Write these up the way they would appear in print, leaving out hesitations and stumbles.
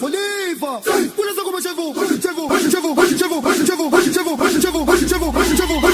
Oliva, puleza como chevo, chevo, chevo, chevo, chevo, chevo, chevo, chevo,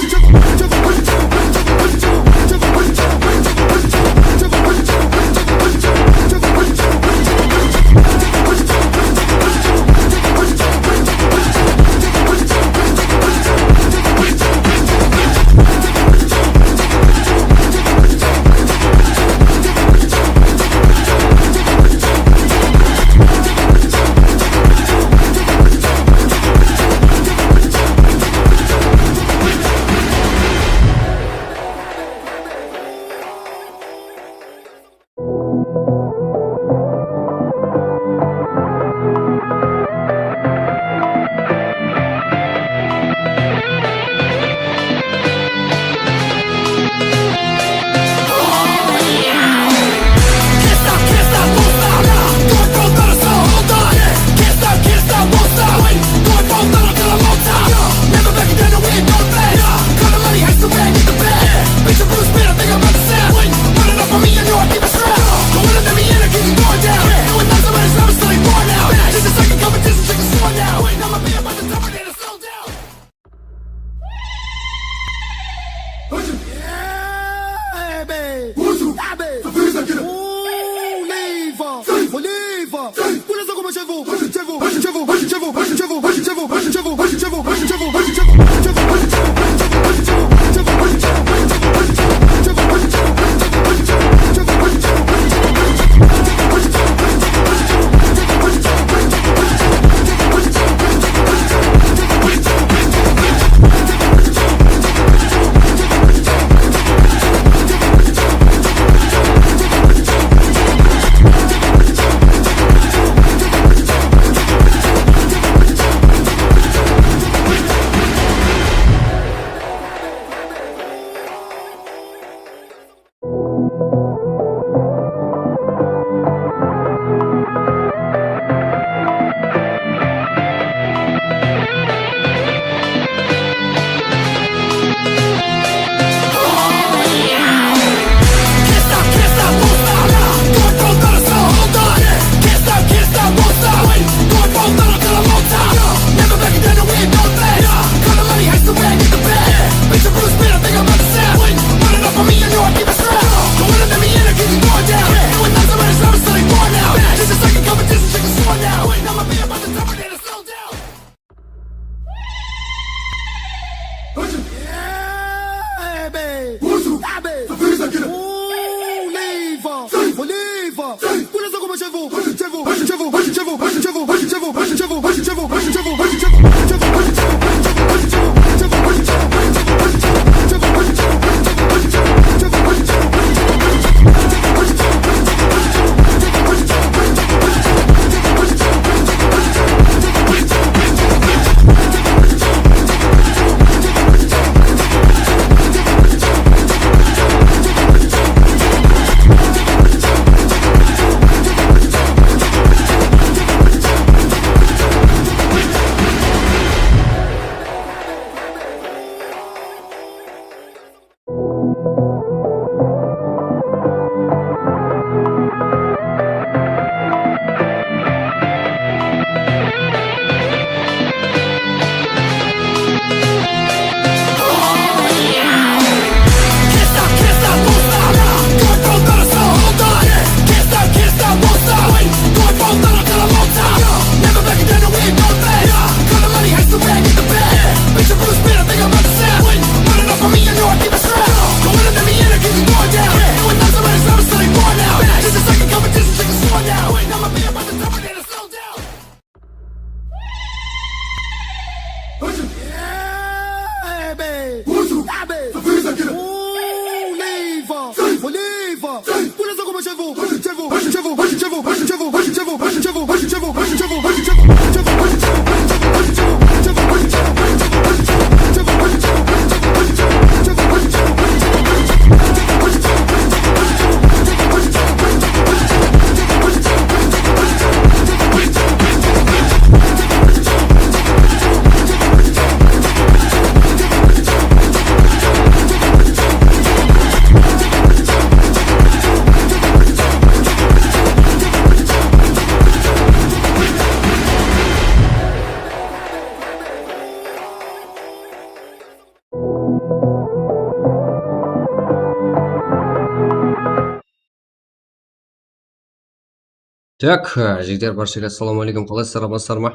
Так, жігіттер баршаға ассалаумағалейкум, қалайсыздар, амансыздар ма?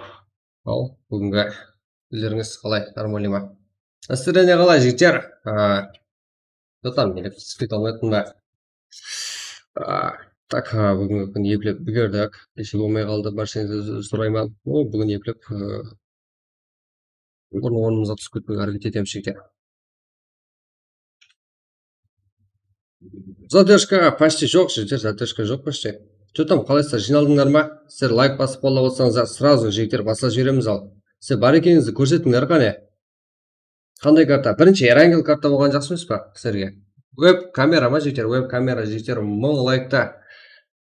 Ал, бүгінгі үйлеріңіз қалай, нормально ма? Настроение қалай, жігіттер? Там мен спит алмайтын ба? Так, бүгінгі күн еплеп үлгердік. Кеше болмай қалды, баршаңызды сұраймын. Бүгін еплеп орнымызға түсіп кетпеуге әрекет етеміз, жігіттер. Задержка почти жоқ, жігіттер, задержка жоқ почти. Что там, қалайсыздар, жиналдыңдар ма? Сіздер лайк басып қолдап отырсаңыздар, сразу жігіттер басқа жібереміз ал. Сіздер бар екеніңізді көрсетіңдер қане. Қандай карта? Бірінші Erangel карта болған жақсы емес па сіздерге? Веб камера ма жігіттер? Веб камера жігіттер 1000 лайкта.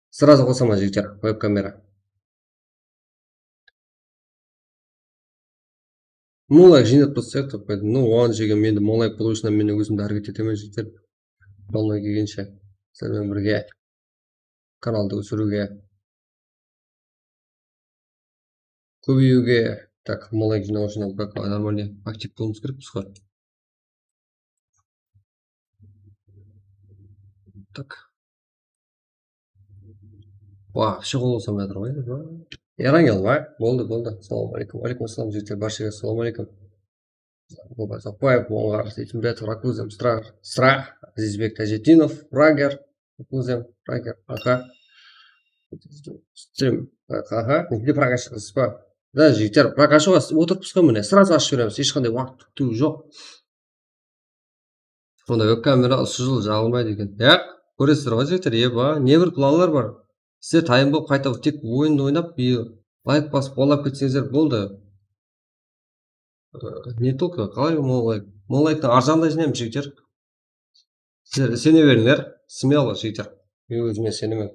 Сразу қосам ма жігіттер? Веб камера. 1000 лайк жинап тұрсақ, оған жеген менде 1000 лайк болу үшін мен өзімді әрекет етемін жігіттер. Қолына келгенше сіздермен бірге каналды өсіруге, көбеюге. Так, 1000 лайк жинау үшін нормально актив болуымыз керекпіз ғой. Так. Вообще қолысам жатыр ғой. Erangel ма? Болды. Ассалаумағалейкум. Алейкум ассалам жігіттер, баршаға ассалаумағалейкум. Сапаев, Оңғар, Сейтімбетов, Ракузем, Страх, Азизбек Тажетдинов, Рагер, Ракузем, Рагер, Стрим, неге прага шығасыз ба? Да, жігіттер, прага ашуға отырып қой міне, сразу ашып береміз, ешқандай уақыт күту жоқ. Сонда веб-камера осы жыл жағылмайды екен. Көресіздер ғой жігіттер, небір планлар бар. Сіздер тайым болып қайта тек ойынды ойнап, лайк басып қолдап кетсеңіздер болды. Не только, қалай 1000 лайк? 1000 лайктан арзандай жинаймыз жігіттер. Сіздер сене беріңдер, смело жігіттер. Мен өзіме сенемін.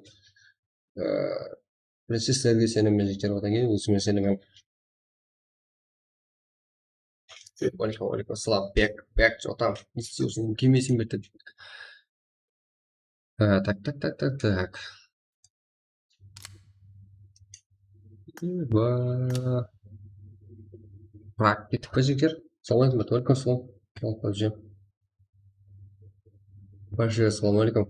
Бірінші сіздерге сенемін жігіттер, одан кейін өзіме сенемін. Алейкум ассалам. Бек, жотам. Не істеусің, келмейсің бе деп. Так. Прак кетіп па жігіттер? Саламайсың ба, только сол. Большое ассалаумағалейкум.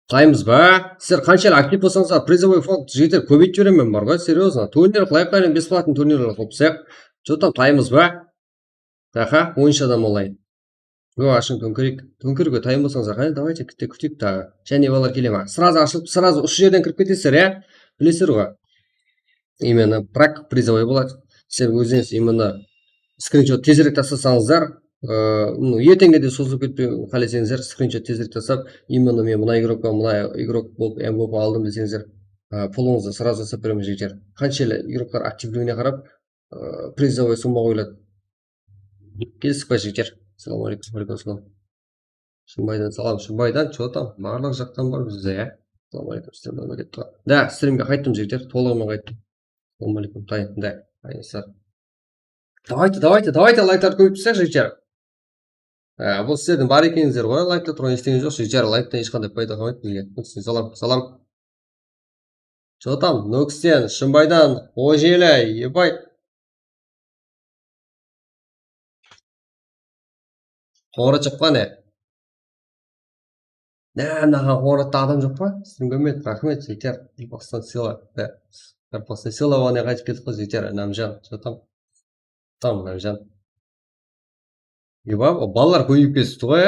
Қаймыз ба? Сіздер қаншалы актив болсаңыздар, призовой фонд жігіттер көбейт жүремін бар ғой, серьезно. Турнир қылайық қайын, бесплатный турнирлер қылып сәк. Что там, таймыз ба? Тақа, ойыншадан олайын. Ашын төңкерігі тайым болсаңыздар, қайын, давайте күтейік тағы. Және балар келе ма? Сразу ашылып, сразу ұшы жерден кіріп кетесіздер, білесіздер ғой. Именно прак призовой болады. Сіздер өзіңіз именно скриншот тезірек тастасаңыздар, ертеңге де созылып кетпей қалесеңіздер, скриншот тезірек тастап, именно мен мына игрок болып MVP алдым десеңіздер, пулыңызды сразу жасап береміз жігіттер. Қаншалы игроктар активдігіне қарап, призовой сумма қойылады. Келістік па жігіттер? Ассалаумағалейкум. Шынбайдан салам. Шынбайдан, что там? Барлық жақтан бар бізде, Ассалаумағалейкум. Стримден кетті. Да, стримге қайттым жігіттер, толығымен қайттым. Ассалаумағалейкум. Да, айныстар. Давайте лайктарды көбейтсек жігіттер. Бұл сіздердің бар екеніңіздер ғой, лайкта тұрған ештеңе жоқ, жігіттер, лайктан ешқандай пайда қалмайды бізге. Салам. Что там? Нөкістен, Шынбайдан, Ожелі, ебай. Қоңырат жоқ па не? Мынаған қоңыратта адам жоқ па? Сіздің көмет, рахмет жігіттер. Бақстан сыйла. Бақстан сыйла бағане қайтып кетіп қой жігіттер. Намжан, что там? Там, Намжан. Еба, балалар көйіп кесіпті ғой,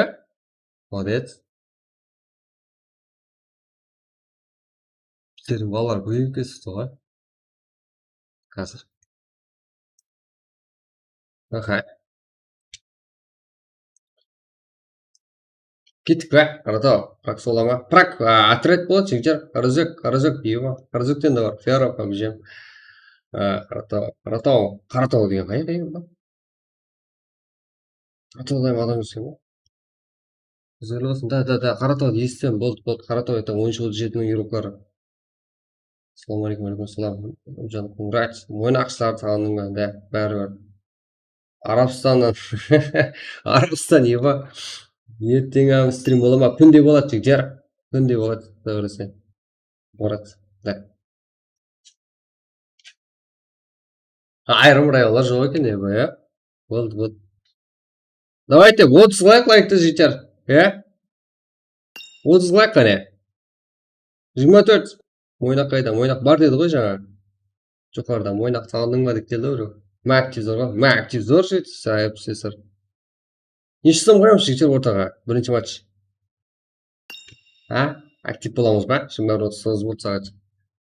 Молодец. Сіздердің балалар көйіп кесіпті ғой. Қазір. Кеттік бә, қаратау, прак сола ма? Прак, отряд болады жігіттер, қарызөк дейі ма? Қарызөктен де бар, фиара побежем. Қаратау деген қай ба? Қаратаудай адам өскен ба? Зөрлі болсын, да, Қаратауды естен, болды, Қаратау ета 10 жетінің еуроклары. Ассалаумағалейкум, алейкум ассалам. Жан, конgrats. Мойын ақшыларды сағандың ба, да, бәрі бар. Арабстан еба. Ертең стрим бола ма? Күнде болады жігіттер. Күнде болады, да көресен. Борат, да. Айрым районлар жоқ екен, еба, Болды. Давайте 30 лайк лайкты жігіттер. 30 лайк қане. 24. Мойнақ қайда? Мойнақ бар деді ғой жаңа. Жоғарыда мойнақ сағындың ба деп келді біреу. Мәктив зор ғой. Мәктив зор жігіт. Сайып сесір. Неше сом қоямыз жігіттер ортаға? Бірінші матч. А? Актив боламыз ба? 29 болды сағат.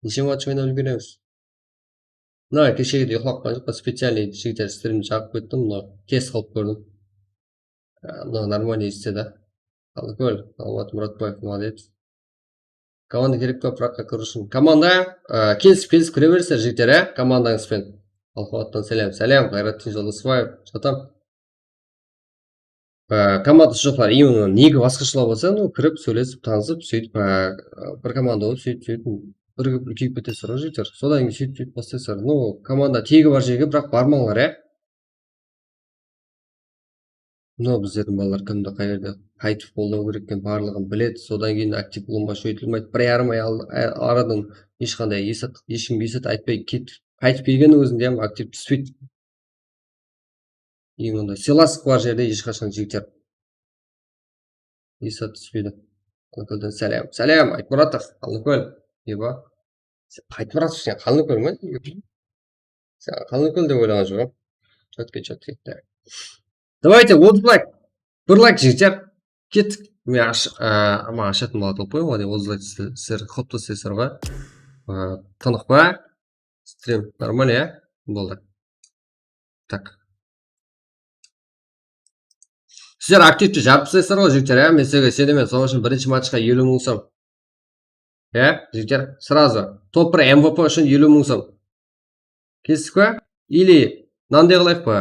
Неше матч ойнап үлгереміз? Мына кешегі де ұйықтап қалған жоқпын. Специальный жігіттер стримді жағып кеттім. Мына тест қылып көрдім. Мына нормально істеді. Алкөл, Алматы Мұратбаев, молодец. Команда керек па праққа кіру үшін? Команда келісіп кіре беріңіздер жігіттер, ә? Командаңызбен. Алхуаттан сәлем. Сәлем, Қайраттың Жолдасбаев. Жатам. Командасы жоқлар именно неге басқашылау болса, ну кіріп сөйлесіп, танысып, сөйтіп бір команда болып сөйтіп бірігіп үлкейіп кетесіздер ғой жігіттер. Содан кейін сөйтіп бастайсыздар. Ну, команда тегі бар жерге бірақ бармаңдар, ә? Но біздердің балалар кімді қай жерде қайтып қолдау керек екенін барлығын біледі. Содан кейін актив болуға шөйтілмайды. Бір жарым ай арадан ешқандай ешкімге есет айтпай қайтып келгеннің өзінде актив түспейді. Именно сыйластық бар жерде ешқашан жігіттер есет түспейді. Қалынкөлден сәлем. Сәлем, Айтмұратов, Қалынкөл. Еба. Айтмұратов сен Қалынкөл ме? Сен Қалынкөл деп ойлаған жоқпын. Четкий. Давайте, вот лайк. Бір лайк жігіттер. Кеттік. Мен ашатын болады болып қоймын ғой. Отыз лайк сіздер құпты істейсіздер ғой. Тынық па? Стрим нормально, ә? Болды. Так. Сіздер активті жарып тастайсыздар ғой жігіттер, ә? Мен сізге сенемін, соның үшін бірінші матчқа 50 мың сом. Ә, жігіттер, сразу. Топ 1 МВП үшін 50 мың сом. Кестік па? Или мынандай қылайық па?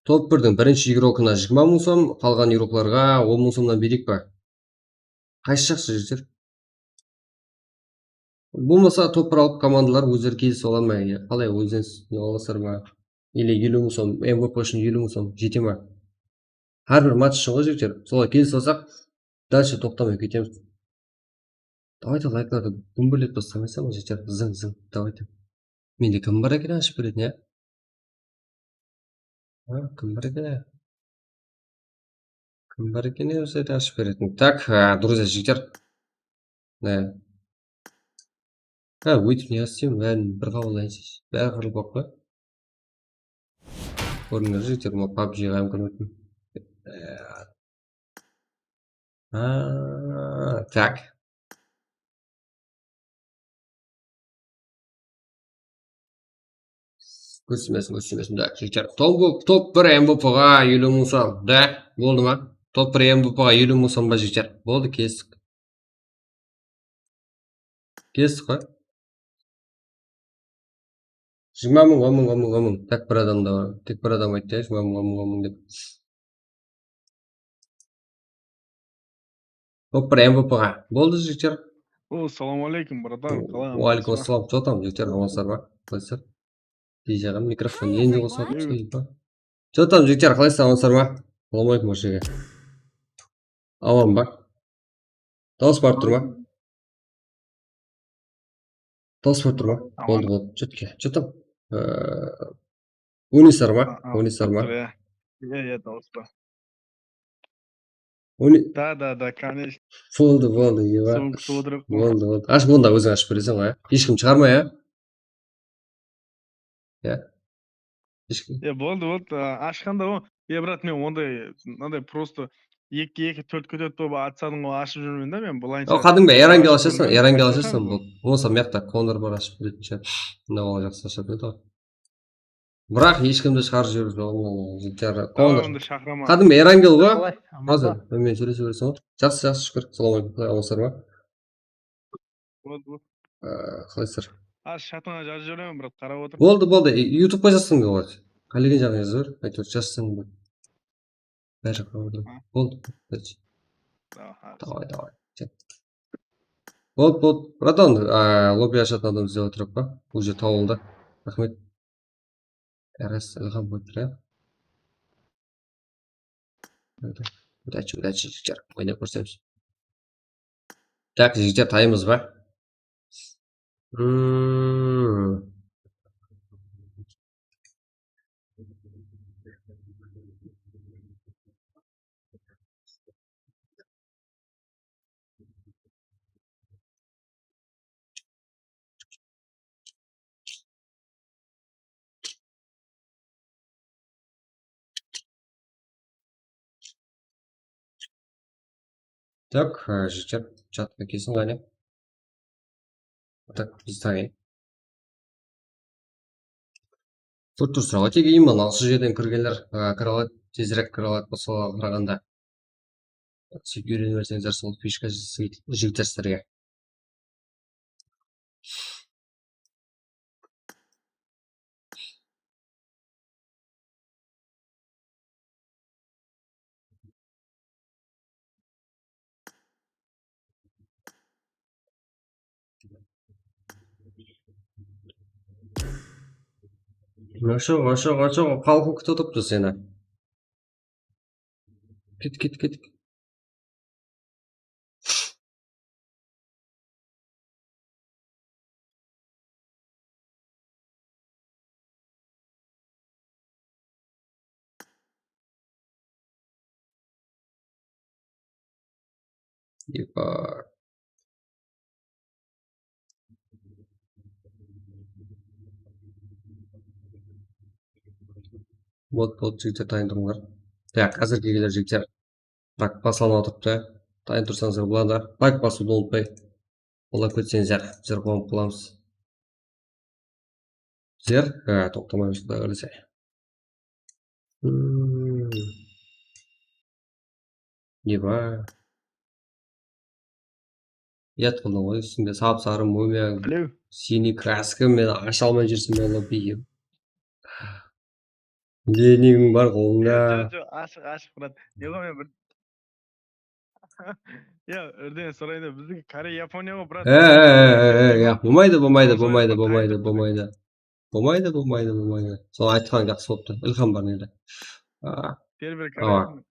Топ 1-дің бірінші игрокына 20 мың сом, қалған игрокларға 10 мың сомнан берейік па? Қайсы жақсы жігіттер? Болмаса топ 1 алып командалар өздері келісіп ала ма? Қалай өздеріңіз не аласыздар ма? Или 50 мың сом, МВП үшін 50 мың сом жете ма? Әрбір матч үшін ғой жігіттер. Солай келісіп алсақ, дальше тоқтамай кетеміз. Давайте лайкларды гүмбірлеп бастамайсың ба жігіттер? Зың. Давайте. Менде кім бар екен ашып беретін, ә? Кім бар екен? Кім бар екен осы жерде ашып беретін? Так, друзья, жігіттер. Өйтіп не істеймін? Бәрін бір қабылдайыншы. Бәрі қырылып алып қой. Көріңдер жігіттер, ма PUBG-ға мүмкін өтім. Так. Көрсемесін. Да, жігіттер. Топ 1 МВП-ға 50 мың сом. Да, болды ма? Топ 1 МВП-ға 50 мың сом ба жігіттер? Болды, кестік. Кестік қой. 20 мың, 10 мың. Так бір адамда бар. Тек бір адам айтты, 20 мың, 10 мың деп. Топ 1 МВП-ға. Болды жігіттер. Салам алейкум, братан. Уалейкум ассалам. Жотам жігіттер, амансыздар ма? Қалайсыздар? Дежаға микрофон енді қосып сөйлейді ба? Жотам жігіттер, қалайсыздар, амансыздар ма? Аламайкум осы жерге. Аман ба? Дауыс барып тұр ма? Болды. Жетке. Жотам. Ойнайсыздар ма? Я дауыс бар. Да, конечно. Болды. Соны күтіп отырып. Болды. Ашып онда өзің ашып бересің ғой, ә? Ешкім шығармай, ә? Ешкім. Болды. Ашқанда ғой. Брат, мен ондай просто 2-4 кетеді деп атсаның ғой ашып жүрмін да мен былайынша. Кәдімгі Эранге алашасың. Болса мияқта Конор бар ашып беретін шығар. Мына бала жақсы ашып береді ғой. Бірақ ешкімді шығарып жіберіп жігіттер. Конор. Кәдімгі Эрангел ғой. Қазір мен сөйлесе бересің ғой. Жақсы, шүкір. Саламалейкум. Амансыздар ма? Болды. Қалайсыздар? Шатыңа жазып жіберемін, брат, қарап отыр. Болды. YouTube-қа жазсаң да болады. Коллеген жағына жазып жібер. Әйтеуір жазсаң да. Бәрі қарап отыр. Болды. Давай. Болды. Братан, лобби ашатын адам іздеп отырып па? Уже табылды. Рахмет. Әрес Ілғам өтірі. Удачи, жігіттер. Ойнап көрсеміз. Так, жігіттер, таймыз ба? Так, жігіттер, чатқа келсін қане. Так, біз тағайын. Тұрсыраға тек иман осы жерден кіргендер кіре алады, тезірек кіре алады басқаға қарағанда. Сөйтіп үйрене берсеңіздер сол фишка жігіттер сіздерге. Ашық, халқың күтіп тұрыпты сені. Кет. Епа. Вот, жігіттер дайын тұрыңдар. Так, қазір келгендер жігіттер. Так, басалып отырыпты. Дайын тұрсаңыздар болады. Лайк басуды ұмытпай. Олап кетсеңіздер, біздер қуанып қаламыз. Біздер тоқтамаймыз құдай қаласа. Еба. Ұят қылдың ғой, үстіңде сап-сары мумия, Алло. синий краска, мен аша алмай жүрсің бе лоббиге. Ленин бар қолында. Ашық, брат. Неғо мен бір... Үрден сұрайын, біздің Корея, Япония ғой, брат. Болмайды. Соны айтқан жақсы болыпты. Ілхам бар неде. Тербір Корея.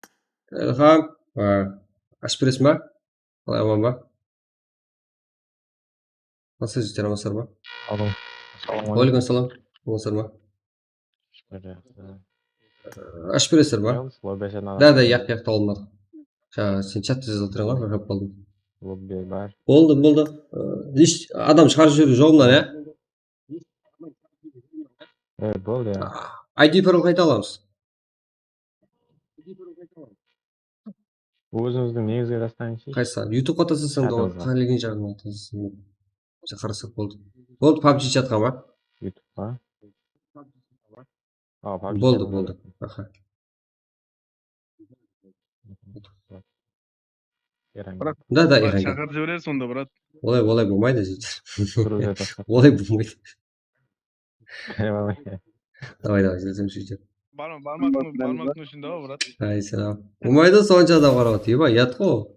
Ілхам, ашып бересің ба? Қалай аман ба? Nasıl жігіттер, амансыздар ма? Уағалейкум ассалам. Амансыздар ма? Ашып бересіздер ба? Да, яқ алмадық. Жаңа сен чатта жазып отырған ғой, байқап қалдым. Лобби бар. Болды. Еш адам шығарып жіберу жолынан, Болды, иә. ID пароль қайда аламыз? Өзіңіздің негізгі жастайыншы. Қайсы? YouTube-ға тасасаң да Чатыңызға. қалеген жағына тасасаң. Қарасақ болды. Болды, PUBG чатқа ма? YouTube-ға. Болды. Аха. Брат, Да, Иран. шақырып жіберер сонда, брат. Олай болмайды жігіттер. Олай болмайды. Давай, жазам сөйтіп. Бармақтың үшінде ғой, брат. Ай, сәлам. Болмайды сонша адам қарап отыр. Еба, ұят қой.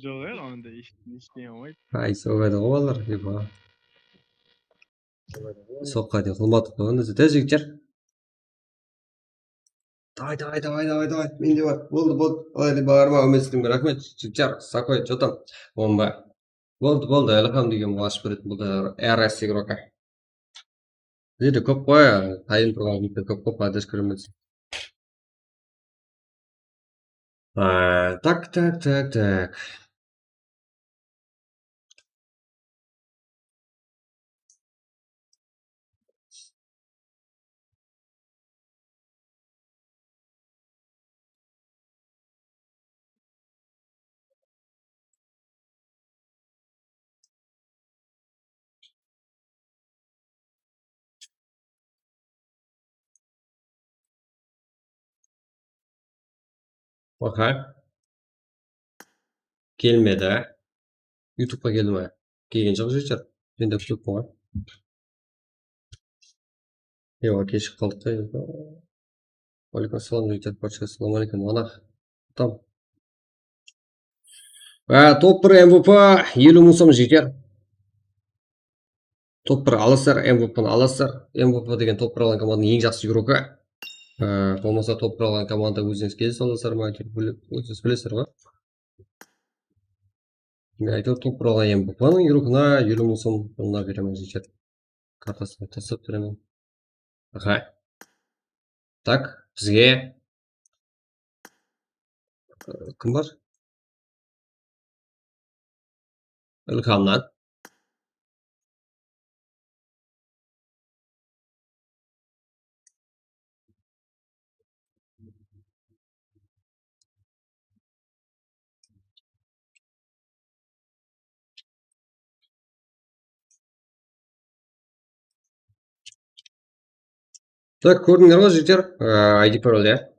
Жоқ, онда ештеңе болмайды. Ай, соғады ғой балалар. Еба. Соққа дейін қылмадық қой. Онда жігіттер. Давай. Менде бар. Болды. Олай бағарма өмесіңдер. Рахмет, жігіттер. Сақой, жотам. Оңба. Болды. Ілхам деген бұл ашып беретін. Бұл да RS игрока. Бізде көп қой. Тайын тұрған кейіпте көп қой. Падеш көреміз. Так. Оқа. Келмеді. YouTube-қа келді ма? Келген жоқ жігіттер. Мен де күтіп қойған. Кешіп қалдық та. Уағалейкум ассалам жігіттер. Ассалаумағалейкум. Манах. Там. Топ-1 MVP 50 мың сом жігіттер. Топ-1 аласыздар, MVP-ны аласыздар. MVP деген топ-1 алған команданың ең жақсы игрокі. Болмаса топ-1 алған команда өзіңіз келесі аласыздар ма? Өзіңіз білесіздер ма? Мен айтып топ-1 алған MVP-ның игрокына 50 мың сом жылына беремін жігіттер. Картасына тастап беремін. Аха. Так, бізге кім бар? Ілхамнан. Так, көрдіңдер ғой жігіттер, ID пароль, иә.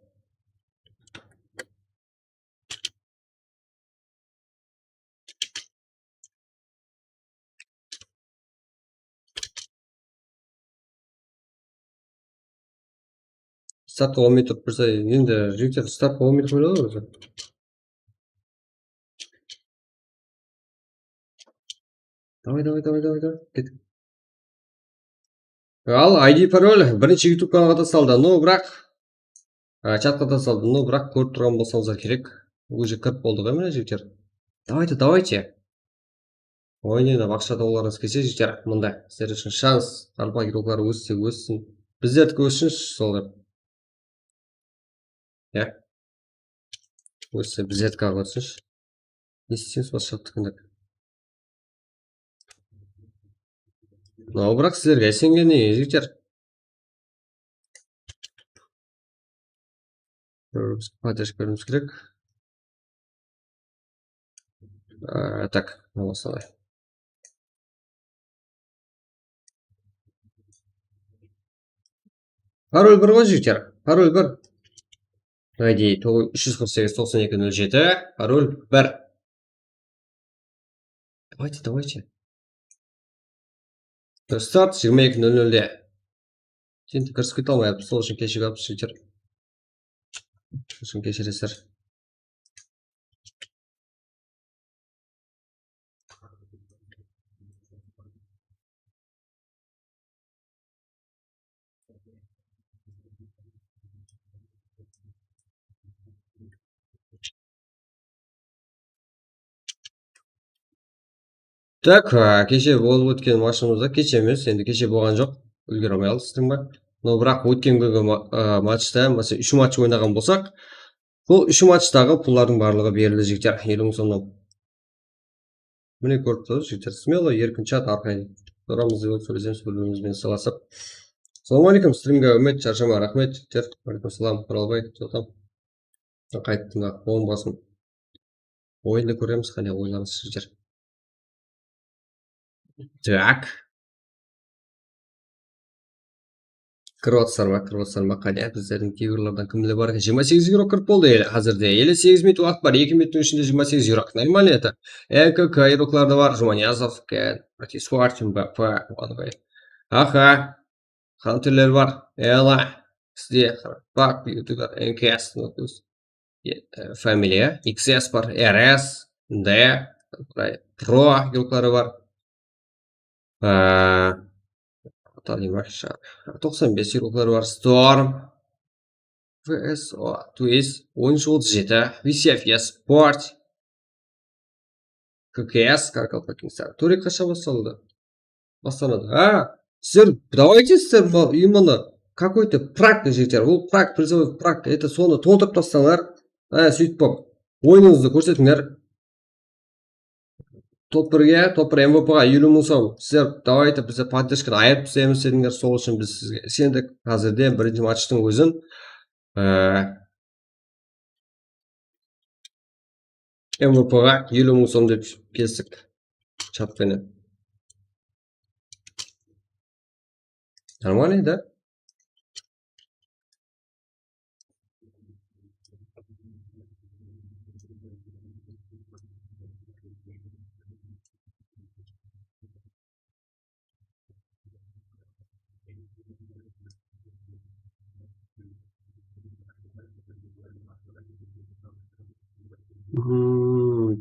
Стартқа 10 минут тұрып тұрса, енді жігіттер стартқа 10 минут қойды ғой өзі. Давай, кет. Ал ID пароль бірінші YouTube каналға тасталды, но бірақ чатқа тасталды, но бірақ көріп тұрған болсаңыздар керек. Уже кіріп болдық, міне жігіттер. Давайте. Ойнайда ақша табуларыңыз келсе жігіттер, мында сіздер үшін шанс, блогерлар өссін. Біздердікі өссінші, сол деп. Иә. Өссе біздердікі өссінші. Не істесеңіз басқа тікіндік. Но бірақ сіздерге сенген не жігіттер. Поддержка беруіміз керек. Так, осылай. Пароль бір ғой жігіттер. Пароль бір. ID 348-92-07. Пароль бір. Давайте. Старт 22:00-де. Сен кірісіп кете алмай сол үшін кешігіп алып жігіттер. Үшін кешіресіздер. Так, кеше болып өткен матчымызда, кеше емес, енді кеше болған жоқ, үлгере алмай қалдыңыздар ма? Но бірақ өткен күнгі матчта, мәселен 3 матч ойнаған болсақ, бұл 3 матчтағы пуллардың барлығы берілді жігіттер, 50 мың сомнан. Міне көріп тұрсыз жігіттер, смело еркін чат арқылы тұрамыз деп сөйлесеміз, бір-бірімізбен сыйласып. Ассалаумағалейкум, стримге үміт, шаршама, рахмет жігіттер. Алейкумассалам, Құралбай, жолдам. Қайттың ақ, оң басын. Ойынды көреміз, қане ойланыз жігіттер. Так. Кіріп ма, қане біздердің кейбірлерден кімді бар екен? 28 еуро кіріп болды елі қазірде. 58 минут уақыт бар, 2 минуттың ішінде 28 еуро. Нормально это. ЭКК еурокларды бар, Жуманиязов, Протисфарт, МБП, ондай. Аха. Хантерлер бар. Эла. Сізде бак, ютубер, НКС, фамилия, XS бар, РС, Д, Про еуроклары бар. 95 еуроклары бар. Storm, VSO, Twist, 13-37, VCF, Sport, ККС, как алпакинстар. Турик қаша басталды? Басталады. Сіздер, давайте сіздер именно какой-то прак жігіттер. Ол прак, призовой прак. Это соны толтырып тастаңдар. Сөйтіп боп. Ойыныңызды көрсетіңдер. Топ 1-ге, топ 1 МВП-ға 50 мың сом. Сіздер, давайте бізде поддержканы айырып тастаймыз дедіңдер, сол үшін біз сізге сендік қазірден бірінші матчтың өзін МВП-ға 50 мың сом деп келістік чатпенен. Нормально, да?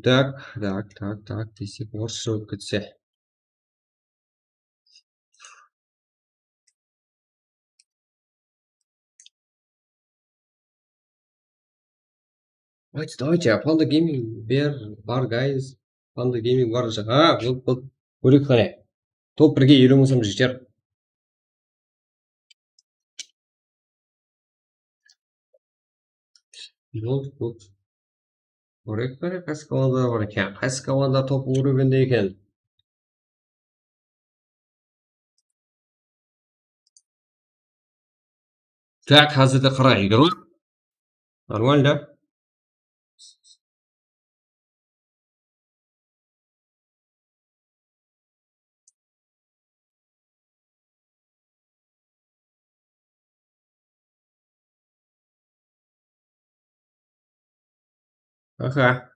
Так, десек, орысша болып кетсе. Давайте, Panda Gaming бар, guys. Panda Gaming бар жаға, бұл көрек қане. Топ 1-ге 50 мың сом жігіттер. Бұл. Көрек қане, қайсы команда бар екен? Қайсы команда топ уровенде екен? Так, қазірде қара игру. Нормально. Аха.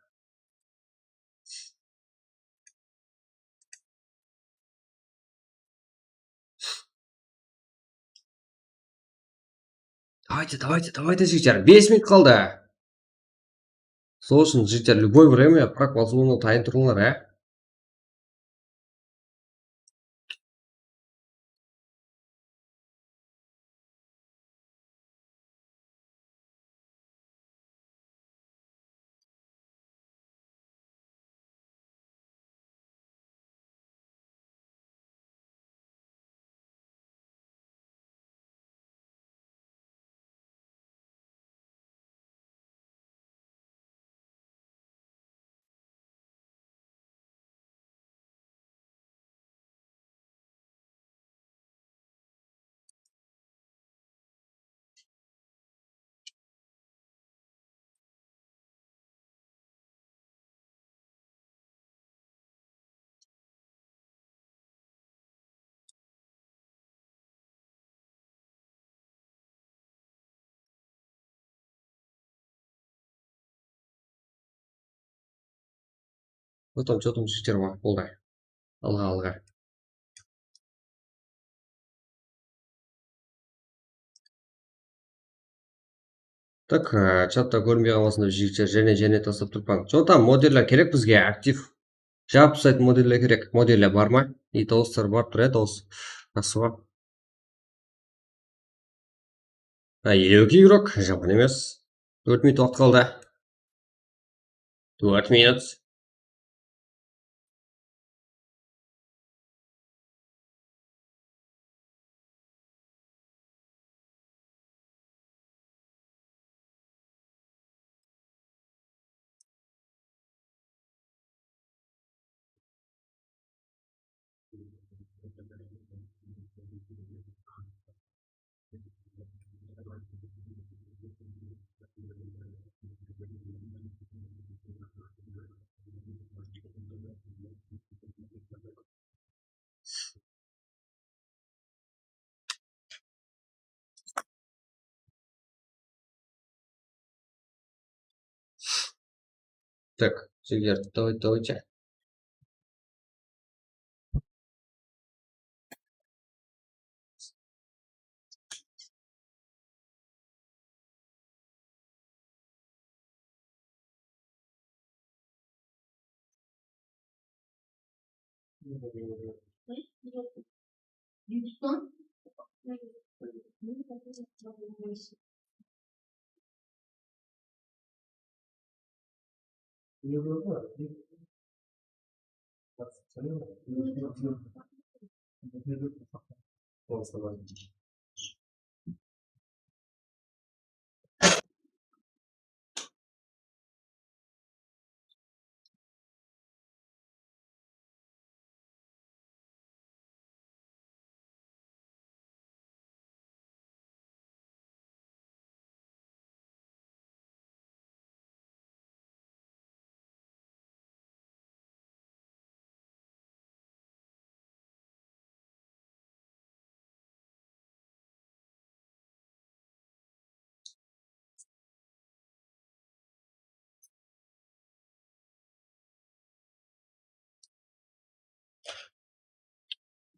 Давайте, жігіттер. 5 минут қалды. Сол үшін жігіттер, любой время бірақ болсуына тайын тұрыңдар, ә? Что там жігіттер бар, болды. Алға. Так, чатта көрінбей қалмасын деп жігіттер және тастап тұрпаң. Что там модельler керек бізге, актив. Жауап жасайтын модельler керек. Модельler бар ма? И дауыстар бар тұр, дауыс. Жақсы ба? 52 игрок, жаман емес. 4 минут уақыт қалды. 4 минут. Так, жігіттер, давайте.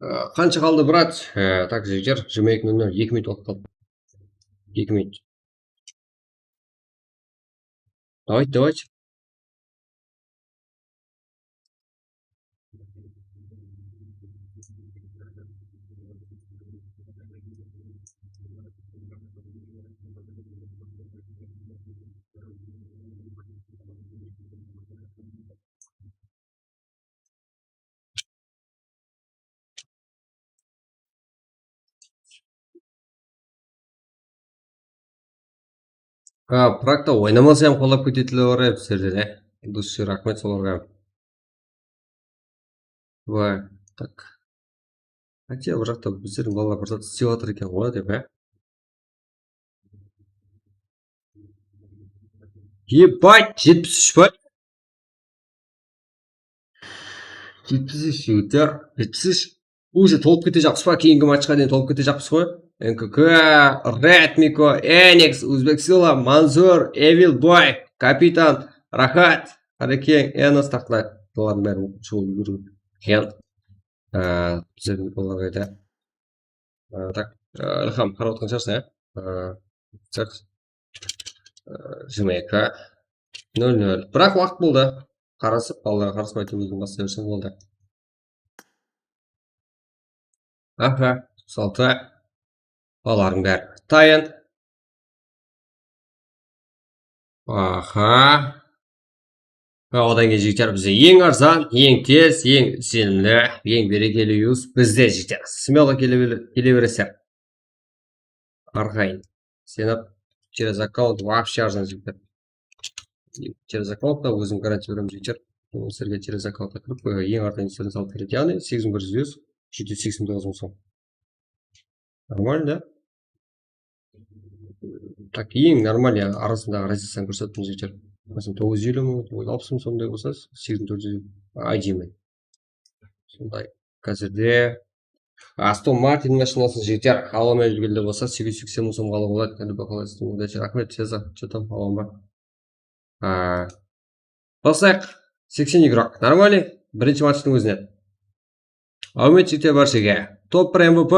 Қанша қалды, брат? Так, жігіттер, 22:00, 2 минут уақыт қалды. 2 минут. Давайте. Практа ойнамаса ham қолап кететілер бар, біздерде, дұрыс, рахмет соларға. Так. Хотя бұл жақта біздердің балалар бір зат істеп жатыр екен ғой деп, Ебать, 73 па? 73 жігіттер, 73. Уже толып кете жақпыз па? Кейінгі матчқа дейін толып кете жақпыз ғой? НКК, Редмико, Эникс, Узбексила, Манзур, Эвил Бой, Капитан, Рахат. Қарекең, әнос тақтылайық. Бұлардың бәрін шоу жүру. Ген. Біздердің олар қайда. Так, Ілхам, қарап отқан шығарсың, ә? Так, 22. 00. Бірақ уақыт болды. Қарасып, балаларға қараспайтын өзің бастай берсең болды. Аха, 6. Балалардың бәрі. Тайын. Аха. Одан кейін жігіттер бізде ең арзан, ең тез, ең сенімді, ең берекелі юз бізде жігіттер. Смело келе бересіздер. Арқайын. Сеніп через аккаунт вообще арзан жігіттер. Через аккаунтта өзім гарантия беремін жігіттер. Сіздерге через аккаунтта кіріп ең арзан естерін салып береді. Яғни 8100 юз, 789 сом. Нормально, да? Так, ең нормально арасындағы разницаны көрсеттім жігіттер. Mesela 950 mu? 960 mu сондай болса 8400 ID-мен. Сондай. Қазірде Астон Мартин машинасын жігіттер аламай жүргенде болса 880 мың сомға алуға болады. Кәдімгі бақылайсың. Удачи. Рахмет, Сеза. Что там? Алам ба? Басайық. 80 игрок. Нормальный? Бірінші матчтың өзінен. Аумет жігіттер баршаға. Топ бір МВП.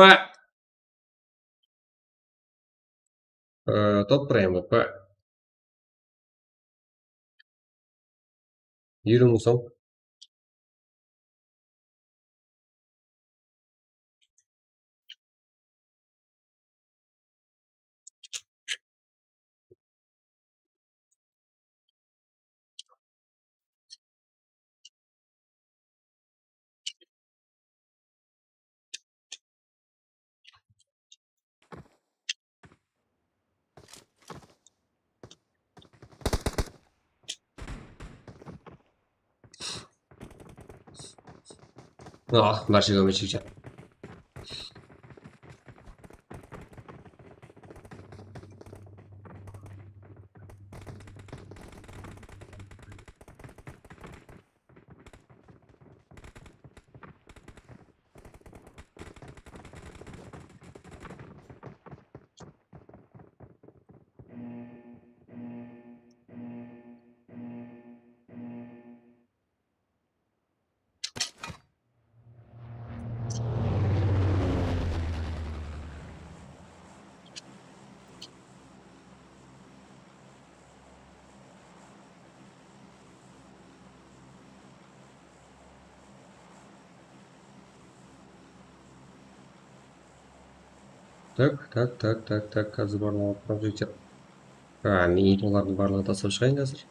Топ бір МВП. 20 мың сом. Баршаға өмет жігіттер. Так, қазір барлығы құрап жігіттер. Мен олардың барлығы тасып шығайын қазір.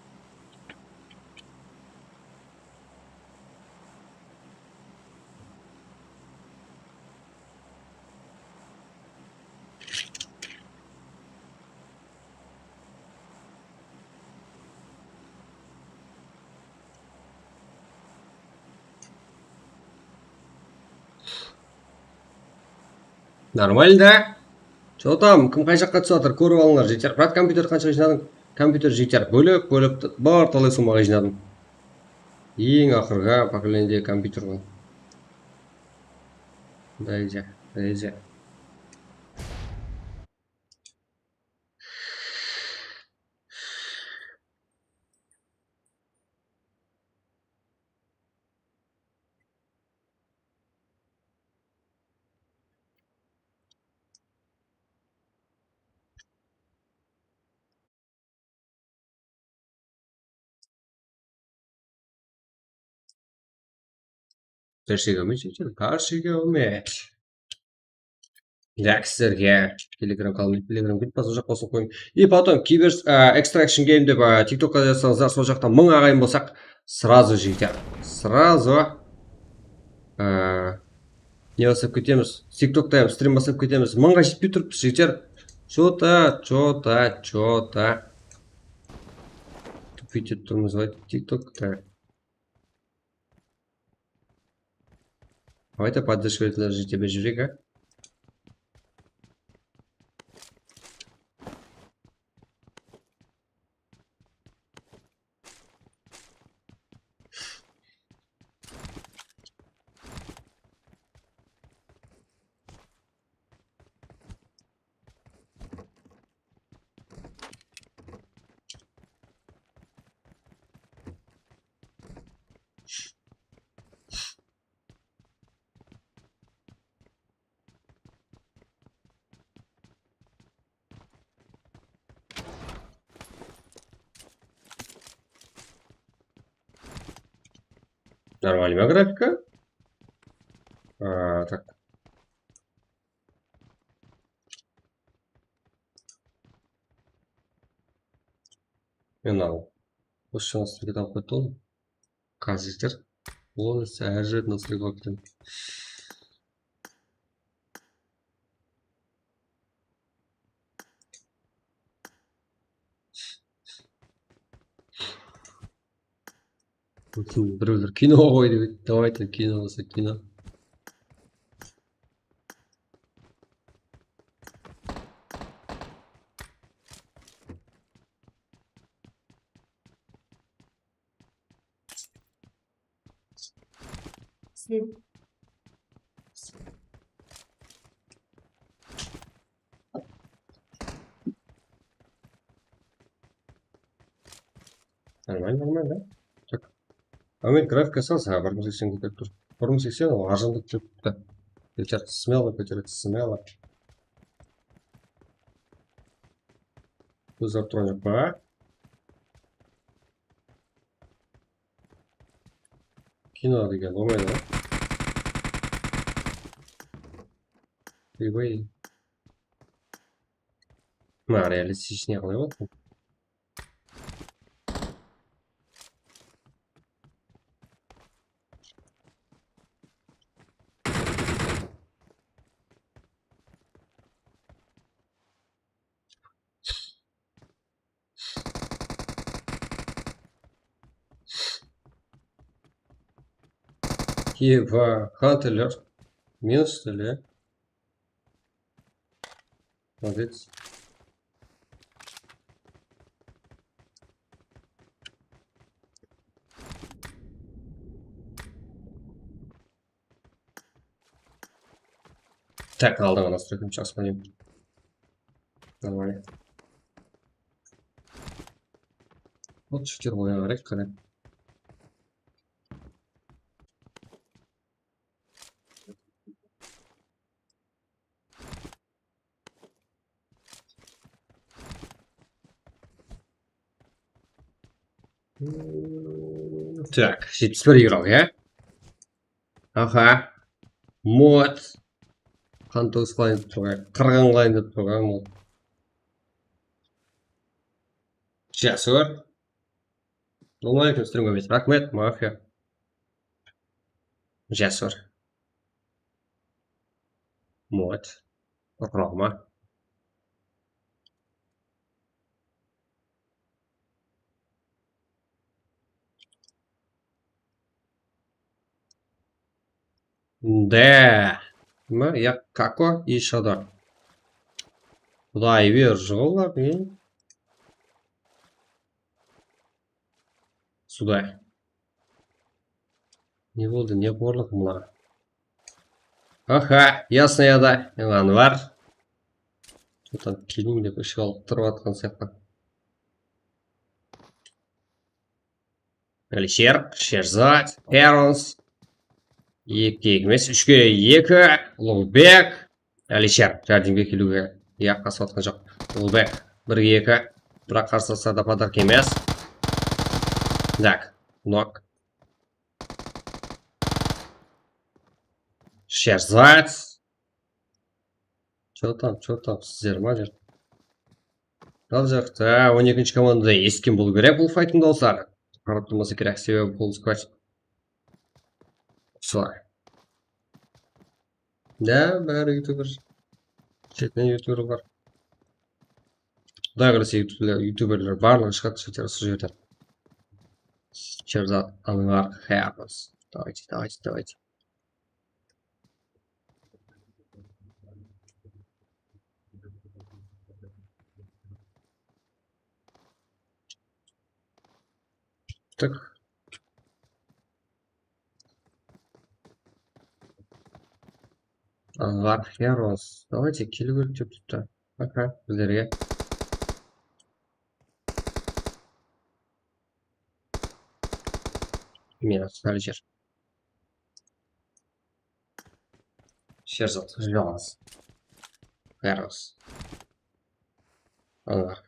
Нормально, да? Что там? Кім қай жаққа түсіп жатыр? Көріп алыңдар жігіттер. Брат, компьютер қанша жинадың? Компьютер жігіттер бөліп бар талай сумаға жинадым. Ең ақырға поколениедегі компьютер ғой. Дайзя. Каршыға үмет. Сіздерге Telegram қалмайды. Telegram кетпас, ол жаққа қосып қойын. И потом Кибер Extraction Game деп TikTokқа жазсаңыздар, сол жақта 1000 ағайын болсақ, сразу жігіттер. Сразу не басып кетеміз. TikTokта стрим басып кетеміз. 1000-ға жетпей тұрыппыз жігіттер. Чё-то. Тупить тұрмыз ғой TikTokта. Давайте поддерживать даже тебе жюрика. Нормальная графика. Так. Мынау. Осы жаңа сіздерге алып қойды ғой. Қазір ол әр жерден сіздерге алып кетемін. Біреулер кино ғой деп еді. Давайте кино болса кино. Нормально, нормально. Так. А мен графика салса, 1080 көтеріп тұр. 1080 ол арзандап жүріпті. Көтереді, смело көтереді, смело. Көзіп тұрған жоқ па? Кино деген болмайды ғой. Ойбай. Мына реалистичный қалай болды? Еба, хантерлер. Минус, что ли? Молодец. Так, алдыңа настройкам сейчас смотрим. Нормально. Вот шутер ойын қарайық қане. Так, 71 играл, я? Аха. Мод. Қантоғыз қылайын деп тұрған. Қырған қылайын деп тұрған мод. Жасыр. Ассалаумағалейкум, стримге бет. Рахмет, мафия. Жасыр. Мод. Құрама. Да. Я како и шадар. Құдай бер жығылар, Сюда. Не болды, не қорлық мұна. Аха, ясно яда. Анвар. Там келін деп ішіп алып тұрып атқан сияқты. Әлішер, Шерзат, Эронс. 2 емес, 3-ге 2. Ұлбек. Әлішер, жәрдемге келуге. Қасып атқан жоқ. Ұлбек, 1-ге 2. Бірақ қарсыласа да подарка емес. Так, нок. Шерзат. Что там, сіздер ма жер? Ал жақта 12-ші командада ескім болу керек бұл файтын достар. Қарап тұрмаса керек, себебі бұл сквач. Солай. Да, бәрі ютубер. Шетінен ютубер бар. Құдай қаласа ютуберлер барлығы шығады шетері су жетер. Шерзат, Анвар, Хэрос. Давайте. Так. Анвар, Хэрос. Давайте келу керек деп тұтты. Аха, біздерге. Минус, Әлішер. Шерзат, Жалас. Хэрос. Анвар.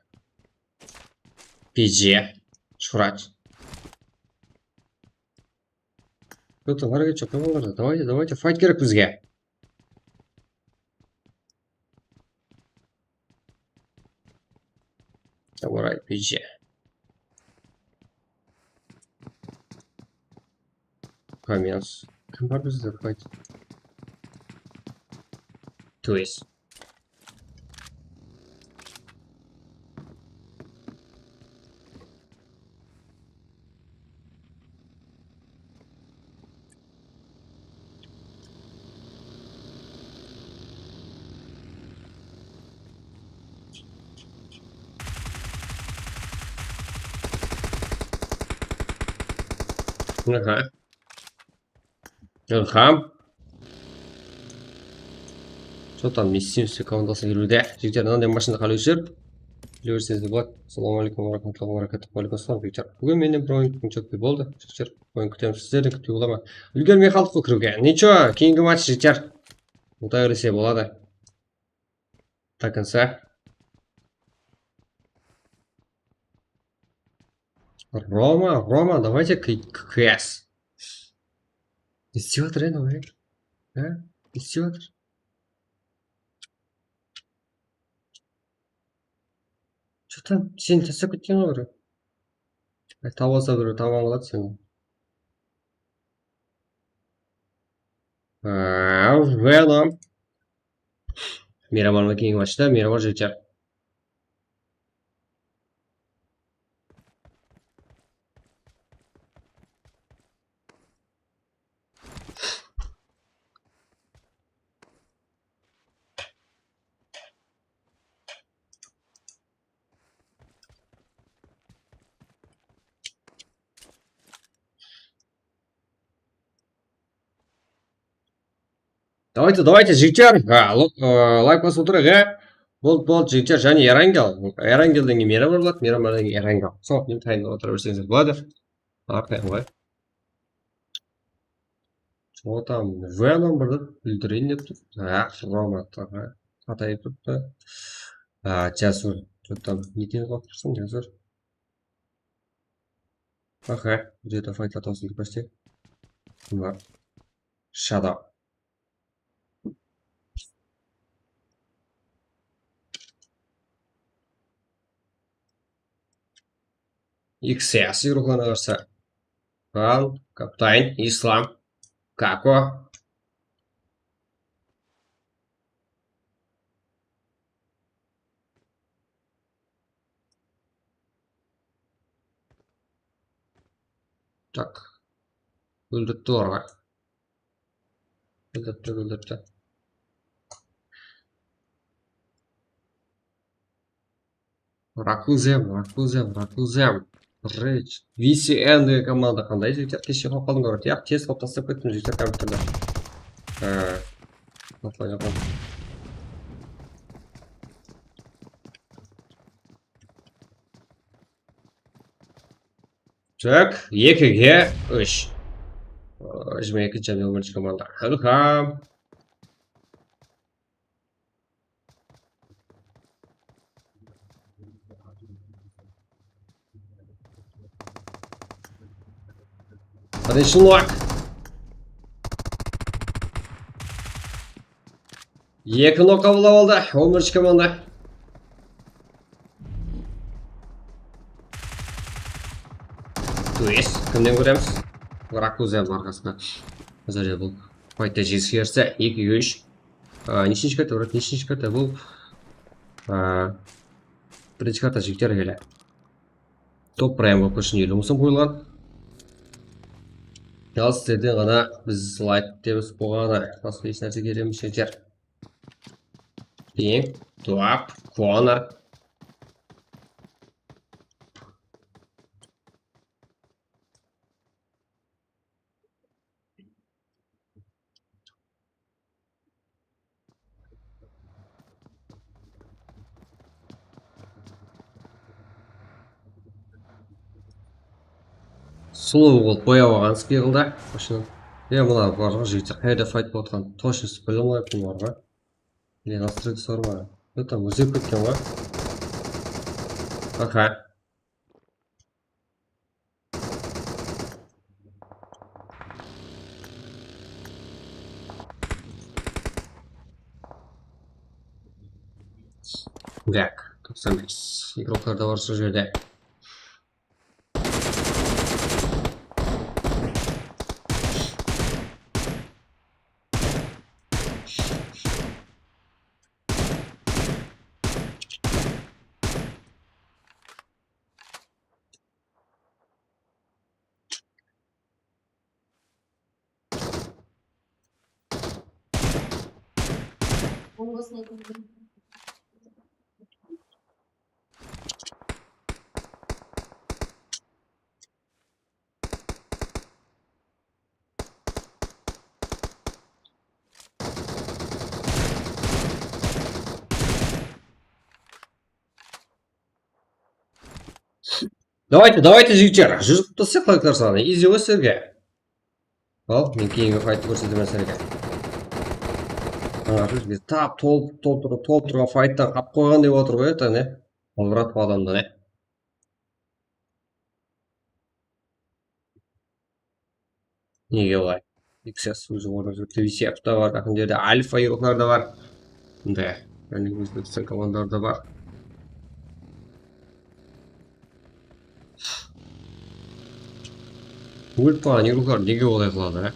Пиже. Шурат. Что-то варга жоқ командаларда. Давайте, файт керек бізге. Давай, пизже. Каменс. Кім бар бізде файт? Туис. Ага. Илхам. Что там, Мессимси командасы келуде. Жігіттер, мынандай машина қалай жүріп. Біле берсеңіздер болады. Ассалаумағалейкум варахматуллахи вабаракатух. Уағалейкум ассалам, жігіттер. Бүгін менен бір ойын көңілді болды. Жігіттер, ойын күтеміз. Сіздерден күтпей бола ма? Үлгермей қалдық қой кіруге. Ничего, кейінгі матч, жігіттер. Ұтай өресе болады. Такынса. Рома, давайте КС. Не істеп жатыр енді ой. Не істеп жатыр? Что там? Сен тастап кеткен ғой біреу. Тауып алса біреу таба алады сені. Веном. Мирамармен кейінгі матчта, Мирамар жігіттер. Давайте, жігіттер. Лайк басып отырайық, Болды, жігіттер, және Эрангел. Эрангелден кейін Мирамар болады, Мирамардан кейін Эрангел. Сол, мен тайында отыра берсеңіздер болады. Арқайын ғой. Что там? Веном бірді үлдірейін деп тұр. Рома қатайып тұрды. Жасур. Что там? Нетен қоқып тұрсың, Жасур? Аха, где-то файт атаусын деп бастайық. Бар. Shadow. XS рухлана қарсы. Ал, Каптайн, Ислам, Како. Так. Бүлдіртті орға. Бүлдіртті. Ракузем. Рейдж. VCN деген команда қандай жігіттер? Кеше қалып қалдың көреді. Яқ, тез қалып тастап кеттім жігіттер компьютерді. Так, 2-ге 3. 22 және 11 команда. Илхам. Бірінші лок. 2 нок қабылдап алды. 11 команда. Туис. Кімден көреміз? Ракузем арқасында. Қазір бұл файтта жеңіске 2-3. Нешінші карта бұрат? Нешінші карта бұл? Бірінші карта жігіттер келі. Топ прайм болып көшін елі мұсын қойылған. Ал сіздерден ғана біз лайк деміз болғаны. Басқа еш нәрсе кереміз жігіттер. Ең, Туап, Конор. Сұлу болып бояп алған спиғылда. Мына барға жігіттер қайда файт болып отқан точность біле алмайыппын барға. Или настройки сорма. Там өзек кеткен ғой. Аха. Так, 95. Игроклар da var şu жерде. Давайте жігіттер. Жүз құттысы қалықтар саны. Изи ғой сіздерге. Ал, мен кейінгі файтты көрсетемін сіздерге. Ана біз тап толып файттан қап қойған деп отыр ғой, это не? Албыратып адамды, не? Неге олай? XS өзі орын жүрді, VCF та бар, жақын жерде Альфа игроклар да бар. Да, және Өзбекстан командалар да бар. Өліп қалған игроклар неге олай қылады,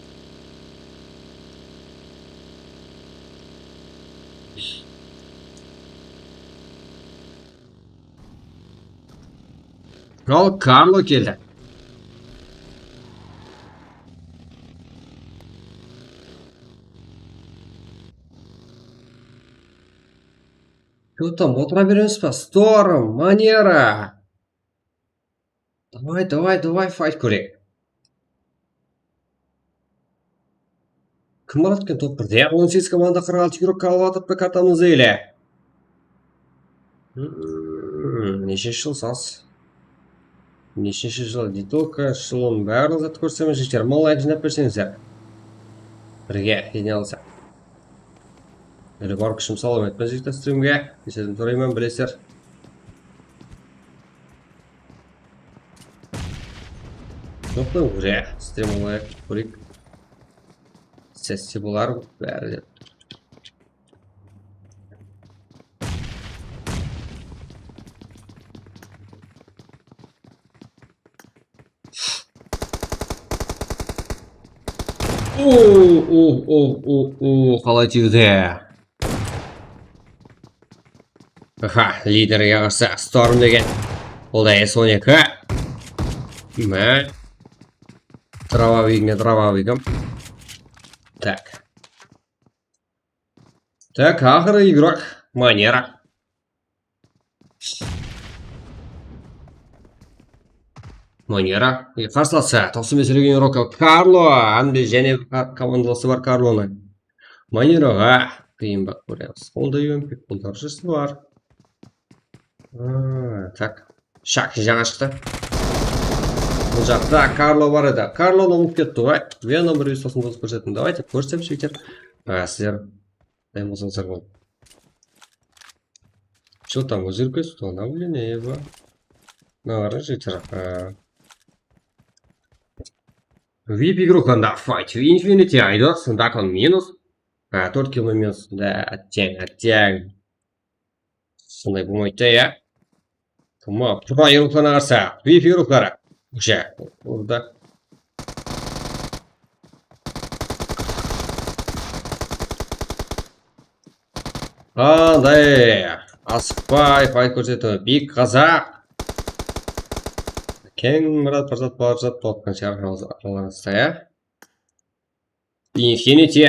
Ал Карло келді. Что там, отыра береміз па? Сторм, Манера. Давай, файт көрек. Кім алады екен топ 1-де? 18 команда 46 игрок қалып атып картамыз ейлі. Нешінші жыл сас? Нешінші жыл детока, шылын бәрін зат көрсемен жештер. Лайк жинап берсеңіздер. Бірге, ене алсақ. Әлі бар күшім салым етпен жекті стримге. Кешеден тұраймен білесер. Жоқты өре. Стрим олайық көрейік. Сәсте болар бәрі деп. Қалай тиюді. Аха, лидер яғысы Сторм деген. Ол да S12. Мә. Трававигім. Так. Так, ақыры игрок. Манера. Манера. Қарсыласы 95 реген игрок Карло. Анды және командаласы бар Карлоны. Манераға қиын бақ көреміз. Ол да емпек қолдаршысы бар. Так. Шак жаңа шықты. Бұл жақта Карло бар еді. Карлоны ұмып кетті ғой. Вена бір үйсосын бұзып көрсеттім. Давайте көрсетіп шектер. Сіздер. Дайым болсаңыздар бол. Что там? Узырка установление его. Наверное, шектер. VIP игроканда файт. Infinity айдос. Так он минус. 4 кило минус. Да, оттяң. Сондай болмайды, я. Тұма, тұра игрокларына қарсы. VIP игроклары. Уже, orada. Қандай асықпай файт көрсету. Бик қазақ. Кең мұрат барзат толыққан шығар араларыңызда, я. Infinity.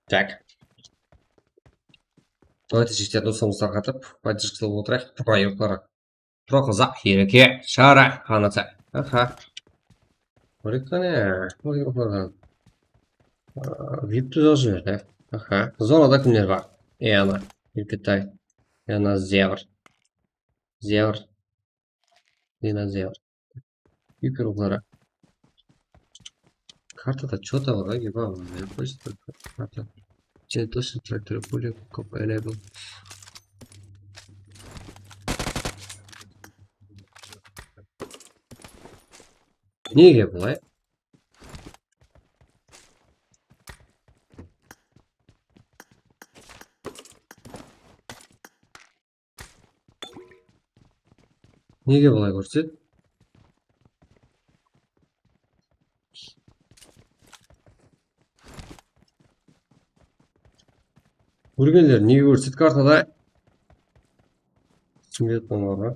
Так. Давайте жігіттер досымыздар қатып, поддержкалап отырайық. Проектары. Проқызақ, ереке, шара, қанаты. Аха. Көрейік қане. Проектларға. Випті жазу жерде. Аха. Зонада кімдер бар? Ана. Еркетай. Ана зевр. Зевр. Динозавр. Гиперлары. Картада что-то бар, ебал. Я просто только карта. Тебе точно трактор пули копали был. Неге былай? Неге былай көрсет? Көргендер неге көрсет картада? Түсінбей тұрмын.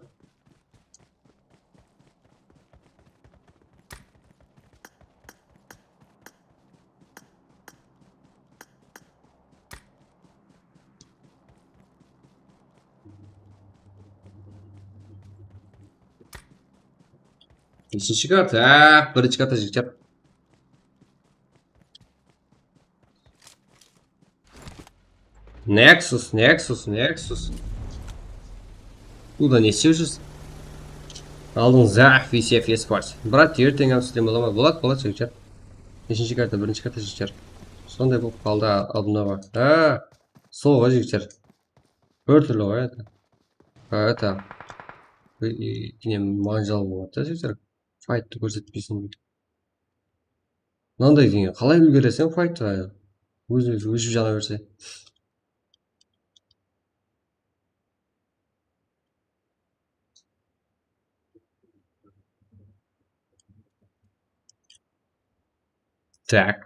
Бесінші карта, бірінші карта жігіттер. Nexus. Куда не сижу? Алдыңызда VCF спорт. Брат, ертең амстемалама болады жігіттер. Бесінші карта, бірінші карта жігіттер. Сондай болып қалды алдымдағы. Сол ғой жігіттер. Бір түрлі ғой это. Это. Кене манжал болады да жігіттер. Файтты көрсетпейсің. Мынандай деген қалай үлгересің файтты? Өшіп жана берсе. Так.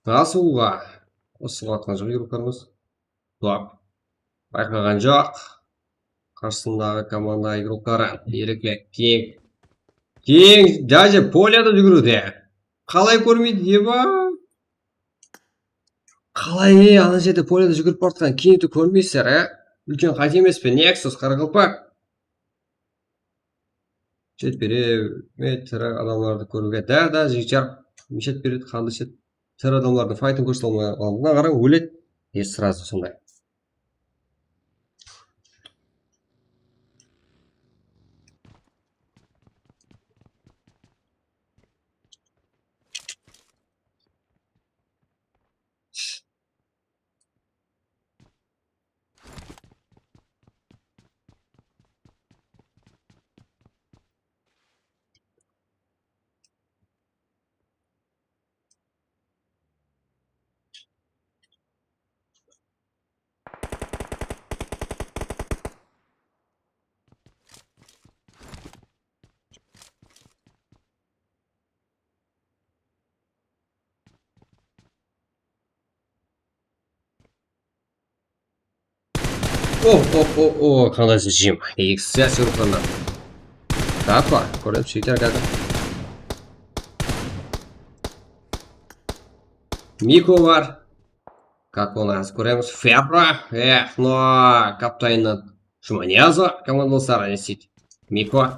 Асуға. Осыға атқан жоқ игрокарымыз. Туап. Байқаған жоқ. Қарсындағы команда игрокары. Ерекілік. Тең. Даже поляда жүгіруде. Қалай көрмейді, еба? Қалай, ана жерде поляда жүгіріп бартқан кеңді көрмейсіздер, Үлкен қате емес пе? Nexus қарақылпақ. Шет бере, тірі адамларды көруге. Да, жігіттер. Мешет береді, қанды шет. Тірі адамлардың файтын көрсет алмай қалдына қараң өлет. Сразу сондай. О, қандай жем. Екісі сұрқандар. Тапа, көріп сөйтер қазір. Мико бар. Как у нас көреміз? Фебра. Но каптайынан Шуманезо командалыстары несейді. Мико.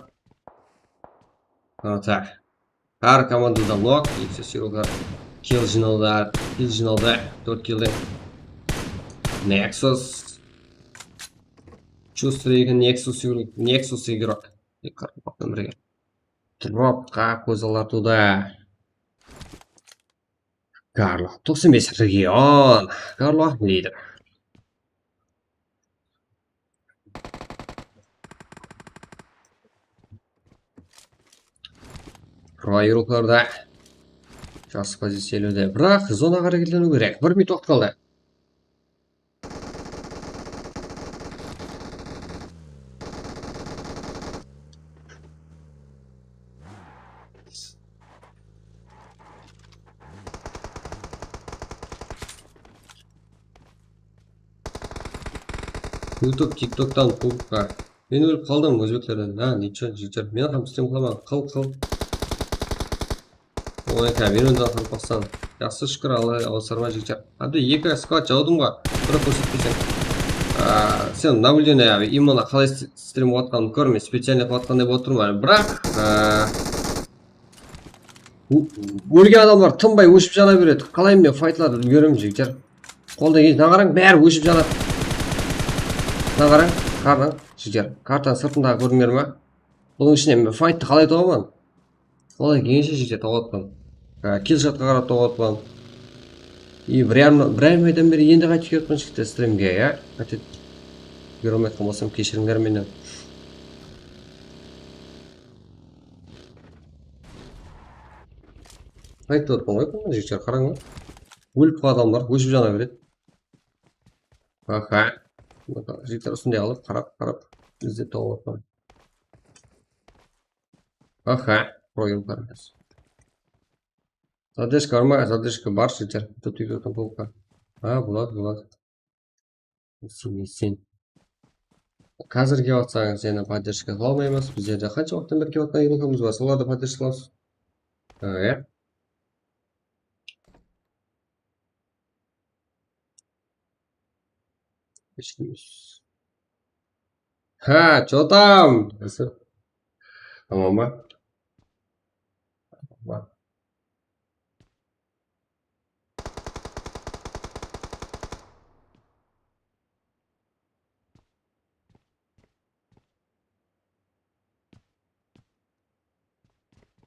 Так. Әр командада нок. Екісі сұрқандар. Килл жиналды. 4 киллді. Nexus. Чувствую Nexus игрок. Дропқа көзалар туда. Карло. 95 регион. Карло лидер. Пройруларда. Жақсы позициялеуде. Бірақ зонаға әрекетлену керек. 1 минут уақыт қалды. YouTube, TikToktан қуыққа. Мен өліп қалдым өзбектерден. Ничего, жігіттер. Мен қам істем қылман. Қыл. Ой, камераны да қырып бақсан. Жақсы шүкір, Алла сарма жігіттер. Әбді екі сквад жаудым ғой. Бір көрсетпесең. Сен наблюдение именно қалай стрим қылатқанын көрмей, специально қылатқандай болып тұрмын. Бірақ өлген адамдар тынбай өшіп жана береді. Қалай мен файтларды үлгеремін жігіттер. Қолда келді, қараң, бәрі өшіп жанады. Қараң, қараң, жігіттер. Картаның сыртындағы көрдіңдер ме? Бұның ішіне мен файтты қалай тоғамын? Қалай келгенше жігіттер тоғатпан. Киллшотқа қарап тоғатпан. И бір айдан бері енді қайтып келіппін жігіттер стримге, иә? Қайтып көрмей қалмасам кешіріңдер менен. Айтып отпын ғой, жігіттер, қараң ба? Өліп қалған адамдар өшіп жана береді. Аха. Жігіттер үстінде алып, қарап, іздеп тауып отпан. Аха, проем қараңыз. Задержка бар ма? Задержка бар, жігіттер. Тут үйде отын болуға. Болады. Сен. Қазір келіп атсаңыз, сені поддержка қыла алмаймыз. Біздерде қанша уақыттан бері келіп атқан игрокамыз бар, соларды поддержка қыламыз. Иә. Ха, чё там? Tamam ба?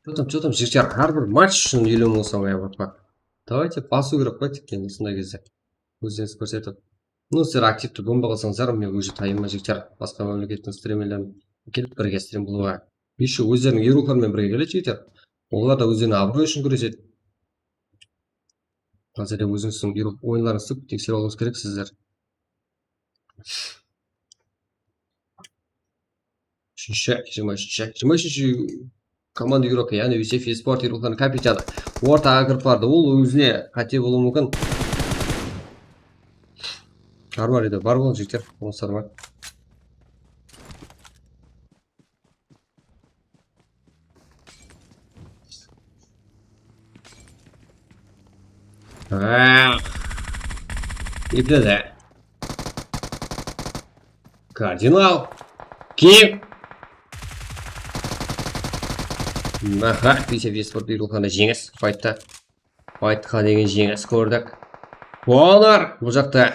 Что там, жігіттер, әрбір матч үшін елу мың сомға ебатпа. Давайте басу керек қой теккен осындай кезде. Өздеріңіз көрсетіп. Ну, сіздер активті бомба қылсаңыздар, мен уже тайыма жігіттер, басқа мемлекеттің стримерлерін келіп бірге стрим болуға. Еще өздерінің игрокармен бірге келеді жігіттер. Олар да өздерінің абырой үшін күреседі. Қазір өзіңіздің ойынларын істеп тексеріп алуыңыз керек сіздер. Үшінші команда игрока, яғни UCF eSport игрокların капитаны ортаға кіріп барды. Ол өзіне қате болуы мүмкін. Армар еді, бар болын жігіттер, осы армар. Ипледі. Кардинал. Кип. Аха, UCF eSport игрокlarında жеңіс файтта. Файтқа деген жеңіс көрдік. Конор бұл жақта.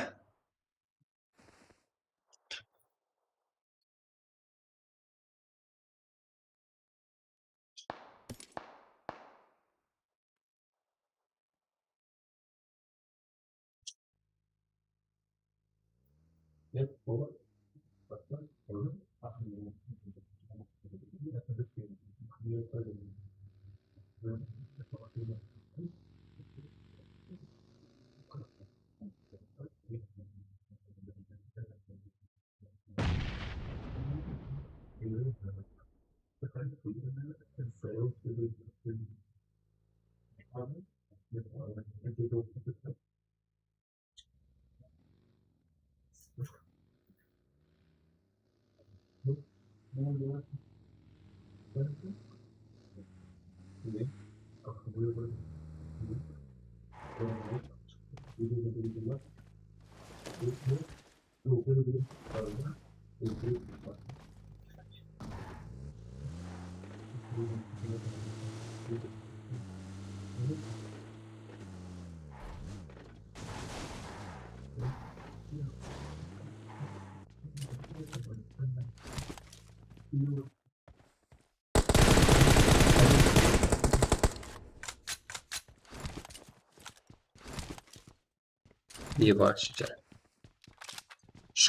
Ебать,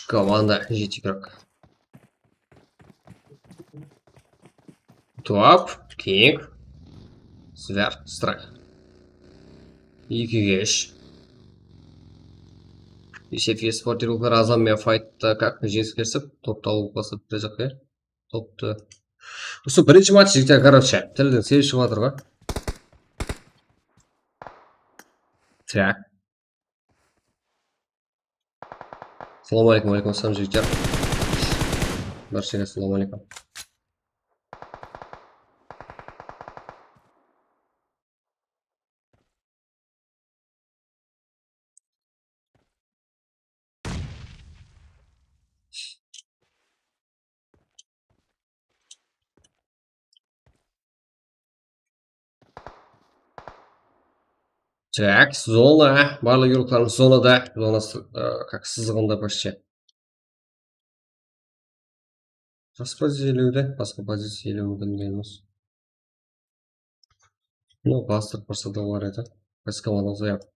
команда жить игрок. Топ, кинг, сверх, страйк. И кеш. UCF eSport игрокlar азаммен файтта как жеңіске ерсіп, топты алу басып бір жаққа. Топты. Осы бірінші матч жігіттер, короче, тілдің сері шығып жатыр ғой. Так. Салам алейкум, алейкум ассалам жігіттер. Баршаңызға салам алейкум. Так, зона. Барлық еурокларымыз зонада. Зона как сызығында почти. Басқа позиция илеуде. Басқа позиция илеуі мүмкін емес. Ну, бастық барса да олар еді. Басқаланы заяп.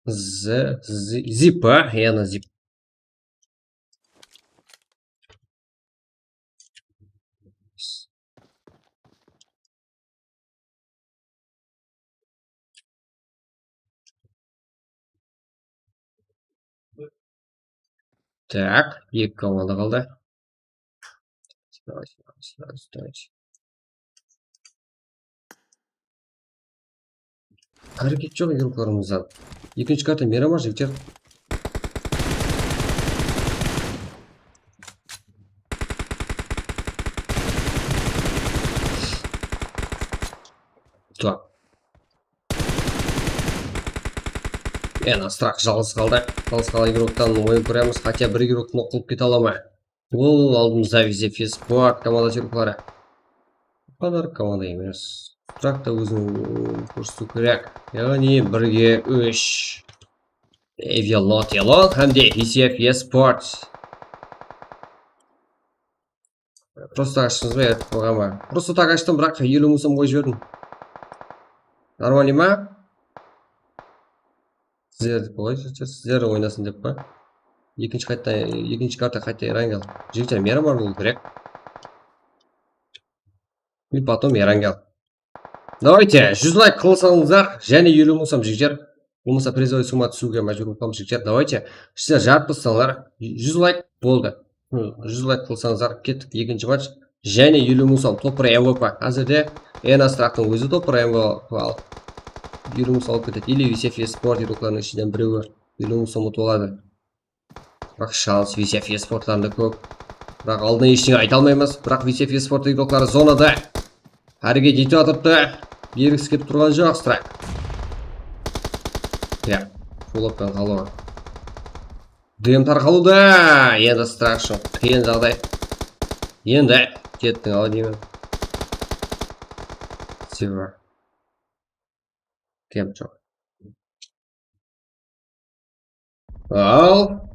Зип, а? Яна зип. Так, екі команда қалды. Давайте. Әрекет жоқ еурокларымыздан. Екінші карта Мирама, жігіттер. Так. Страх жалғыз қалды. Жалғыз қалған игроктан ойын көреміз. Хотя бір игрок ноқ қылып кете ала ма? Ол алдымызда Визефи Спорт команда жүйріклары. Қадар команда емес. Страхта өзінің көрсету керек. Яғни бірге 3. Evil Not Alone hamде Визефи Спорт. Просто аштыңыз ба еді қоғама? Просто так аштым, бірақ 50 мұсым қойып жібердім. Нормально ма? Сіздер ойнасын деп па? Екінші карта қайта Ерангел. Жігіттер мера бар болу керек. И потом Ерангел. Давайте, 100 лайк қылсаңыздар, және 50 мұсам жігіттер. Болмаса призовый сумма түсуге мәжбүр болам жігіттер. Давайте, сіздер жарып бассаңыздар, 100 лайк болды. 100 лайк қылсаңыздар, кеттік екінші матч. Және 50 мұсам топыр МВП. Әзірде Страхтың өзі топыр МВП алып. 50 мұсам алып кетеді. Или Визефи Спорт еурокларының ішінен біреуі 50 мұсам ұтып алады. Бірақ шанс Визефи Спортларында көп. Бірақ алдына ештеңе айта алмаймыз. Бірақ Визефи Спорт игроклары зонада әрекет етіп жатырды. Бергісі келіп тұрған жоқ Страйк. Фуллоппен қалуы. ДМ тарқалуда. Енді Страйк шоу. Қиын жағдай. Енді кеттің ала деймін. Север. Кем жоқ. Ал.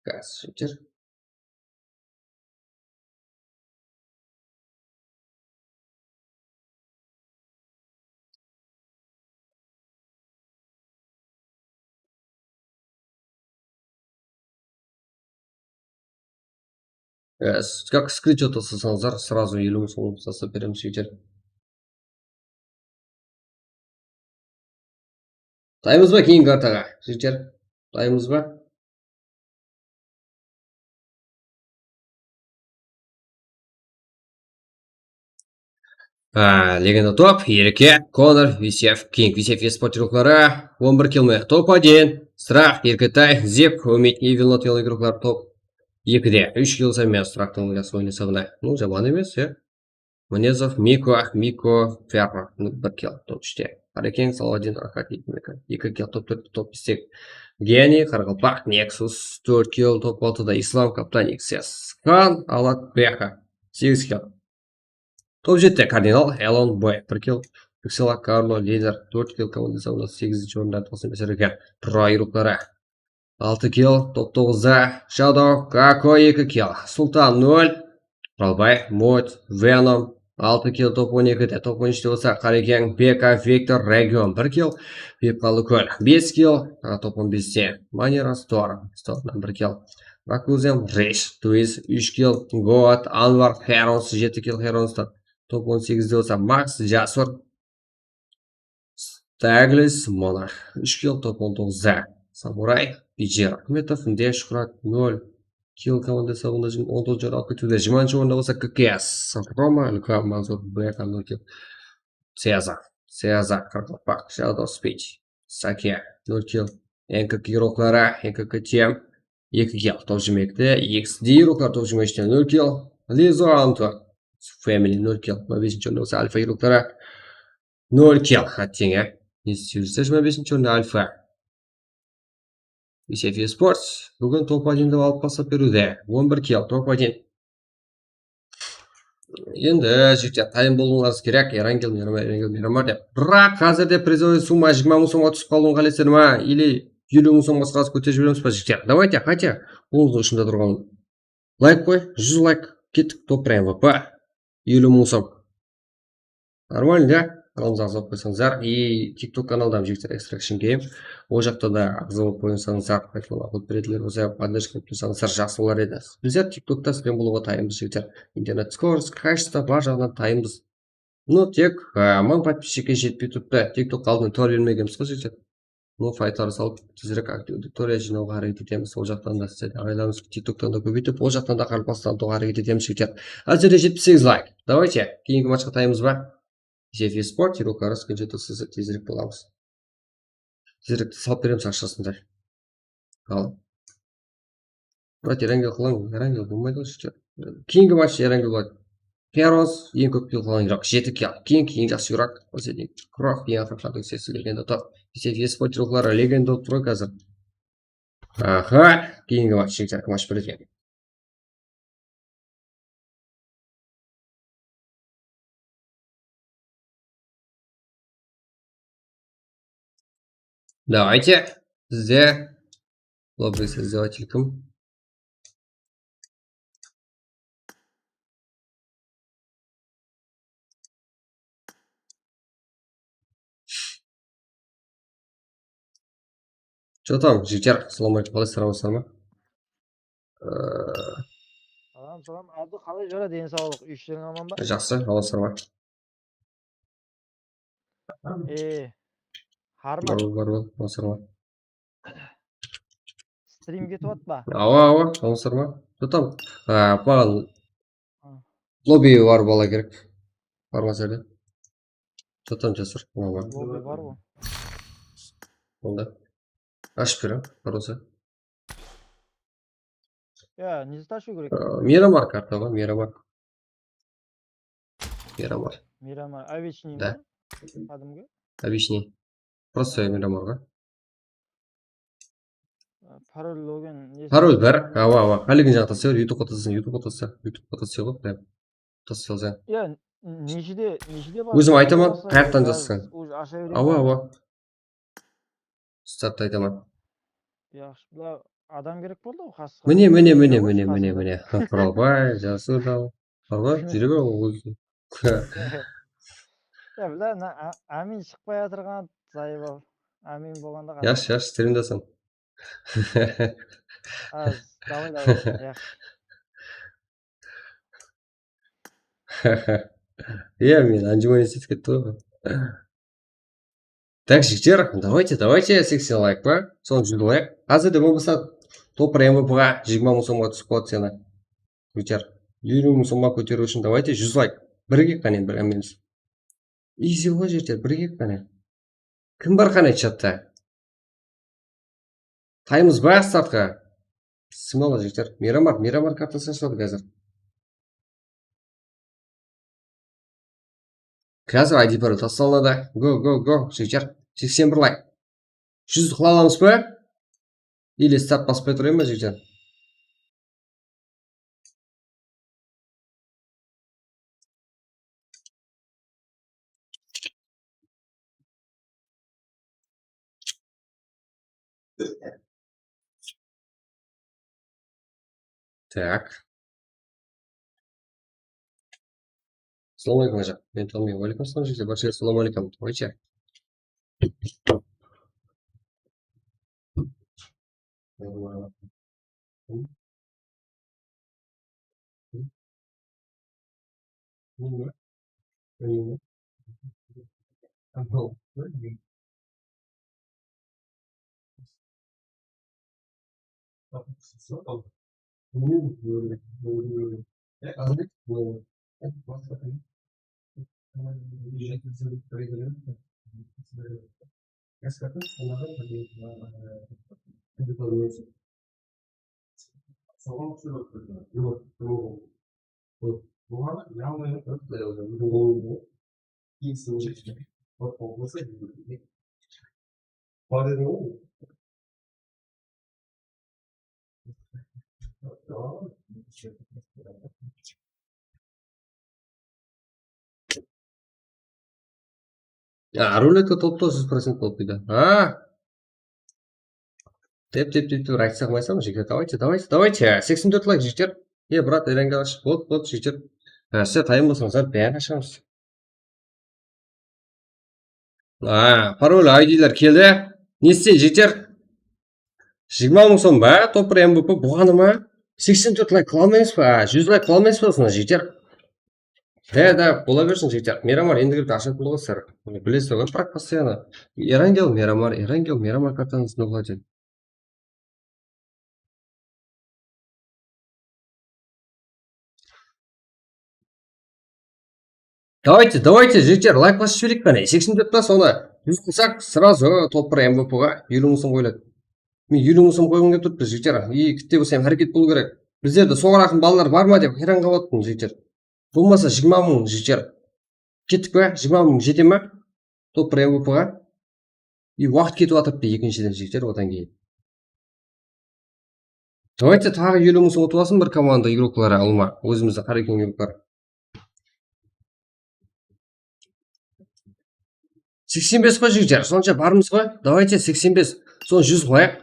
Газ жігіттер. Как скриншот алсаңыздар, сразу 50 сом жасап береміз жігіттер. Дайынбыз ба кейінгі картаға, жігіттер? Дайынбыз ба? Легенда топ, Ереке, Конор, Висеф, Кинг, Висеф Спорт игроклары, 11 килме, топ-1, Страх, Еркетай, Зеп, Умит, Evil Not Alone игроклары топ 2-де, 3 килл сәмен Страхтың ойнасы ойнасағына. Ну, жаман емес, Манезов, Мико, Ферро, 1 килл, топ 3-те. Арекең, Салавадин, Рахат, 2 килл, топ 4, топ 5-тек. Гений, Қарғылпақ, Нексус, 4 килл, топ 6-да, Ислам, Каптан, XS, Хан, Алат, Беха, 8 килл. Топ 7-те Кардинал, Элон, Б, 1 килл. Пиксела, Карло, Лидер, 4 килл, командасы олар 8-ші орында 95 әрекет. Тұра ируклары. 6 килл, топ 9-да Shadow, Како 2 килл. Султан 0, Ралбай, Мод, Веном, 6 килл, топ 12-де. Топ 13-де болса Қарекең, Бека, Виктор, Регион 1 килл. Пепқалы Көл 5 килл, топ 15-де Манера, Стормнан 1 килл. Ракузем, Рейш, Туиз 3 килл. Гоат, Анвар, Херонс 7 килл, Херонстан. Топ 18-де болса Макс, Жасур, Стаглис, Монарх 3 килл, топ 19-да Самурай, Пиджер Ахметов, Ндеш, Храк 0 килл, командасы олында 19 алып кетуде. 20-ші орында болса ККС, Рома, Люка, Манзур, Бека 0 килл. Сезар, Қарқылпақ, Shadow Speech, Саке 0 килл. НКК игроклары, НКК Тем 2 килл, топ 22-де. XD игроклар топ 23-те 0 килл. Лизо Антуар, Family 0 килл. 25-ші орында болса Альфа игроклары 0 килл. Аттең, не істеуізді 25-ші орында Альфа. Висефи Спорт бүгін топ 1-ді алып басып беруде. 11 килл, топ 1. Енді жігіттер тайым болуыңыз керек, Ерангел мейрамар деп. Бірақ қазірде призовой сумма 20 мың сомға түсіп қалуын қалайсыздар ма? Или 50 мың сомға басқасы көтеріп жібереміз ба жігіттер? Давайте, хотя қолыңыздың ұшында тұрған лайк қой, 100 лайк, кеттік топ прям ВП 50 мың сом. Нормально, да? Каналымызға ағза болып қойсаңыздар. И TikTok каналдамын жігіттер, Extraction Game. Ол жақта да ағза болып қойсаңыздар, қайталап беретілер болса, поддержка жасаңыздар жақсы болар еді. Біздер TikTokта спрем болуға тайымбыз жігіттер. Интернет скорость, качество бар жағынан тайымбыз. Ну, тек 1000 подписчикке жетпей тұрды. TikTok алдын тор бермегенбіз ғой жігіттер. Ну, файтар салып, тезірек аудитория жинауға әрекет етеміз. Ол жақтан да сіздерді ағайларыңыз TikToктан да көбейтіп, ол жақтан да қарпастандыруға әрекет етеміз жігіттер. Әзірде 78 лайк. Давайте, кейінгі матчқа тайымыз ба? Зефи спорт, Ерокары скінжеті сізі тезірек боламыз. Тезіректі салып береміз ақшасында. Ал. Брат, Ерангел қылаң, Ерангел болмайды ғой жігіттер. Кейінгі матч Ерангел болады. Пероз, ең көп кил қылған Ирак. 7 кил. Кейін жақсы Ирак. Осы ең құрақ, ең ақырқлардың сесі легенда тұр. Зефи спорт, Ерокары легенда тұр қазір. Аха, кейінгі матч жігіттер, матч білетін. Давайте. Бізде лобби создаватель кім? Что там, жігіттер? Ассалаумағалейкум, қалайсыздар, амансыздар ма? Салам, Абды қалай жора денсаулық, үйштерің аман ба? Жақсы, амансыздар ма? Харман, Бар, амансыздар ма? стрим кетіп от ба? Ауа, амансыздар ма? Что там? Маған лобби бар бала керек. Бар ма жерде? Что там жасыр? Лобби бар ғой. Онда. Ашып бер, бар болса. Не заташу керек? Мирамар карта ғой, Мирамар. Мирамар, овечный Да. ма? Кәдімгі? Объясни. Просто Мирамарға. Пароль логин. Пароль бар. Ауа. Қалеген жаңа тасый, YouTube тасый ғой, прям. Тасый алсаң. Нешеде бар? Өзім айтамын, қаяқтан жасысың. Уже аша берейін. Ауа. Стартты айтамын. Яқшы, бұла адам керек болды ғой қасыға. Міне. Құралбай, жасыр дау. Құралбай, жүре бер өзі. Бұла амин шықпай атырған зайбал. Амин болғанда Яш, стримдасың. Давай, яқшы. Мен анжимай істеп кетті ғой. Так, жігіттер, давайте 80 лайк па? Соны 100 лайк. Қазірде болмаса топ МВП-ға 20 мың сомға түсіп қалады сені. Жігіттер, 50 мың сомға көтеру үшін давайте 100 лайк. Бірге қане, бір әмеміз. Изи ғой жігіттер, бірге қане. Кім бар қане чатта? Таймыз ба стартқа? Смола жігіттер. Мирамар картасын шығады қазір. Қазір ID пароль тасталынады. Го, жігіттер. 81 лайк. 100 қыламыз ба? Или старт баспай тұрайын ба жігіттер? Так. Ассалаумағалейкум ажа. Мен танымаймын. Уалейкум ассалам жігіттер. Баршаға ассалаумағалейкум. Давайте. Рулетка топта 100% болып дейді. Деп айтсақ қойсам жігіттер, давайте. 84 лайк жігіттер. Брат, еренге аш. Вот жігіттер. Сіздер тайым болсаңыздар бәрін ашамыз. Пароль айдилер келді. Не істейді жігіттер? 20 мың сом ба? Топыр МВП бұғаны ма? 84 лайк қыла алмаймыз ба? 100 лайк қыла алмаймыз ба осына жігіттер? Да, бола берсін жігіттер. Мирамар енді кіріп ашатын болғыздар. Білесіздер ғой, бірақ постоянно. Ерангел, Мирамар картаны сынуға деді. Давайте, жігіттер, лайк басып жіберейік пәне. 84 та соны 100 қылсақ, сразу топыр МВП-ға 50 мың сом қойылады. Мен 50 мың сом қойғым келіп тұрды жігіттер. Күтте болсам әрекет болу керек. Біздерде соған ақын балалар бар ма деп хайран қалып отырмын жігіттер. Болмаса 20 мың жігіттер. Кеттік пе? 20 мың жете ме? Топыр МВП-ға. Уақыт кетіп жатырды екіншіден жігіттер одан кейін. Давайте тағы 50 мың сом ұтып алсын бір команда игроклары алма. Өзімізді қарекең игроклар. 85 қой жігіттер, сонша барымыз қой. Давайте 85, сон 100 қояқ.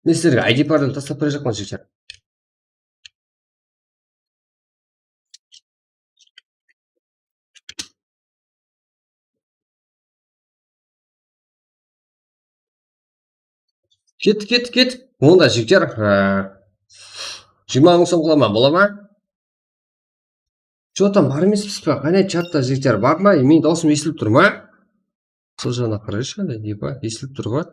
Мен сіздерге ID бардың тастап бере жақпан жігіттер. Кеттік. Онда жігіттер 20 мың сом қылама, бола ма? Жоқтан бар емеспіз па? Қане чатта жігіттер бар ма? Мен даусым естіліп тұр ма? Сол жағына қарайшы, естіліп тұр ғой.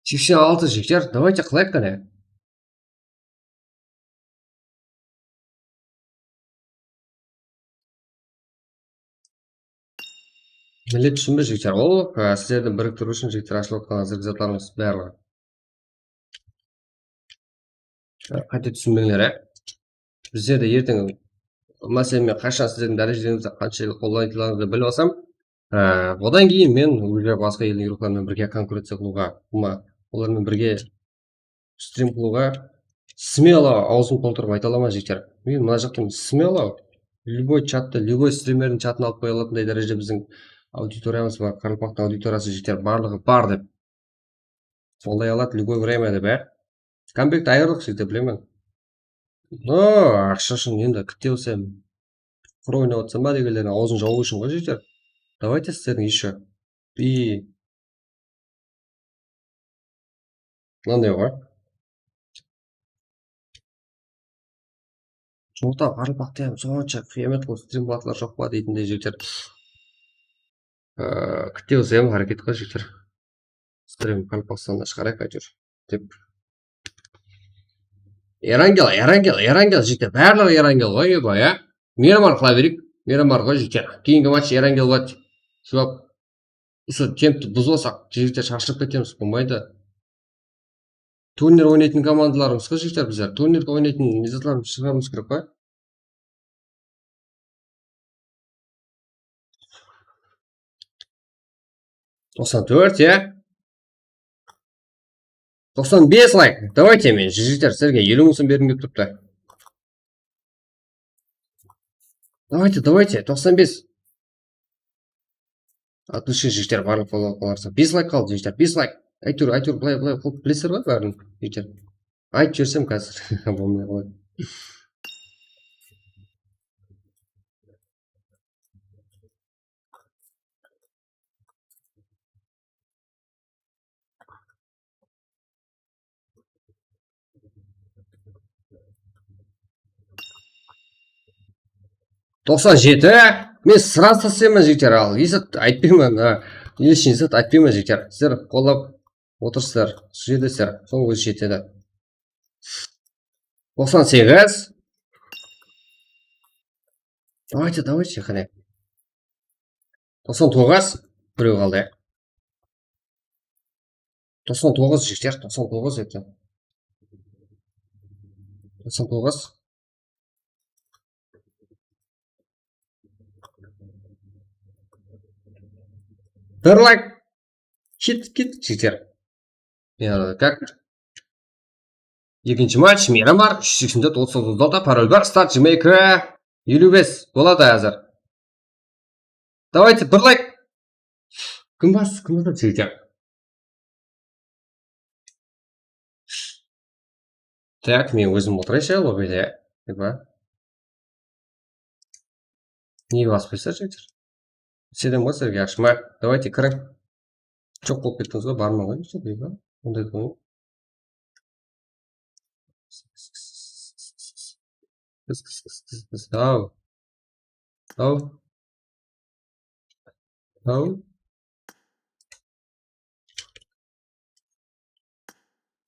Сексен алты жігіттер, давайте қылайық қане. Мілет түсінбе жігіттер, ол сіздерді біріктіру үшін жігіттер ашылып отқан азырғы затларыңыз барлығы. Қате түсінбеңлер, біздерді ертең мәселен мен қашан сіздердің дәрежелеріңізді қаншалық қолданылатыныңызды біліп алсам, одан кейін мен уже басқа елдің игроклармен бірге конкуренция қылуға, олармен бірге стрим қылуға смело аузын толтырып айта аламын жігіттер. Мен мына жақтан смело любой чатты, любой стримердің чатын алып қоя алатындай дәреже біздің аудиториямыз бар, Қарақалпақтың аудиториясы жігіттер барлығы бар деп. Солай алады любой время деп, Комбекті айырылық жігіттер білемін. Ақша үшін енді күтте болсам құр ойнап отырсам ба дегендердің аузын жауы үшін ғой жігіттер. Давайте сіздердің еще. Мынандай ғой. Жоқта Қарақалпақта сонша қиямет қылып стрим қылатындар жоқ па дейтіндей жігіттер. Күтте болсам әрекет қой жігіттер. Стрим Қарақалпақстанда шығарайық әйтеуір деп. Ерангел жігіттер, барлығы Ерангел ғой, ебай, Мирамар қыла берейік, Мирамар ғой жігіттер. Кейінгі матч Ерангел болады. Шуап, осы темпті бұзылсақ, жігіттер шаршып кетеміз, болмайды. Турнир ойнайтын командаларымыз ғой жігіттер біздер. Турнирді ойнайтын низатларымыз шығарымыз керек қой. Тоқсан төрт, 95 лайк. Давайте мен жігіттер сіздерге 50 мың сом бергім келіп тұрыпты. Давайте, 95. Отлично жігіттер барлық қоларса. 5 лайк қалды жігіттер, 5 лайк. Әйтеуір былай қылып білесіздер ғой бәрін жігіттер. Айтып жіберсем қазір болмай қалады. Тоқсан жеті. Мен сразу тастаймын жігіттер, ал есет айтпаймын, елшін есет айтпаймын жігіттер. Сіздер қолап отырсыздар, жетесіздер, соң өзі жетеді. 98. Давайте, қане. 99. Біреу қалды. 99 жігіттер, 99 епті. 99. Бір лайк. Кет, жігіттер. Как? Екінші матч, Мирамар, 384-39-да пароль бар, старт жымайка. 55 болады әзір. Давайте бір лайк. Кім басты жігіттер? Так, мен өзім отырайыншы лоббиде. Не баспайсыздар жігіттер? Седем ғой сіздерге ашма. Давайте кірің. Жоқ болып кеттіңіз ғой, барма ғой. Ондай ғой. Ау.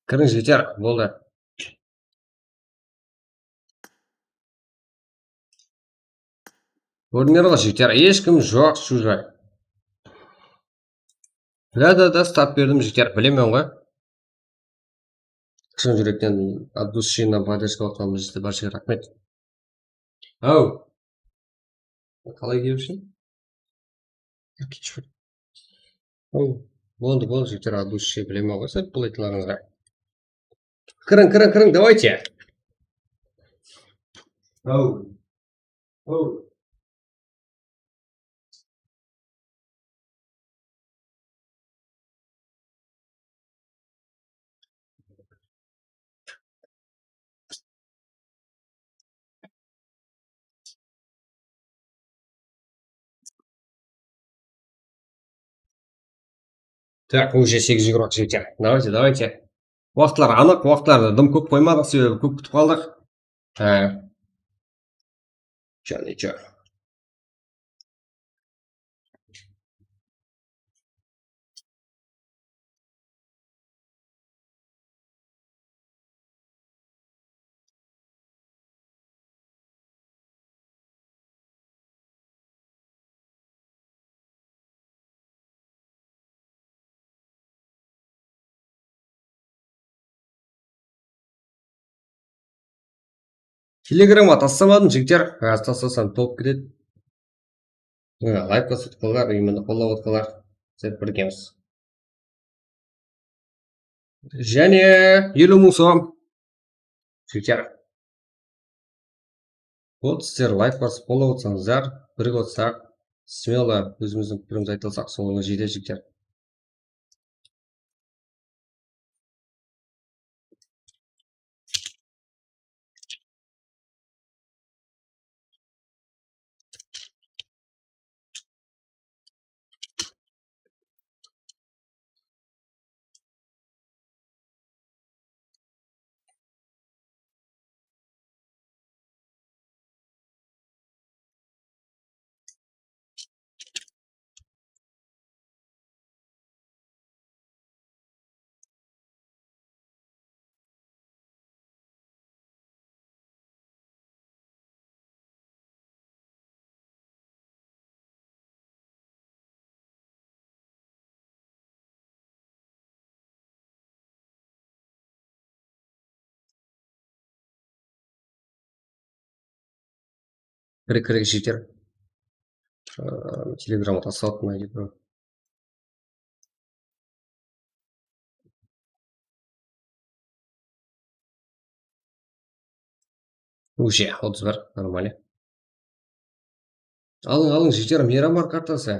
Кірің жігіттер, болды. Көрдіңдер ғой жігіттер, ешкім жоқ шужай. Да, стап бердім жігіттер, білемен ғой. Шын жүректен от души на поддержка отқанымыз жігіттер, баршаға рахмет. Ау. Қалай келушін? Ау. Болды жігіттер, от души білемен ғой, сәт бұл айтыларыңызға. Кірің, давайте. Ау. Так, уже 8 игрок жігіттер. Давайте. Уақытлар анық, уақытларды дым көп қоймадық, себебі көп күтіп қалдық. Ничего. Телеграмға тастамадым жігіттер, тастасам толып кетеді. Лайк басып отқандар, именно қолдап отқандар, сәт біргеміз. Және 50 мың сом. Жігіттер. Вот сіздер лайк басып қолдап отсаңыздар, бірігіп отсақ, смело өзіміздің пікірімізді айта алсақ, соңына жетеді жігіттер. Кірік жігіттер. Телеграмға тастап отқан Уже 30 бар, нормально. Алың жігіттер, Мирамар картасы.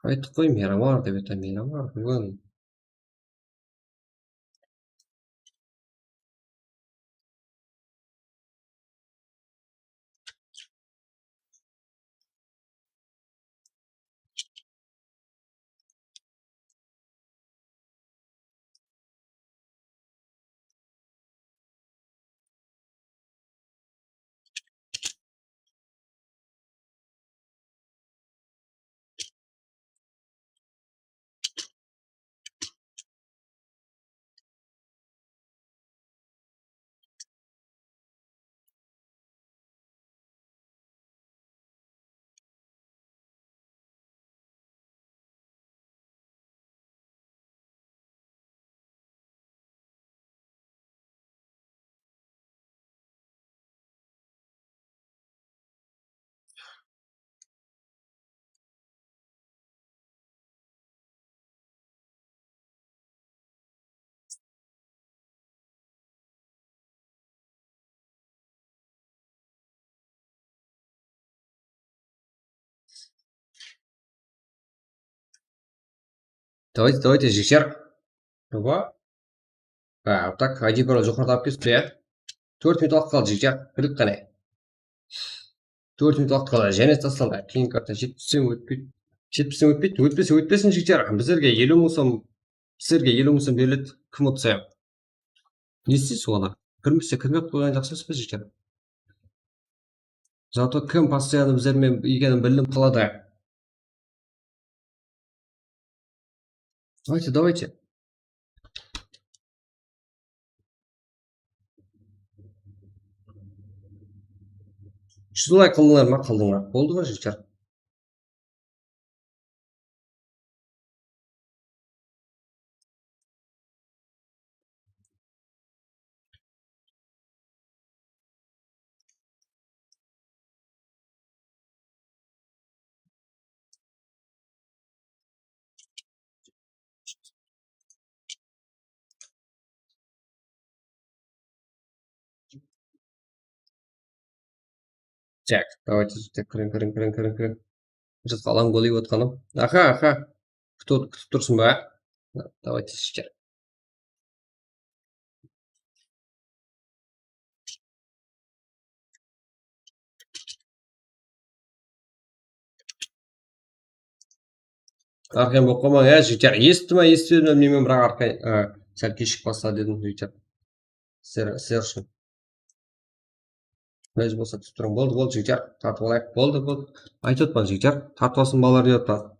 Айттық қой, Мирамар деп еді, Мирамар. Бүгін. Давайте, жігіттер. Оба. Так, ID пароль жоғарыда алып келіпті, иә. 4 минут уақыт қалды, жігіттер. Кірдік қане. 4 минут уақыт қалды. Және тасталды. Кейін карта 70-тен өтпейді. 70-тен өтпейді. Өтпесін, жігіттер. Біздерге 50 мың сом, беріледі. Кім ұтса. Не істейсіз оны? Кірмесе кірмеп қойған жақсы емес пе, жігіттер? Зато кім постоянно біздермен екенін білініп қалады. Давайте. Шылай қылдыңдар ма? Болды ма, жігіттер? Так, давайте кірін. Жатқалам голый отқаным. Аха. Күтіп тұрсын ба? Давайте, жігіттер. Арқайын болып қалмаң, жігіттер. Естіді ма, естіпеді ме, білмеймін, бірақ арқайын сәл кешік баста дедім, жігіттер. Сіздер үшін. Мәз болса түсіп тұрың. Болды, жігіттер. Тартып алайық. Болды. Айтып отпан, жігіттер. Тартып алсын балалар деп отпан.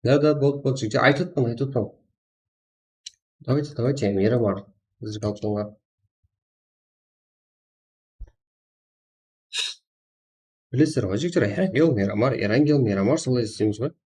Да, болды, жігіттер. Айтып отпан. Давайте, Мирамар. Біздерге алып қалыңдар. Білесіздер ғой, жігіттер, Эрангел, Мирамар, солай істейміз ғой.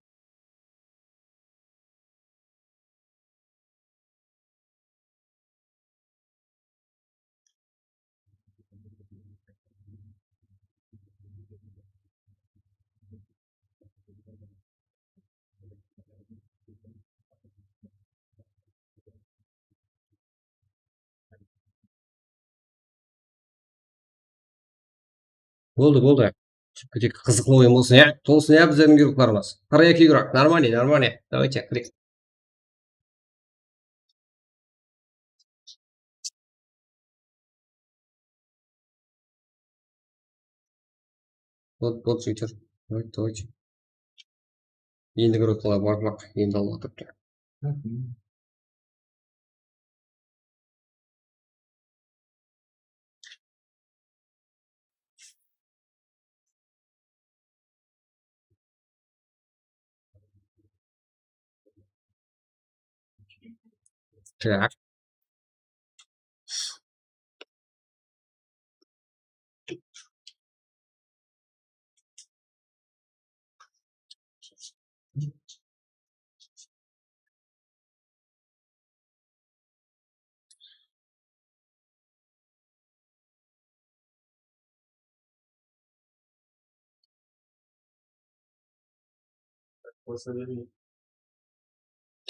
Болды. Типа қызық ойын болсын, иә? Толсын, иә, біздердің игрокларымыз. Қара екі игрок. Нормально. Давайте, кірейік. Болды, жігіттер. Давайте. Енді игроклар бармақ. Енді алға тіпті. Так.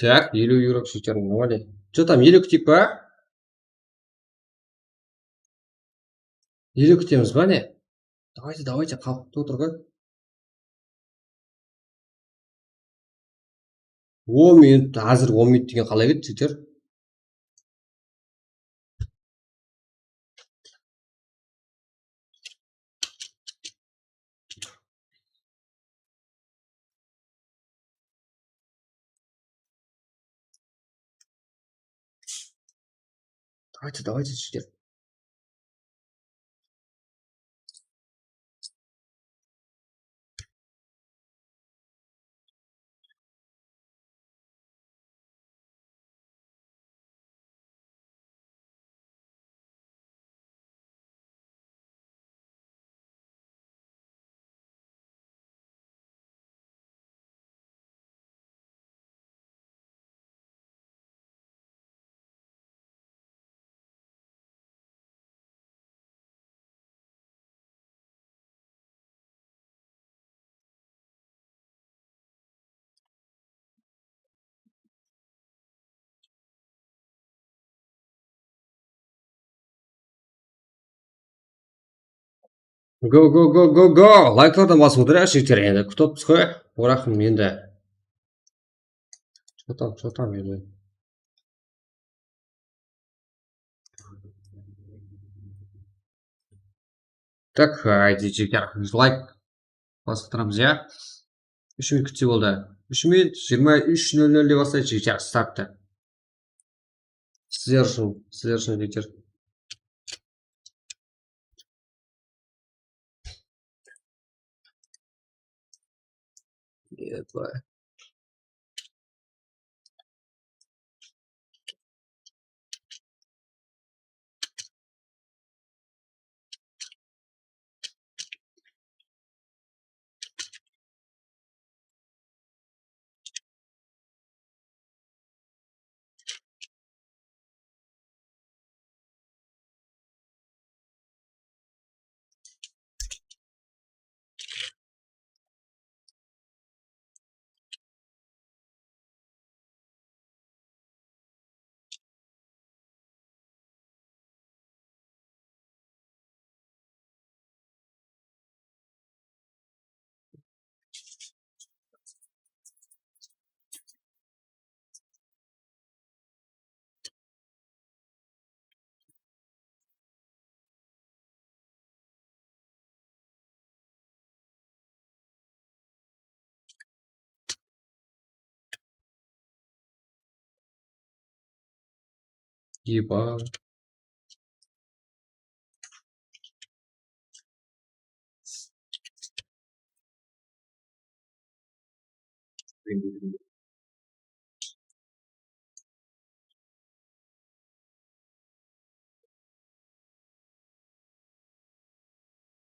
Так, 50 игрок, жігіттер. Нормально. Что там, 50 күтейік па? 50 күтеміз ба, не? Давайте, қалыпты отыр ғой. 10 минут, қазір 10 минут деген қалай кетті, жігіттер? Давайте, жігіттер. Го. Лайклардан басып отырайықшы жігіттер енді. Күтіп отырмыз ғой. Орақым енді. Что там енді. Так, айди жігіттер. Лайк басып тұрамыз, иә? 3 минут күтсе болды. 3 минут 23:00-де бастайды жігіттер стартты. Сіздер үшін жігіттер. Еба.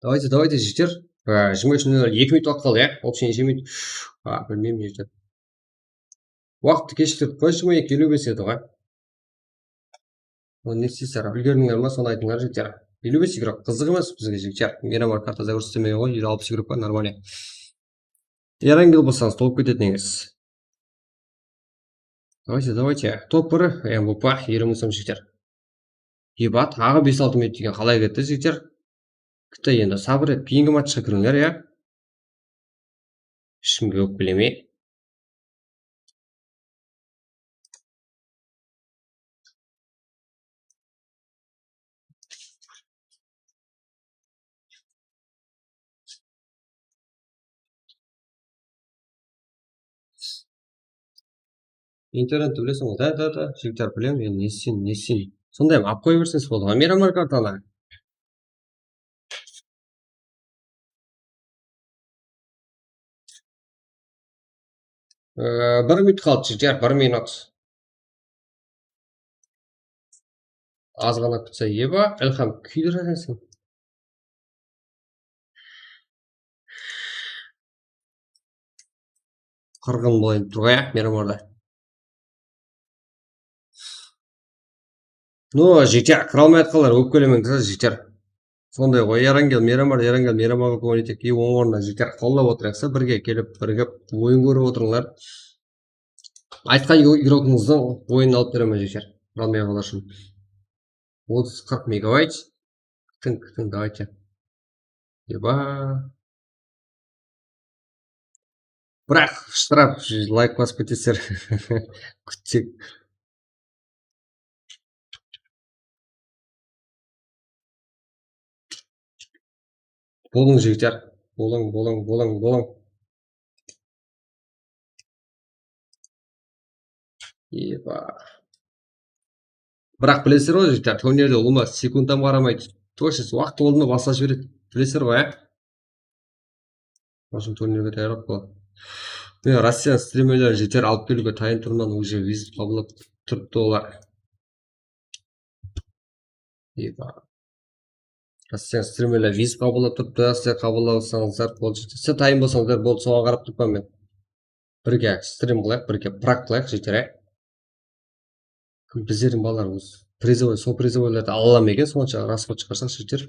Давайте жігіттер. 23:00 2 минут уақыт қалды, иә? Общий неше минут? Білмеймін жігіттер. Уақытты кешіктіріп қойшы, 22:55 еді ғой. Не істейсіздер? Үлгердіңдер ма? Соны айтыңдар жігіттер. 55 игрок қызық емес бізге жігіттер. Мирамар картада көрсетемей ғой, 60 игрок па, нормально. Ерангел болсаңыз толып кететін еңіз. Давайте. Топ 1 МВП 20 сом жігіттер. Еба, тағы 5-6 минут деген қалай кетті жігіттер? Күтті енді сабыр ет, кейінгі матчқа кіріңдер, иә? Ешкімге өкпелемей. Интернетті білесің ғой, да, жігіттер білемін, енді не істейін. Сондай алып қоя берсеңіз болды ғой, Мирамар картаны. Бір минут қалды жігіттер, 1 минут. Аз ғана күтсе, еба, Ілхам күйдір әденсің. Қырғын болайын тұр ғой, Мирамарда. Жігіттер, кіра алмай атқалар, өкпелемеңдер жігіттер. Сондай ғой, Ерангел, Мирамарға көңілетек, оң орнына жігіттер қолдап отырайықса, бірге келіп, бірігіп ойын көріп отырыңдар. Айтқан игрокыңыздың ойынын алып беремін жігіттер. Кіра алмай қалар үшін. 30-40 мегабайт. Күтің, давайте. Еба. Бірақ штраф, лайк басып кетесіздер. Күтсек. Болың жігіттер. Болың. Еба. Бірақ білесіздер ғой жігіттер, турнирде олма секундтан қарамайды. Точно уақыт олына баса жібереді. Білесіздер ғой, ә? Машын турнирге таярақ болады. Мен Россиян стримерлер жігіттер алып келуге тайын тұрман уже визит қабылдап тұрыпты олар. Еба. Россиян стримерлер визит қабылдап тұрыпты, сіздер қабылдасаңыздар болды жігіттер. Сіздер тайын болсаңыздар болды, соған қарап тұрпан мен. Бірге стрим қылайық, бірге прак қылайық жігіттер, ә? Біздердің балалар осы призовой, сол призовойларды ала аламын екен, сонша расход шығарсақ жігіттер.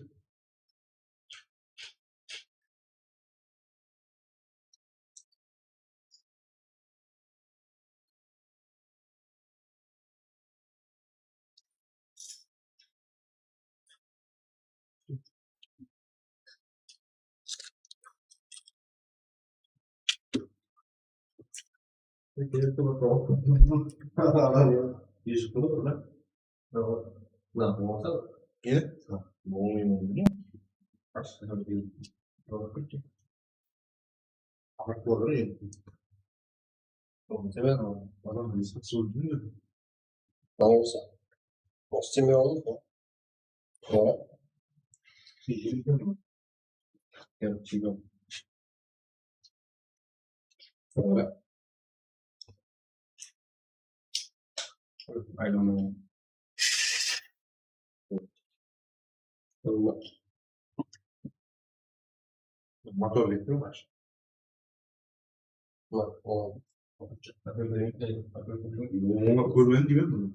I don't know. Motor getiriyor var. Ona görmen gibi mi?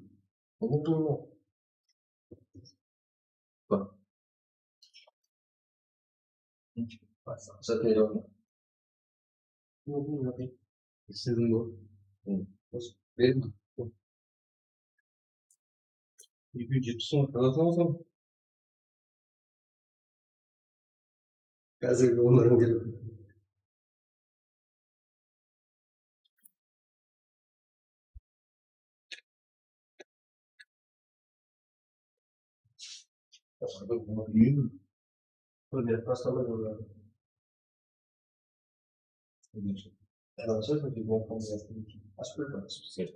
Sizin bu. İpi ciddisin. Anlatamazsam. Gazetede onların gelip. Değil mi? Böyle hastalık oluyor. Alors, ça, je me dis, bon, quand vous avez parce que c'est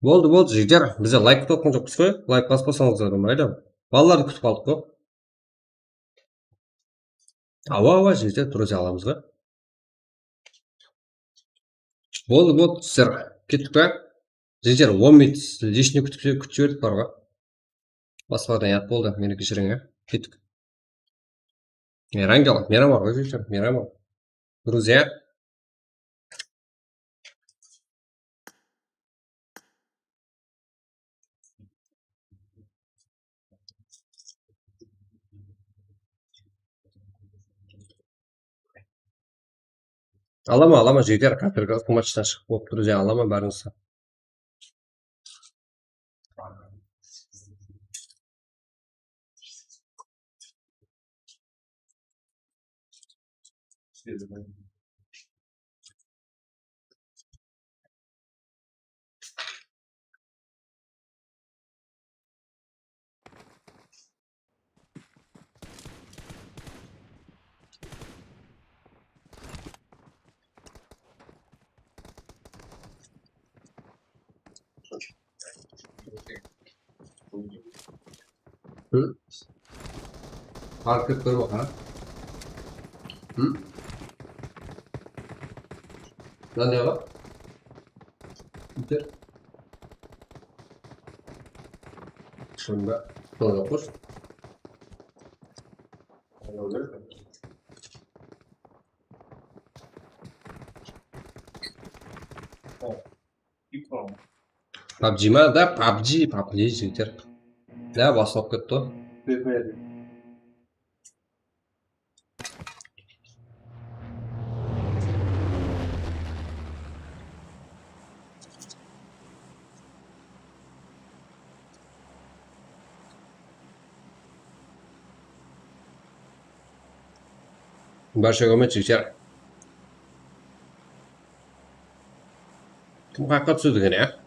Болды жігіттер, бізде лайк күтіп отқан жоқпыз қой, лайк баспасаңыздар ұнайды. Балаларды күтіп қалдық қой. Ауа жігіттер, друзья аламыз ғой. Болды сіздер кеттік пе? Жігіттер 10 минут лишний күтіп жібердік бар ғой. Басқалардан ят болды, мені кешіріңіз. Кеттік. Мейрам бар ғой жігіттер, мейрам бар. Друзья. Алама жігіттер, қазіргі матчтан шығып болып, друзья, алама бәріңізді. Hareket koy bakalım. Lan ne var? Bitir. Şunda sonra koş. PUBG ма? Да, PUBG жігіттер. Да, бастап кетті. Барша көмет жігіттер. Кім қаққа түседі екен, ә?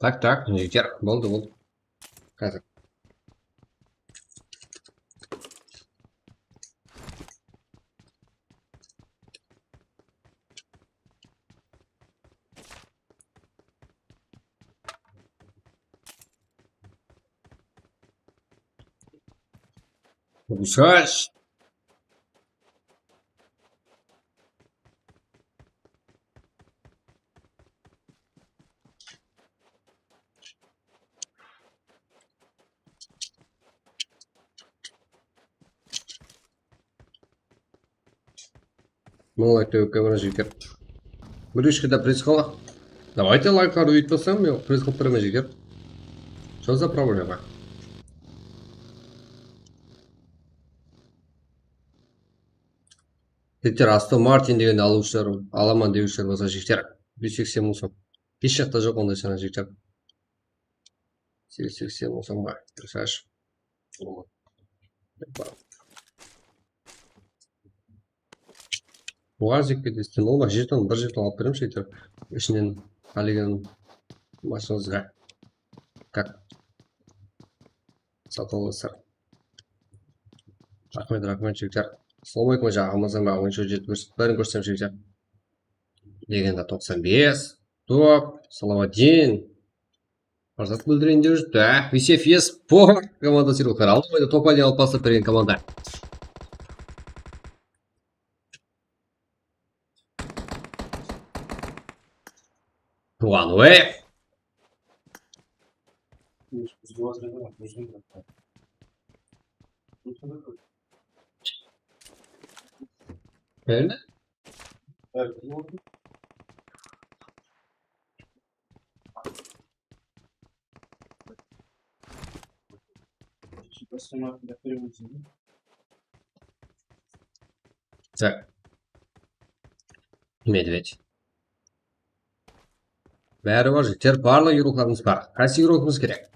Так, жігіттер, болды. Қазір. Ұшаш! Ну, это камера жігіттер. Бірішкіде пресқала. Давайте лайкарды үйтпесем, мен пресқалып тұрмын жігіттер. Что за проблема? Жігіттер, Астон Мартин дегенде алушылар, аламан деушілер болса жігіттер. 180 мың сом. Еш жақта жоқ ондай сана жігіттер. 180 мың сомға. Дұрсаш. Бұған зекке дестен, ол жетон, бір жетон алып берем жігіттер. Ішінен алеген машинаңызға. Как? Сатып алыңыздар. Рахмет жігіттер. Ассалаумағалейкум жағымыздың бағын жетіп бәрін көрсем жігіттер. Легенда 95. Топ. Салаватдин. Арзат бүлдірейін деп жүрді. Висев Еспорт команда сыйлықтар алды. Ойда топ 1 алып бастап берген команда. One way. Öyle. Так. Медведь. Бәрі бар жігіттер, барлық еуроқларымыз бар. Қайсы еуроқымыз керек?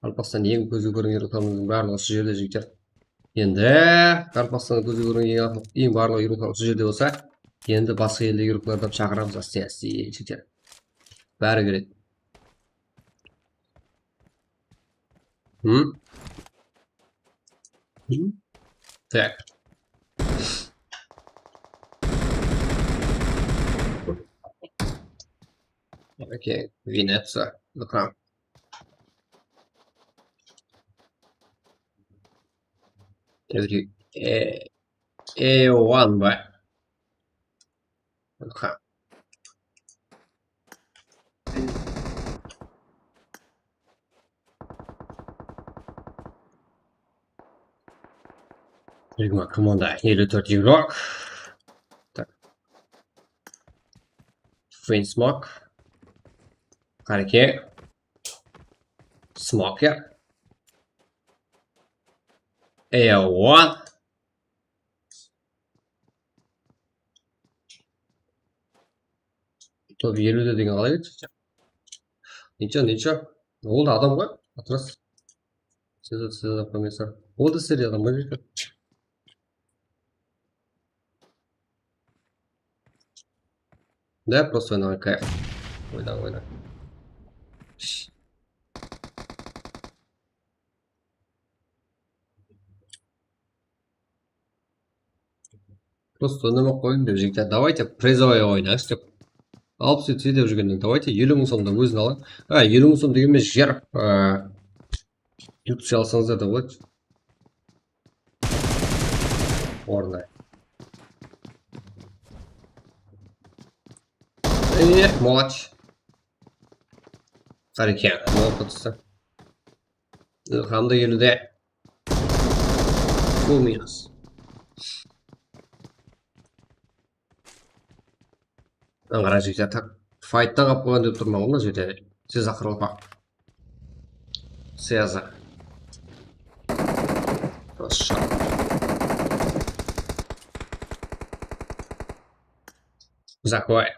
Қарпастан ең көзі көрген еуроқларымыздың барлығы осы жерде жігіттер. Енді Қарпастан көзі көрген ең барлық еуроқлар осы жерде болса, енді басқа елде еуроқларды шақырамыз асти жігіттер. Бәрі келеді. Так. Окей, Венеция. Ну-ка. A1 бай. Ну-ка. Жиырма команда 54 игрок. Так. Фейнсмок. Харке. Смокер. A1. Топ 50-де деген қалай кетті? Ничего. Ол да адам ғой? Атрас. Сеза комиссар. Ол да серия адам ғой? Да, просто на кайф. Ойна. Просто ойнамақ қойын деп жігіттер. Давайте призовый ойнайық деп. Алып сөйтсе деп жүргеннен. Давайте 50 мың сомды өзін алайық. 50 мың сом дегенмен жер. Ютуб алсаңыздар да болады. Орындай. Молодец. Қарекен, молодцы. Хамда елуде. Фул минус. Аңғара жігіттер так. Файттан қап қойған деп тұрмауын ма жігіттер. Сеза қырылып бақ. Сеза. Шат. Закой.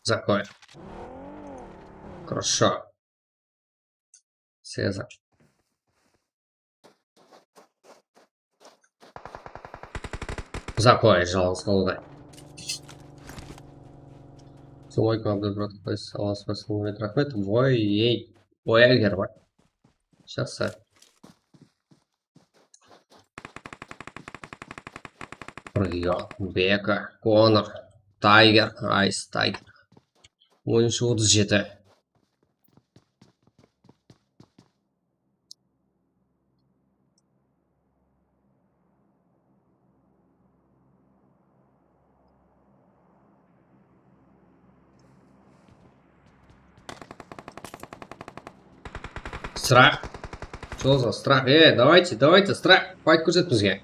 Заходит. Хорошо. Сезар. Заходит, жалуйста, қолдай. Ассалаумалейкум, Абдулбрат. Аллах спасибо, рахмет. Ой, ей. Ой, Эгер, бай. Сейчас, сэр. Прият, Бека, Конор, Тайгер, Айс, Тайгер. Oyuncu 37. Страх. Что за страх? Давайте, страх. Fight көрсетіңізге.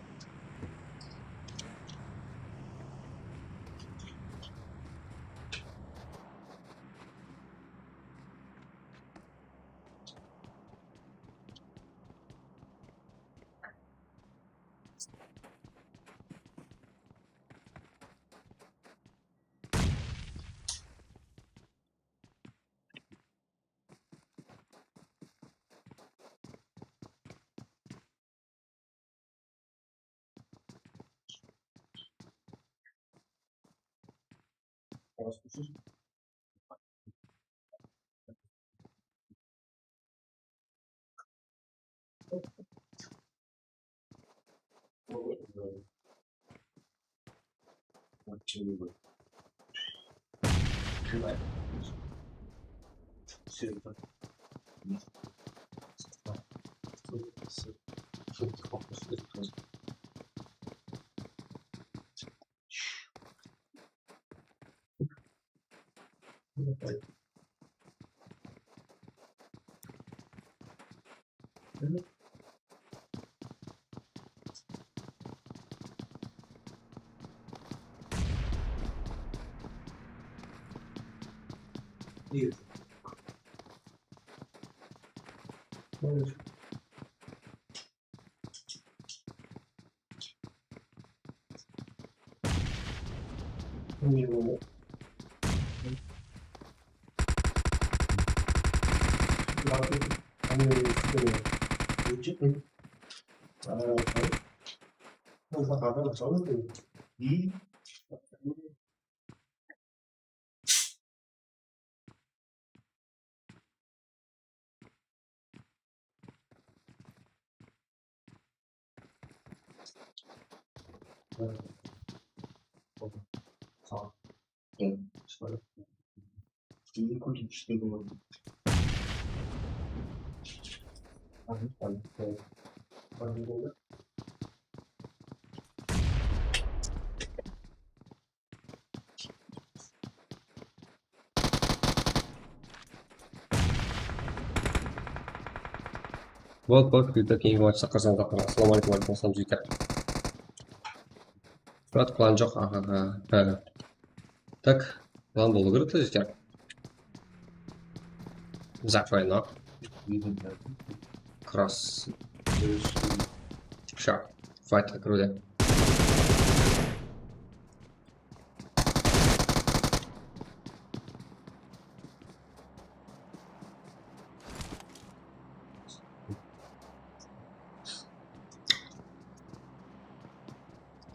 Вот, такие вот сақырсан тақыр. Ассалаумалейкум, алейкум ассалам, жүйкер. Брат, план жоқ, аха. Так, план болу керек, жүйкер. Закрой, но. Кросс. Все, файт круто.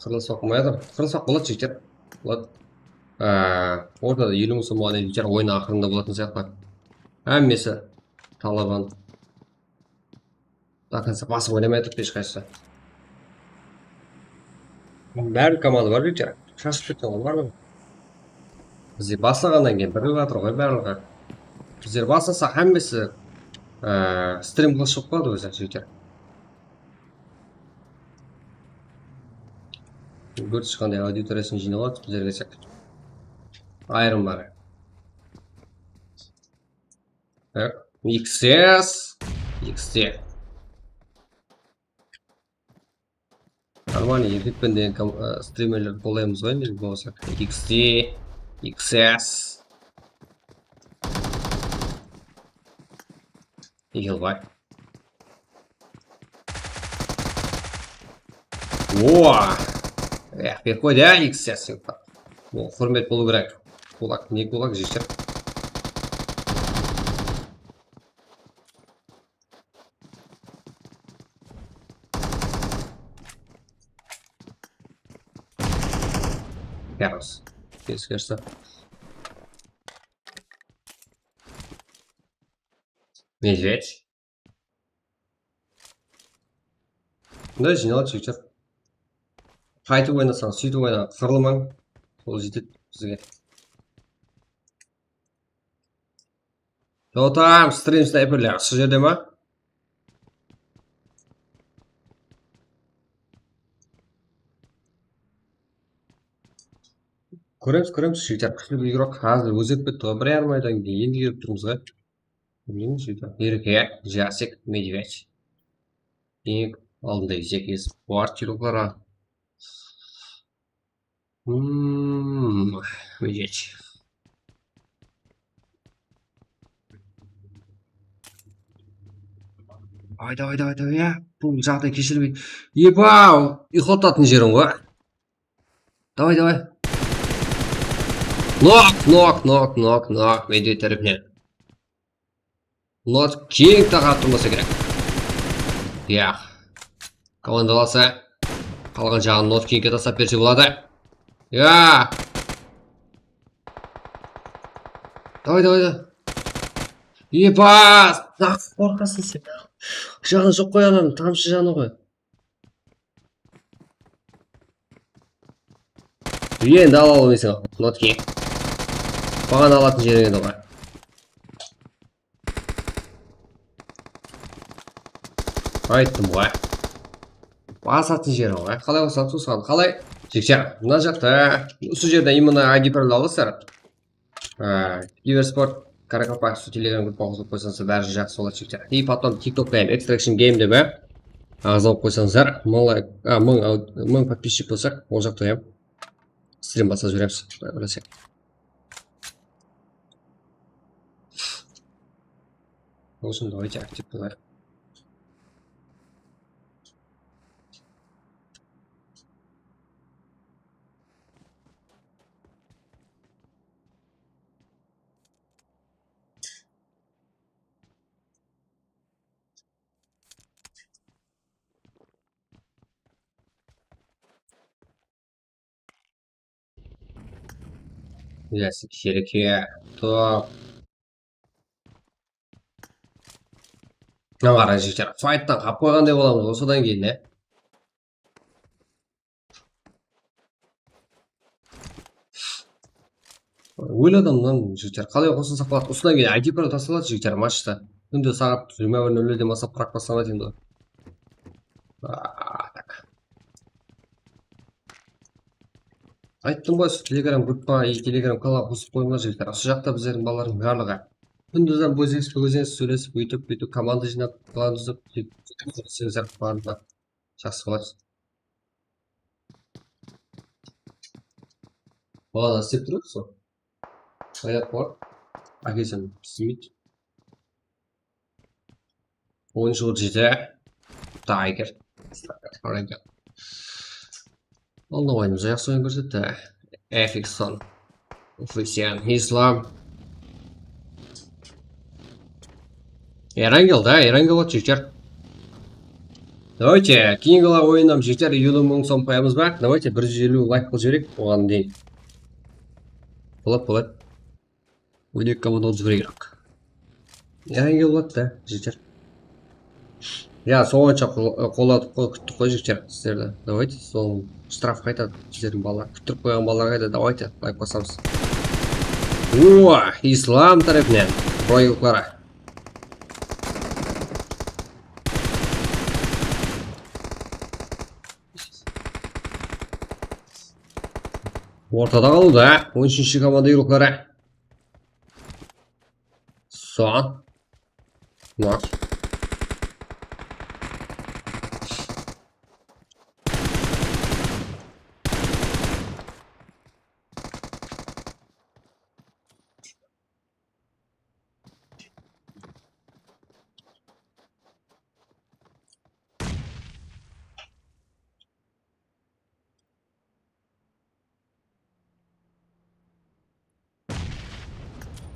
Қырылсақ қылмайды. Қырылсақ болады жігіттер. Болады. Ортада 50 мың сом болған жігіттер ойын ақырында болатын сияқты. Әммесі талабан. До конца басып ойнамай тұрды ешқайсысы. Бәрі команда бар жігіттер. Шашып кеткен ол бар ма? Біздер басылғаннан кейін бірі жатыр ғой барлығы. Біздер басылсақ әммесі стрим қылыш жоқ қалды өзі жігіттер. Көрсіз қандай аудиториясын жиналады, біздерге сек. Айрым бары. XS. XT. Нормально, еркекпен деген стримерлер қолаймыз ғой, мен болсақ. XT. XS. Егілбай. Ооо! Переходя XS. Құрмет болу керек. кулак, не кулак, жігіттер. Хорош. Ескерсі. Медведь. Да, жиналады жігіттер. Қайтып ойнасаң, сөйтіп ойна, қырылмаң. Сол жетеді бізге. Жотам, стрим снайперлер, осы жерде ма? Көреміз, жігіттер, күшті игрок. Қазір өзеп кетті ғой, бір жарым айдан кейін енді келіп тұрмыз ғой. Білмеймін, жігіттер. Ерке, Жасик, Медведь. Ең алдында зекес бар тирукларға. Медведь. Айда, иә. Бұл жағдай кешірмейді. Ебау, ұйықтататын жерім ғой. Давай. Нок, Медведь тарапынан. Нот кең тағат тұрмаса керек. Иә. Командаласы. Қалған жағын нот кеңге тастап берсе болады. Иә. Давай. Ебас! Нақ қорқасын сен. Жаны жоқ қой ананың, тамшы жаны ғой. Енді ала алмайсың, нот кең. Баған алатын жерің еді ғой. Айттым ғой. Басатын жерің ғой. Қалай болсам соған. Қалай? Жекшер, мына жақта. Осы жерде именно ID-парды аласыздар. Киберспорт, Каракопаксу, телеграм группа қосылып қойсаңыздар, бәрі жақсы болады жекшер. И потом TikTok game, Extraction game деп ағызып қойсаңыздар. 1000 подписчик болсақ, ол жақта стрим басып жібереміз. Ойласақ. В общем, давайте актив болайық. Ясик, Хереке, топ. Қара жігіттер, файттан қап қойғандай боламыз осыдан кейін, Ойладым мынан жігіттер, қалай қосылсақ болады? Осыдан кейін ID-пары тасталады жігіттер матчта. Күнде сағат 21:00-ден бастап құрақ басталады енді. Так. Айттым ғой, телеграм группа, телеграм канал қосып қойыңдар жігіттер. Осы жақта біздердің балалардың барлығы күндізден өзіңіз сөйлесіп, бүйтіп команда жинап қаламыз деп сөздер барлығы жақсы болады. Бала істеп тұрады сол. Аяқ бар. Әкесін пісімейді. Oyuncu жеті. Tiger. Оны ойнымыз жақсы ойын көрсетті. Эфиксон. Уфисиан. Ислам. Эрангел, да? Эрангел от жігіттер. Давайте, кейінгі ойыннан жігіттер 50.000 сом қоямыз ба? Давайте 150 лайк қыл жіберек оған дейін. Болады. Ойнек команда отыз бір игрок. Эрангел болады да, жігіттер. Я сонша қолатып күттік қой жігіттер сіздерді. Давайте, сол штраф қайтады сіздердің балалар. Күттіріп қойған балалар қайда, давайте, лайк басамыз. О, Ислам тарапынан проигрыклары. Ортада қалуда, 13-ші команда игроклары. Сон. Нок.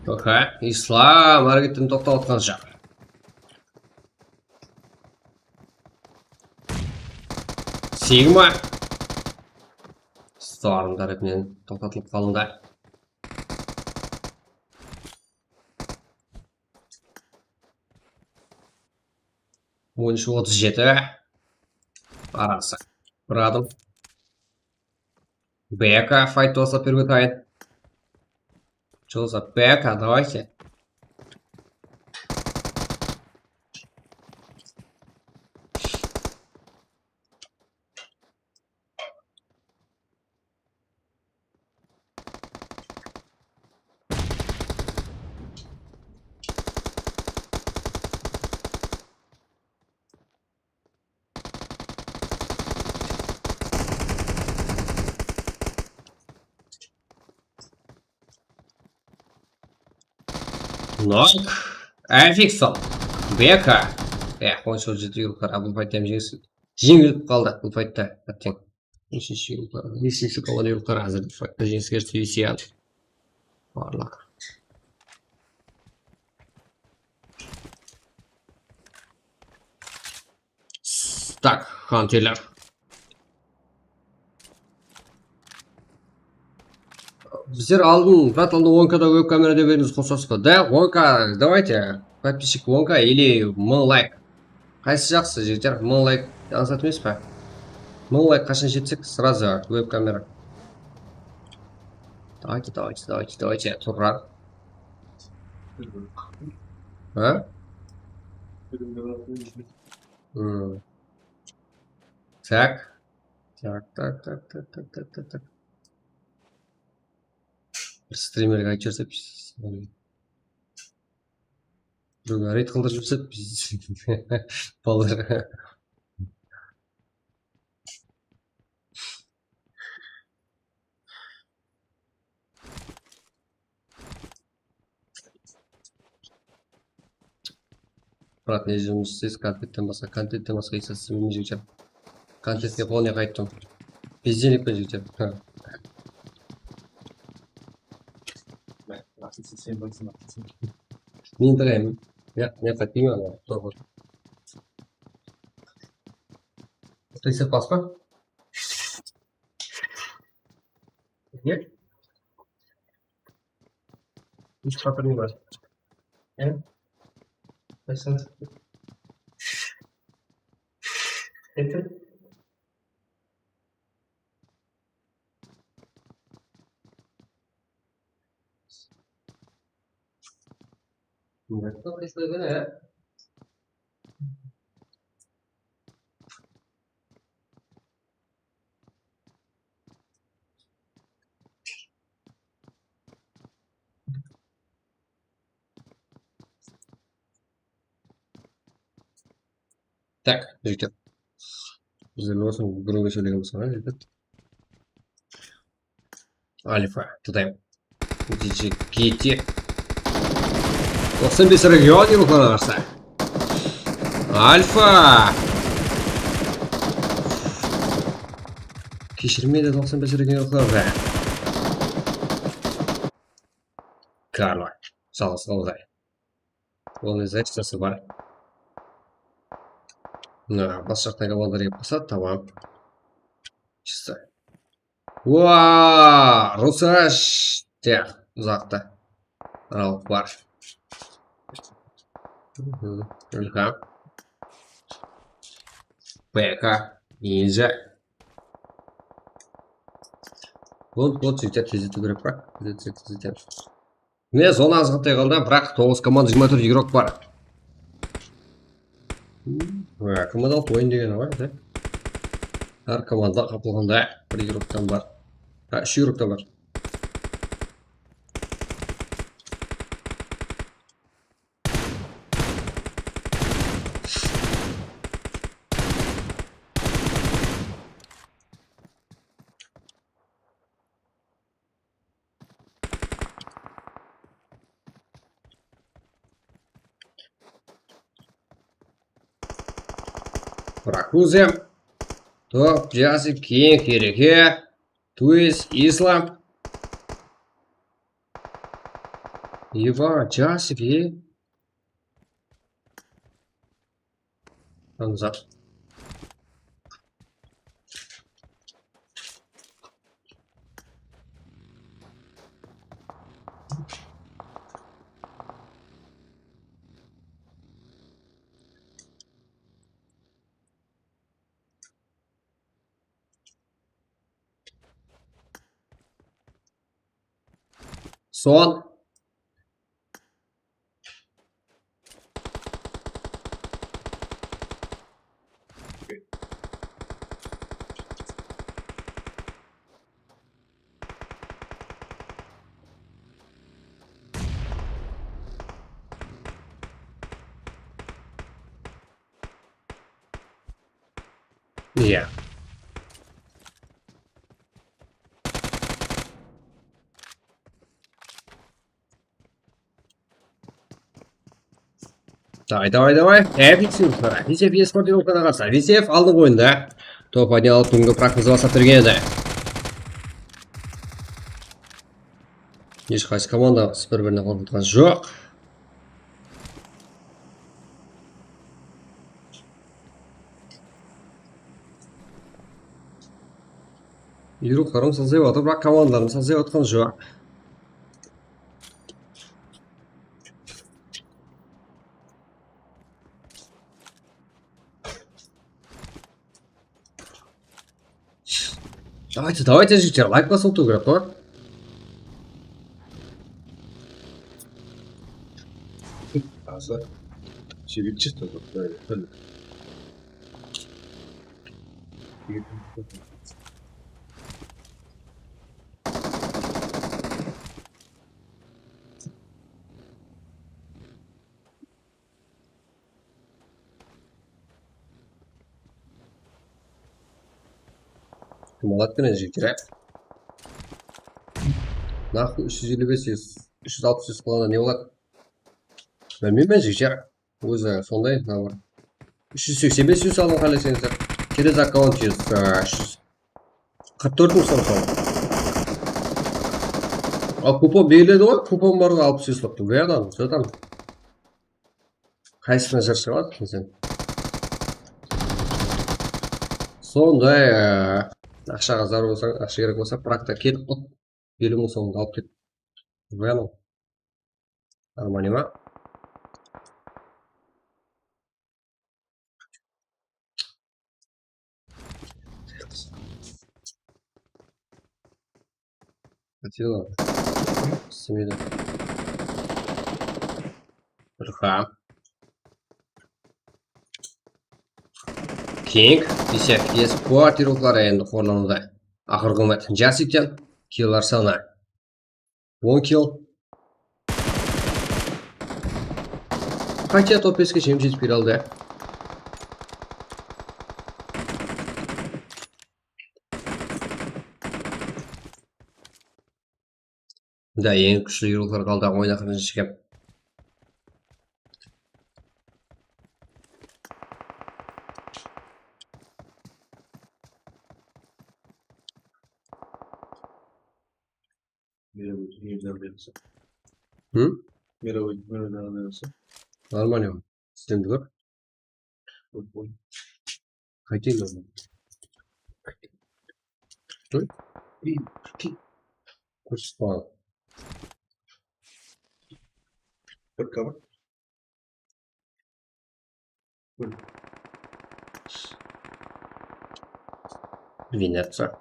Ислам әрекеттен тоқтап отқан жақ. Сигма. Старым тарапынан тоқтатылып қалынды. Ойыншы 37. Арасы. Бір адым. Бека файтоса первый тайм. Что за Бека? Давайте. Нок. Афиксон. Бека. Ойыншы 37 юлқара. Бұл файттан жеңіліп қалды. Бұл файтта. Әттен. 5-ші колода юлқара. Әзір файтта жеңіске сүйісияды. Барлық. Так, хантерлер. Біздер алдын, брат, алдын 10К-да веб-камерада беріңіз қосасыз ғой. Да, 10К, давайте, подписчик 10К или 1000 лайк. Қайсы жақсы, жігіттер, 1000 лайк аңсат емес па? 1000 лайк қашан жетсек, сразу веб-камера. Давайте, тұрған. А? Так. Бір стримерге айтып жүрсеп, біреуге рейд қылдырып жүрсеп, балдар. Брат, не жұмыс істейсіз, контенттен басқа есесіз жігіттер. Контентке қолыне қайттым. Безденекпен жігіттер. Мен тіреймін. Нет, қайтпеймін ана. Тоғыр. Ты себе паспа? Нет? Ничего папа не брать. Это? Кто прислал гуляет? Так, ждите. Залезем в грубый сюда, ребят. Альфа, туда. Идите, кити. 95 регион юлқаларса. Альфа. Кешірмейді 95 регион юлқаларса. Карло. Салыс қалдай. Оның зәчтасы бар. Бас жақтағы балдар еп қасады, тамам. Чисто. Уаа! Русаш! Тек, ұзақты. Рауық бар. Ильха. Бека. Нинджа. Вот сөйтіп тездету керек бірақ. Тездетем. Міне зона азғынтай қалды, бірақ 9 команда 24 игрок бар. Командалық ойын деген ғой, да? Әр команда қапылғанда бір игроктан бар. 3 игроктан бар. Ракузем. Топ, Джасик, Кинг, Хереке. Туис, Ислам. Еба, часик, назад. Сон. Иә. Давай. Висев eSport Европаға қарсы. Висев алдыңғы ойында. Топ айналып бүгінгі практикасы бастап берген еді. Ешқайсы командамыз бір-біріне қорқытқан жоқ. Үйректарым сылзай отыр, бірақ командаларым сылзай отқан жоқ. Давайте, жігіттер, лайк басып отыру керек қой. Чирик чисто, правильно. Молодкін жігіттер. Нахуй 355, 360 қалғанда не болады? Білмеймін жігіттер. Өзі сондай, набыр. 385 100 алын қалесеңіздер. Через аккаунт 44 мың сом. Ал купон беріледі ғой, купон бар 60 слотты. Верно, содан. Қайсысына жаршы қалады сен? Сондай ақшаға зар болсаң, ақша керек болса, практа келіп, 50 мың сомды алып кет. Верно. Нормально ма? Хотела. Смело. Рха. King, Висев eSport Европалар енді қорлануда. Ақырғы үміт Жасиктен, киллар саны 10 килл. Хотя топ-5-ке шем жетіп келе алды. Да, ең күшті Европалар қалды ойнақырын жешкем. Мировой нравится. Нормально. Системді көр. Хотел надо. Что? Курс спал. Только Винятся.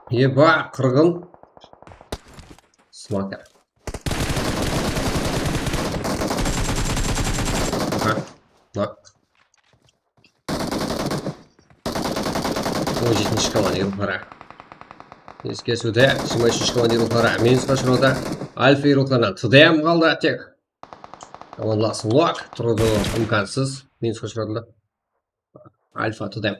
Еба, қырғын. Смакер. Так. 17-ші команда Европалары. Еске сөйде, 23-ші команда Европалары. Минус қашырауда Альфа Европаларынан ТДМ қалды тек. Командаласы лок тұрды ұмкансыз. Минус қашырауда Альфа ТДМ.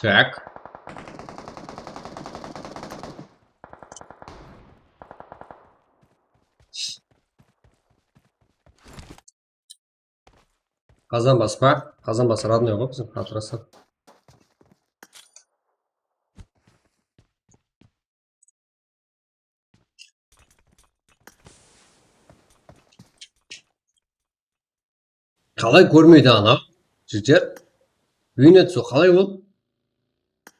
Так. Қазанбас па? Қазанбас родной ғой біздің қатырасы. Қалай көрмейді ана? Жігіттер. Үйіне түсу қалай ол?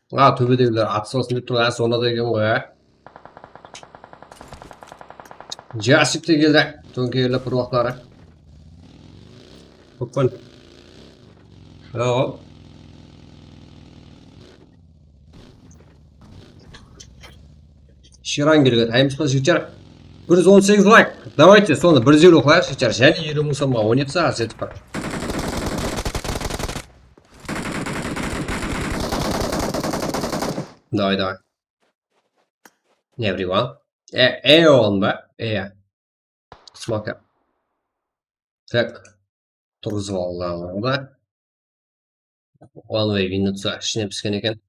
Төбедегілер атысылсын деп тұр, сонда да екен ғой, Жасик те келді. Төңкеріліп бір уақытлары. Көппін. Ширан келген. Таймысқа жігіттер. 118 лайк. Давайте соны 150 қылайық жігіттер. Және 20 сомға 17 сағат жетіп бар. Давай. Everyone. On ба? Смотрим. Так. Тұрғызып алған да. One way виннуца ішіне піскен екен.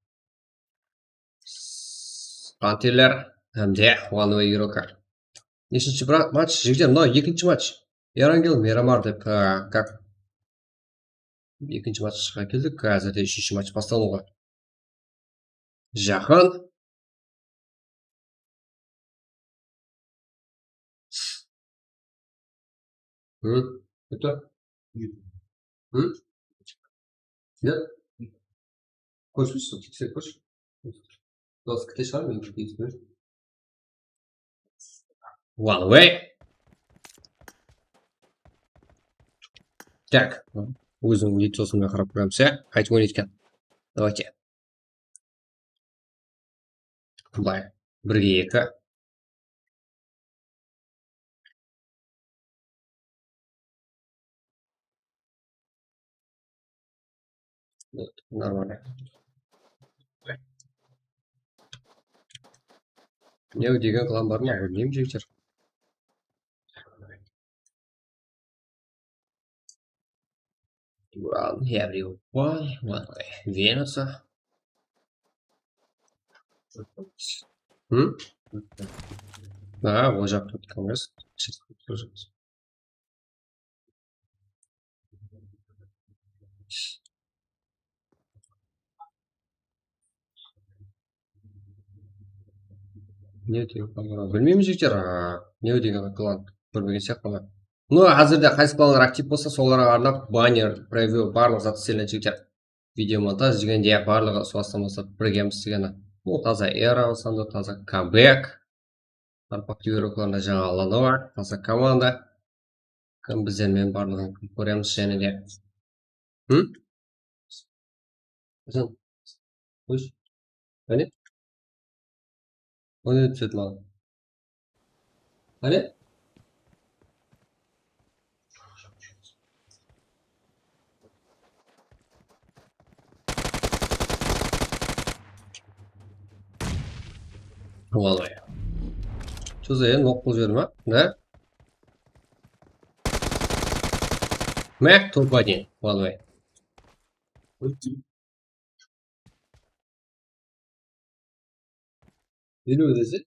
Пантерлер. Әмде one way игрока. Нешінші матч? Жігдер, мынау екінші матч. Ярангел, Мирамар деп, как? Екінші матчқа келдік. Қазірде үшінші матч басталуға. Жақын. Это? Нет? Хочешь, что ты хочешь? Просто ты шар, мне какие-то. One way. Так, өзің лицосына қарап көремсе, қайтып ойнайды екен. Давайте. Былай, 1-2. Нормально. Не деген қылан бар ма? Білмеймін жігіттер. One way. Венуса. Ол жақ тут конгресс. Не деген қылан? Білмеймін жігіттер. Не деген қылан? Көрмеген сияқты. Ну, әзірде қайсы балалар актив болса, соларға арнап баннер, превью, барлық заты істелген жігіттер. Видеомонтаж дегенде барлығы суастамасы біргеміз дегені. Таза эра осында, таза камбэк. Активировкаларында жаңа Ланова, таза команда. Кім біздермен барлығын көреміз және де. Қойш? Әне? Оны түседі маған. Әне? Олай. Что за ног пулжер ма? Да? Мәк топ-1. Олай. Или өдесі?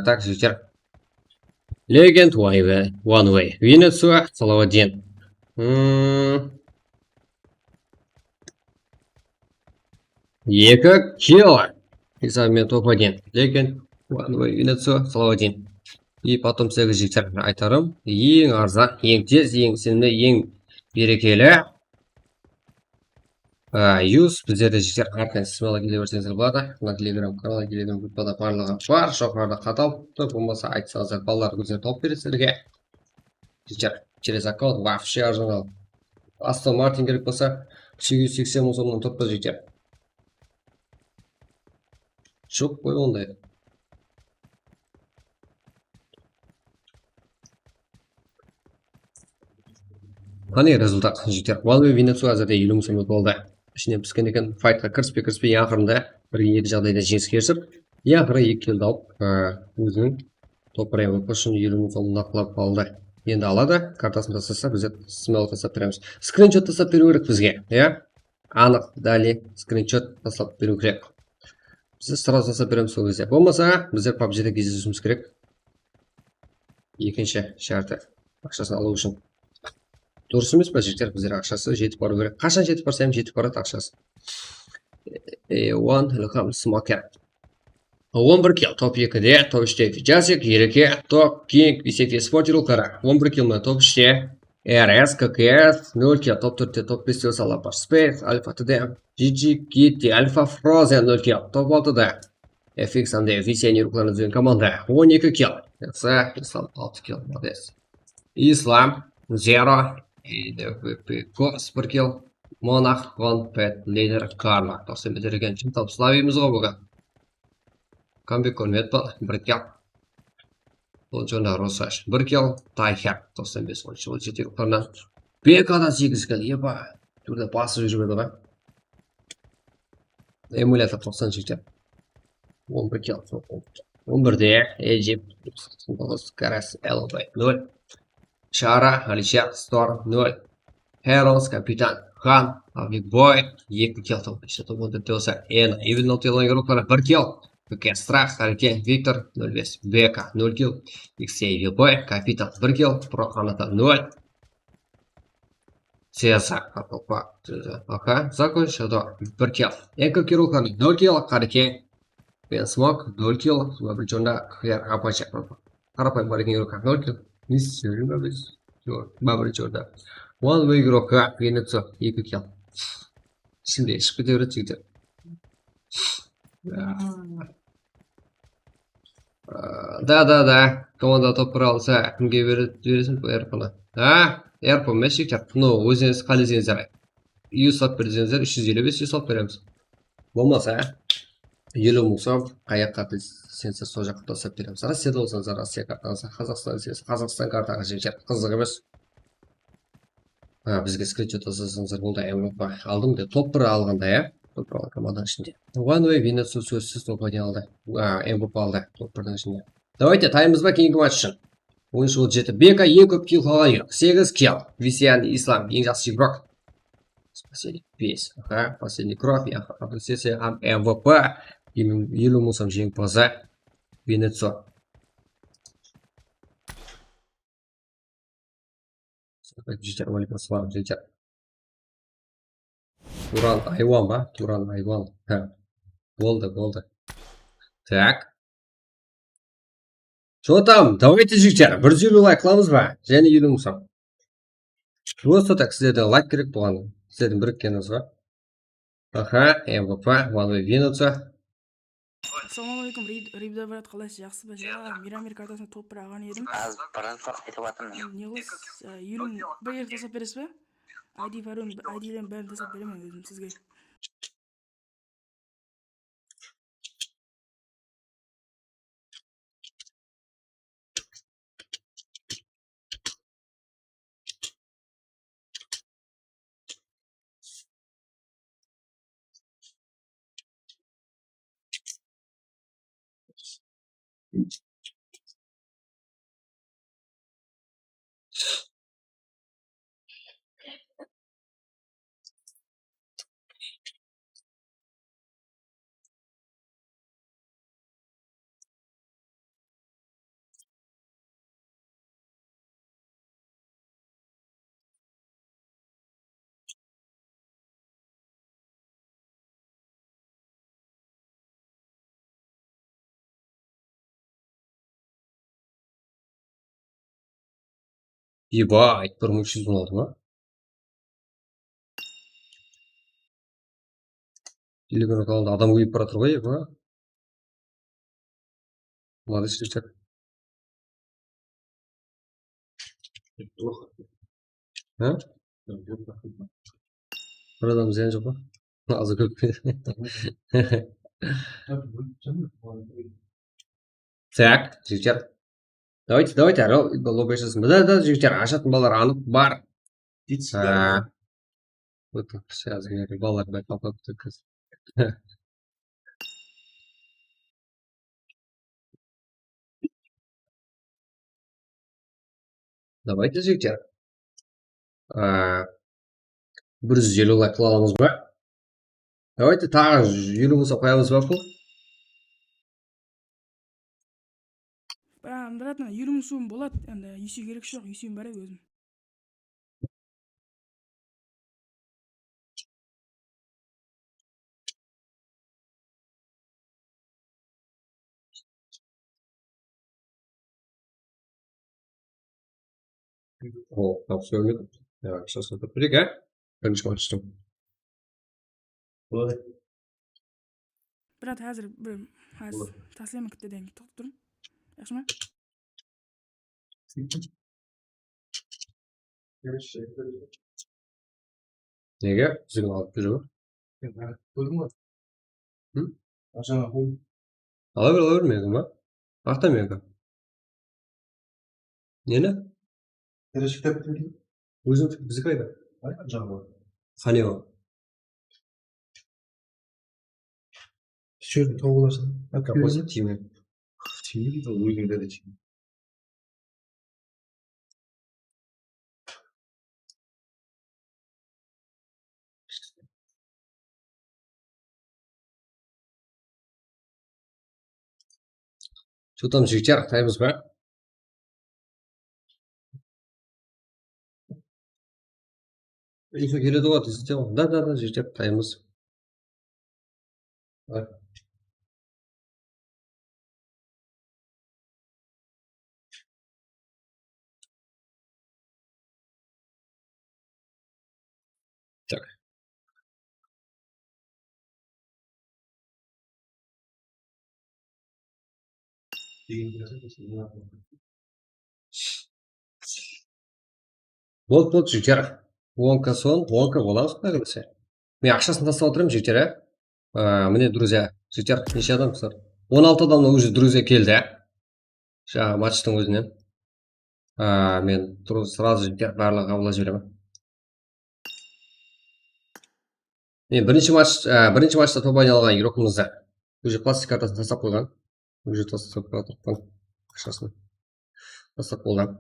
Так, жігіттер. Legend One Way. Винницу, Салавадин. Екі кило. Экзамен топ-1. Legend One Way. Винницу, Салавадин. И потом сізге жігіттер айтарым. Ең арзан, ең тез, ең сенімді, ең берекелі. Юз біздерде жігіттер қартен смело келе берсеңіздер болады. Мына телеграм каналы, телеграм группада барлығы бар. Жоғарыда қаталыпты. Болмаса айтсаңыздар балалар көзіне тауып береді сіздерге. Жігіттер через аккаунт вообще арзан. Астон Мартин керек болса 880 мың сомнан тұрып тұр жігіттер. Жоқ қой ондай. Қане результат жігіттер. Валве Винницу әзірде 50 мың сомнан болды. Ішіне піскен екен файтқа кіріспей ақырында бір екі жағдайда жеңіске ерсіп, ақыры 2 келді алып өзінің Топыр МВП үшін 20 мың сом нақтылап қалды. Енді алады, картасын жасаса, біз смело жасап береміз. Скриншот жасап беру керек бізге, иә? Анық, дәле, скриншот жасап беру керек. Біз сразу жасап береміз сол кезде. Болмаса, біздер PUBG-де кездесуіміз керек. Екінші шарты ақшасын алу үшін. Дұрыс емес па жігіттер, біздер ақшасы жетіп бару керек. Қашан жетіп барса hem жетіп барады ақшасы. One Ilham Smoker. 11 kill, топ 2-де, топ 3-те Фиджасик, Ереке, топ King, Бисеки Спортилукара. 11 kill мен топ 3-те, РС, ККС, 0 kill, топ 4-те, топ 5-те Салапар Space, Альфа ТД, GG, Kitty, Альфа Frozen, 0 kill, топ 6-да. FX Андей, Весенний рукларны düzgün команда, 12 kill. Исса, Ислам 6 kill, молодец. Ислам, Zero, ДВП, Кос, 1 kill. Монах, Ван, Пет, Лейдер, Карма. Тоқсын бітірген үшін тапсылавимыз ғой бүгін. Камбек көрмет бұл, 1 kill. Бұл жонда Росаш, 1 kill. Тайхер, 95 ойыншы, ол жетек құрынан. Бекадан 8 kill, епа. Түрде басы жүрмеді ғой. Эмулятор 90 жетек. 11 kill. 11-де, Эджип, Карас, Элбай, 0. Шара, Алишер, Стор, 0. Herons, Капитан, Хан, Авикбой, 2 kill топ 5 топ 10-те болса, Ена, Ивен нотелан игроклары 1 kill. КК Страх, Харикен, Виктор, 0-5, Бека, 0 kill. Иксей Вилбой, Капитан, 1 kill. Про Ханата, 0. Цезар, Апопа, Аха, закончил, 1 kill. Энко Кирулхан, 0 kill. Харикен, Бен Смок, 0 kill. Бабричонда, Хер, Апача, Харапай, Барикин игрока, 0 kill. Миссия, Бабричонда. One way игрока, Венецо, 2 kill. Şimdi шығып кете береді жігіттер. Да. Команда топ алса, кімге бересің бұл әрпіні? Әрпі емес жігіттер. Өзіңіз қалезіңіздер. Үй сап бердіңіздер, 355 үй сап береміз. Болмаса, 50 мың сом, қаяққа сенсі сол жаққа тосап береміз. Россияда болсаңыз, Россия картаңызға, Қазақстан картаға жігіттер. Қызық емес. Бізге скриншот жасасаңыздар болды, Европа алдым деп топ 1 алғанда, иә? Топ 1 алған команданың ішінде. One way Венецу сөзсіз топ 1 алды. Европа алды топ 1-дің ішінде. Давайте таймыз ба кейінгі матч үшін. Ойыншы ол жеті. Бека ең көп kill қалған ек. 8 kill. Висян Ислам ең жақсы игрок. Последний 5. Последний кровь. Сессия МВП. 50 мың сом жеңімпазы Венецу. Житер валипа слава житер. Туран Айван ба? Туран Айван. Болды. Так. Что там? Давайте житер. 150 лайк қыламыз ба? Және 50 мың сом. Просто так сіздерден лайк керек болған. Сіздердің біріккеніңіз ба? Аха, МВП, One Венеца. Ассалаумағалейкум, Рибда брат, қалайсыз, жақсы ба? Мирамир картасына топ 1 алған едім. Бірін сұрақ айтып жатырмын. Не қыласыз? 20 бір еріп тасап бересіз бе? ID-лерін бәрін тасап беремін өзім сізге. Ебать, 1300 болды ма? Телеграм каналда адам көбейіп бара жатыр ғой, еба. Молодец, жігіттер. Бір адам зиян жоқ па? Азы көп. Так, жігіттер. Давайте, лобби жасасын. Да, жігіттер, ашатын балалар анық бар. Вот, сейчас, балалар бәк қалпап түкіз. Давайте жігіттер. 150 лайк қыла аламыз ба? Давайте тағы 50 болса қоямыз ба бұл? брат, 20 сом болады. Енді есе керек жоқ, есем бар еді өзім. О, дауыс бермеді. Сейчас отырып берейік, ә? Бірінші матчтың. Болады. Брат, қазір таслаймын кіттеден тоқтап тұрмын. Жақсы ма? Неге? Сіздің алып беру. Ала бер мені ма? Арта мені. Нені? Өзің бізді қайда? Қане о? Şöyle tavuklasın. Капосы тиме. Şimdi de uygun dedi. Что там, жігіттер, қытаймыз ба? Үйсі келеді ғой, тезде ғой. Да, жігіттер, қытаймыз. Так. Болды, жігіттер. 10-ка сон, 10-ка боламыз құдай қаласа. Мен ақшасын тастап отырмын, жігіттер, ә? Міне, друзья, жігіттер, неше адамсыздар? 16 адамнан уже друзья келді, ә? Жаңағы матчтың өзінен. Мен сразу жігіттер барлығын қабылдап жіберемін. Бірінші матчта топ айналған игрокымызды уже пластик картасын тастап қойған. Уже тастап қойған ақшасын тастап қойған.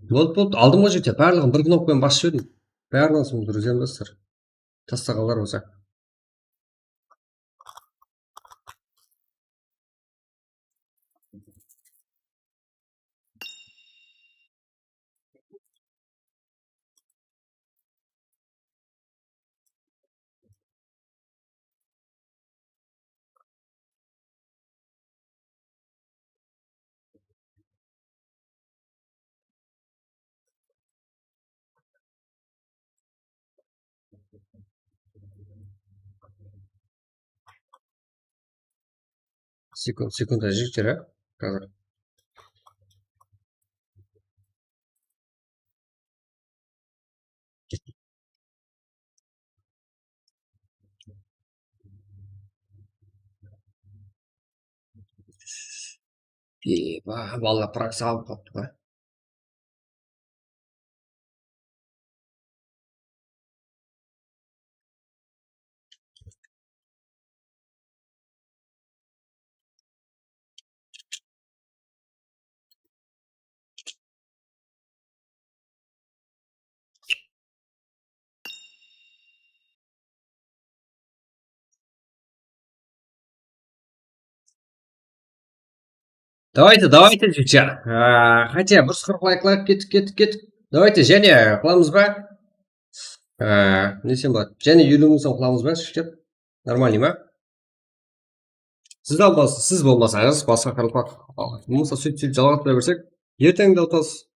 Болды, алдым ғой жігіттер, барлығын бір кнопкамен басып жібердім. Барлығын соң друзьям достар. Тастағандар болса. Секунд жігіттер, ә? Қазір. Балалар практика алып қалыпты ғой. Давайте, жігіттер. Хотя 140 лайклап кеттік. Давайте, және қыламыз ба? Несен болады? Және 50 мың сом қыламыз ба, жігіттер? Нормальный ма? Сіз болмасаңыз, басқа қарылпақ. Мұнса сөйтіп жалғатпай берсек, ертең де ұтасыз.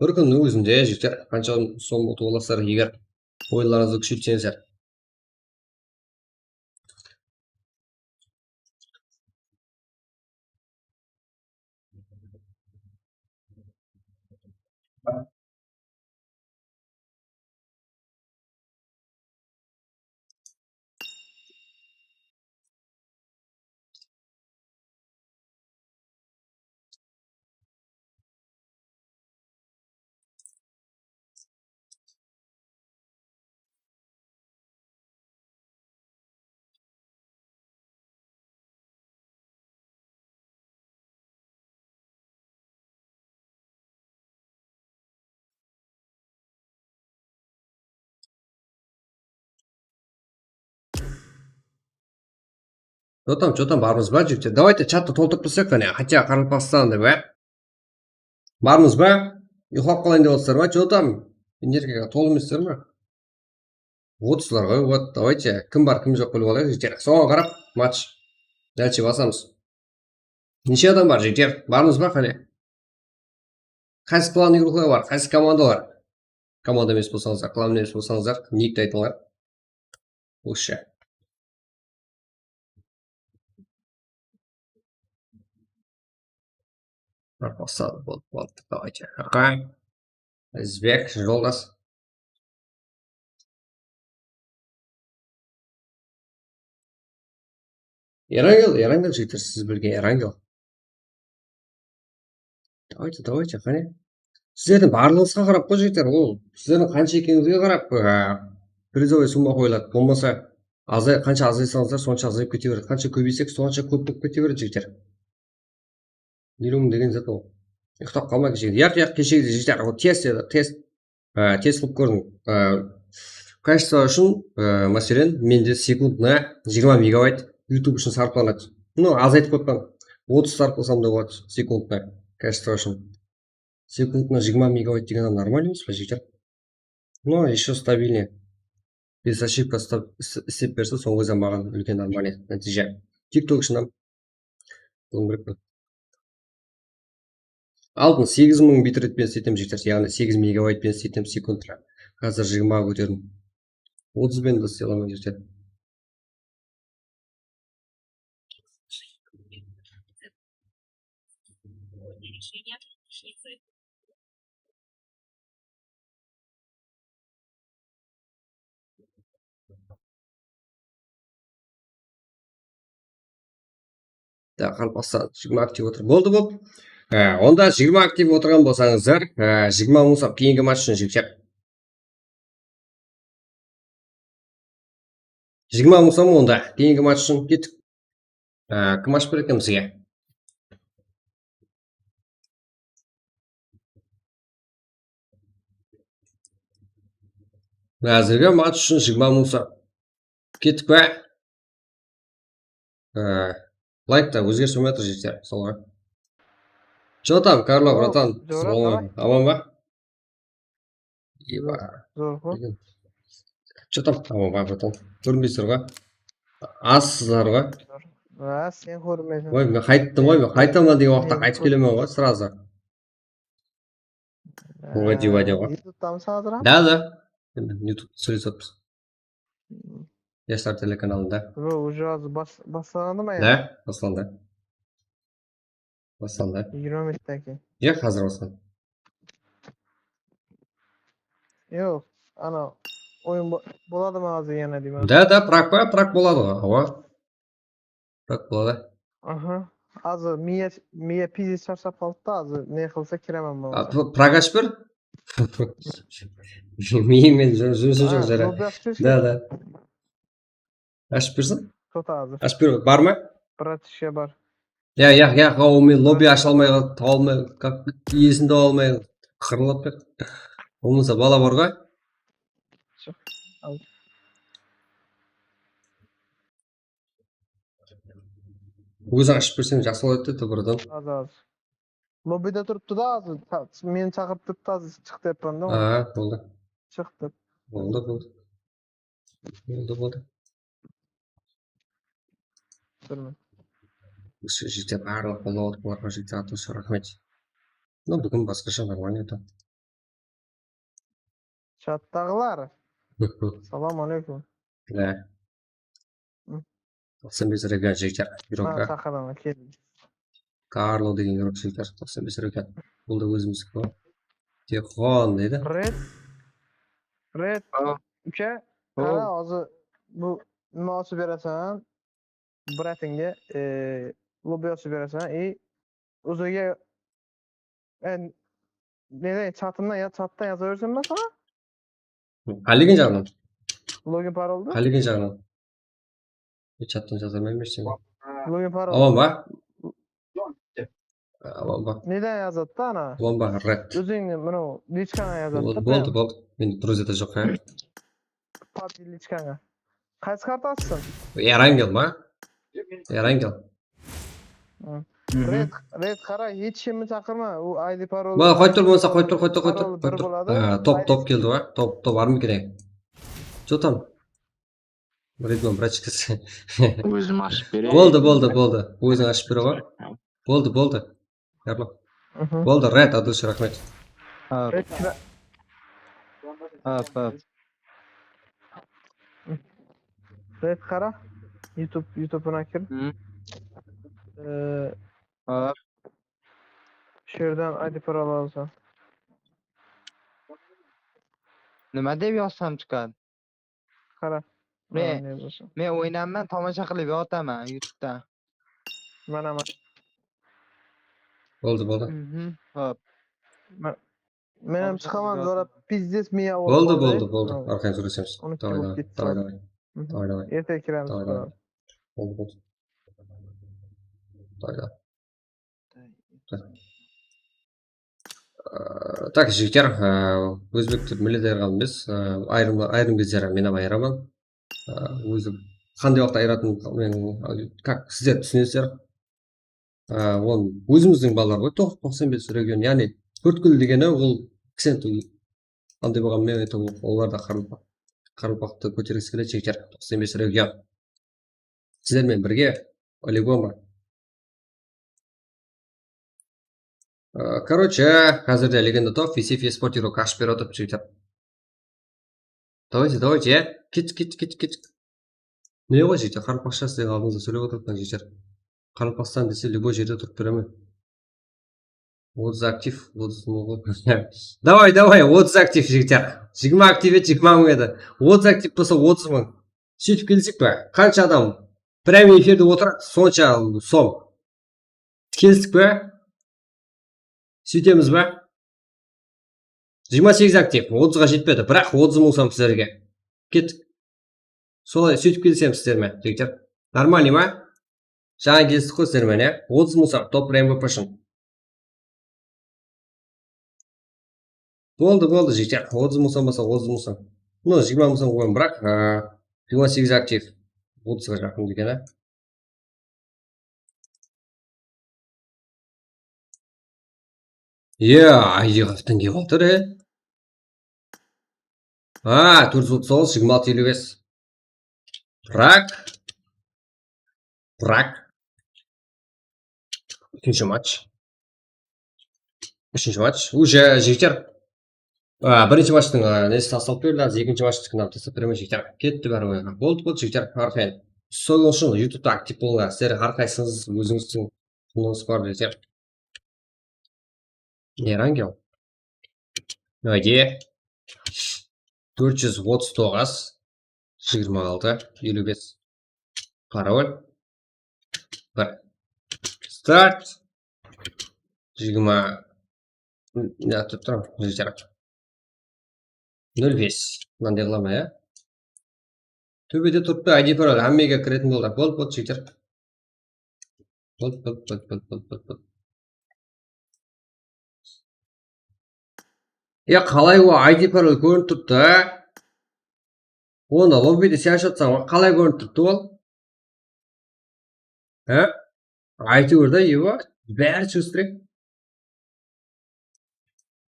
Бір күннің өзінде, жігіттер, қанша сом ұтып аласыздар, егер ойларыңызды күшейтсеңіздер. Что там бармыз ба, жігіттер? Давайте чатты толтырып тұрсақ қане, хотя қарапастан деп, бармыз ба? Ұйықтап қалайын деп отырсыздар ма? Что там? Энергияға толы емессіздер ма? Отсыздар ғой, вот, давайте. Кім бар, кім жоқ біліп алайық, жігіттер. Соған қарап, матч. Дальше басамыз. Неше адам бар, жігіттер? Бармыз ба, қане? Қайсы клан игрокlar бар? Қайсы командалар? Команда емес болсаңыздар, клан емес болсаңыздар, никті айтыңдар. Осы. Басады, болды, давайте. Аха. Избек, жолдас. Эрангел, жігіттер, сіз білген Эрангел. Давайте, қане. Сіздердің барлығыңызға қарап қой, жігіттер, ол сіздердің қанша екеніңізге қарап призовый сумма қойылады. Болмаса, қанша азайсаңыздар, сонша азайып кете береді. Қанша көбейсек, сонша көп болып кете береді, жігіттер. Елуің деген зат ол. Ұйықтап қалмайық, жігіттер. Яқ, кешегі жігіттер, ол тест қылып көрдім. Качество үшін, мәселен, менде секундына 20 мегабайт YouTube үшін сарқыланады. Ну, азайтып қойған. 30 сарқылсам да болады секундына. Качество үшін. Секундына 20 мегабайт деген нормально емес па, жігіттер? Ну, еще стабильнее. Без ошибка істеп берсе, соңғы кезде маған үлкен нормально нәтиже. TikTok үшін алдын 8000 битритпен істетем, жігіттер, яғни 8 мегабайтпен істетем секундына. Қазір 20-ға көтердім. 30-бен де істей аламын, жігіттер. Да, қалпаса 20 актив отыр. Болды. Онда 20 актив отырған болсаңыздар, 20 мұсап кейінгі матч үшін жігіттер. 20 мұсам онда кейінгі матч үшін кеттік. Кім матч береді екен бізге? Әзірге матч үшін 20 мұсап кеттік бе? Лайкта өзгеріс болмай жатыр, жігіттер, солға. Что там, Карло, братан? Аман ба? Что там? Аман ба, братан? Көрінбейсіздер ғой? Ассыздар ғой? Сен көрмейсің. Ой, мен қайттым ғой, мен қайтамын деген уақытта қайтып келемін ғой, сразу. Вади ғой. Ютубтамысың азырақ? Да. YouTube сөйлесіппіз. Яшьлар телеканалында. Уже бастағанды ма? Да, басталды. 25-тен кейін. Жоқ, қазір басталды. Жоқ, ана ойын болады ма азы yana деймін. Да, прак болады ғой. Прак болады. Аха. Азы мия пизи шаршап қалды да, азы не қылса керемін болса. Прак ашып бер. Миыңмен жұмысын жоқ жара. Да. Ашып берсін? Тота азы. Ашып бер, бар ма? Братышке бар. Я, мен лобби аша алмай қалды, есінде алмай қырылып бер. Болмаса бала бар ғой? Өзің ашып берсең жақсы болады деді бұрдан. Az. Lobby'de тұрыпты да, азы мені шақырып тұрыпты, азы шық деп бұрында ғой. Болды. Шық деп. Болды. Тұрмын. Осы жерде барлық қолдау оларға жете атушы рахмет. Ну, бүгін басқаша нормально еді. Чаттағылар. Салам алейкум. Да. 95 регат жектер. Сақадан келді. Карло деген ерок жектер. 95 регат. Бұл да өзіміздік қой. Техон дейді. Ред. Үке. Қара азы бұл наусы бересен. Братыңге лоббиясы бересен. И өзіге чаттан yazа өрсен ба сана? Қалеген жағынан? Логин паролды? Қалеген жағынан? Чаттан жазармайым берсен. Логин парол. Аман ба? Аман ба? Неден yazады да ана? Аман ба, рет. Өзіңнен мұны личкаңа yazады да? Болды. Мен друзьяда жоқ, Папи личкаңа. Қайсы картасың? Эрангел ма? Erangel. Red qara hech kimni chaqirma. U ID parol. Mana qo'yib tur bo'lsa qo'yib tur. Parol bir bo'ladi. Top keldi va. Top bormi kerak? Что там? Redmon brachkasi. O'zim ochib beray. Bo'ldi. O'zing ochib beraver. Bo'ldi. Yarlo. Bo'ldi, red Adilsh, rahmat. Red qara. Red qara. YouTube'una kir. Shu yerdan ID parol olasan. Nima deb yozsam chiqadi? Qara. Men o'ynayman, tomosha qilib yotaman YouTube'da. Mana. Bo'ldi. Xo'p. Men ham chiqaman, zo'rab pizdes miya Bo'ldi. Orqangga surasiz. Davay. Ertaga kiramiz. Bo'ldi. Davay. Так, жигитер, o'zbek tili millida ayirganmiz. Ayrim bezlari men ham ayiraman. O'zi qanday vaqtda ayiratin men как sizlar tushunasizlar. O'zimizning bolalar ғой 95 region, ya'ni 4 kun degani u accent qanday bo'lgan men aytaman, ularda qarılpaqni ko'targisi keladi jigitlar 95 region. Sizlar bilan birga Oligoma. Короче, hozirda legenda top VC Sportiro kashf berib jigitlar. Давайте. Kit. Ne yo'q jigitlar, qarılpaqchasi degan oldingiz so'rab o'tiribman jigitlar. Qarılpaqsan desa, любой жерде turib beraman. Отзыв актив, Давай, отзыв актив жігіттер. 20 актив еді, 20 мың еді. Отзыв актив болса 30 мың. Сөйтіп келсек пе? Қанша адам прямо эфирде отырады, сонша сом. Келсік пе? Сөйтеміз бе? 28 актив, 30-ға жетпеді. Бірақ 30 мың сом сіздерге. Кеттік. Солай сөйтіп келсем сіздермен, жігіттер. Нормальный ма? Жаңа келістік қой сіздермен, 30 мың сом, топ прямо пашын. Болды, жігіттер. 30 мың сом болса 30 мың сом. 20 мың сом қойым, бірақ 28 актив. 30-ға жақын деген, айдиға теңге отыр, 439, 26, 55. Бірақ. Үшінші матч. Уже жігіттер. Бірінші матчтың несі тасталып берді, екінші матчтың тастап беремей жігіттер. Кетті бәрі ойға. Болды жігіттер, арқайын. Сол үшін YouTube'да актив болыңдар. Сіздер арқайсыңыз өзіңіздің құныңыз бар жігіттер. Ерангел. Өйде. 439, 26, 55. Пароль. Старт. 20. Тут тұрам, жігіттер. 05. Мынандай қылама, Төбеде тұрыпты ID пароль, әммеге кіретін болды. Болды, жігіттер. Болды. Қалай ол ID пароль көрініп тұрыпты, Оны лоббиде сен ашатсаң, қалай көрініп тұрыпты ол? Айтып eba, бәрі чөстірек.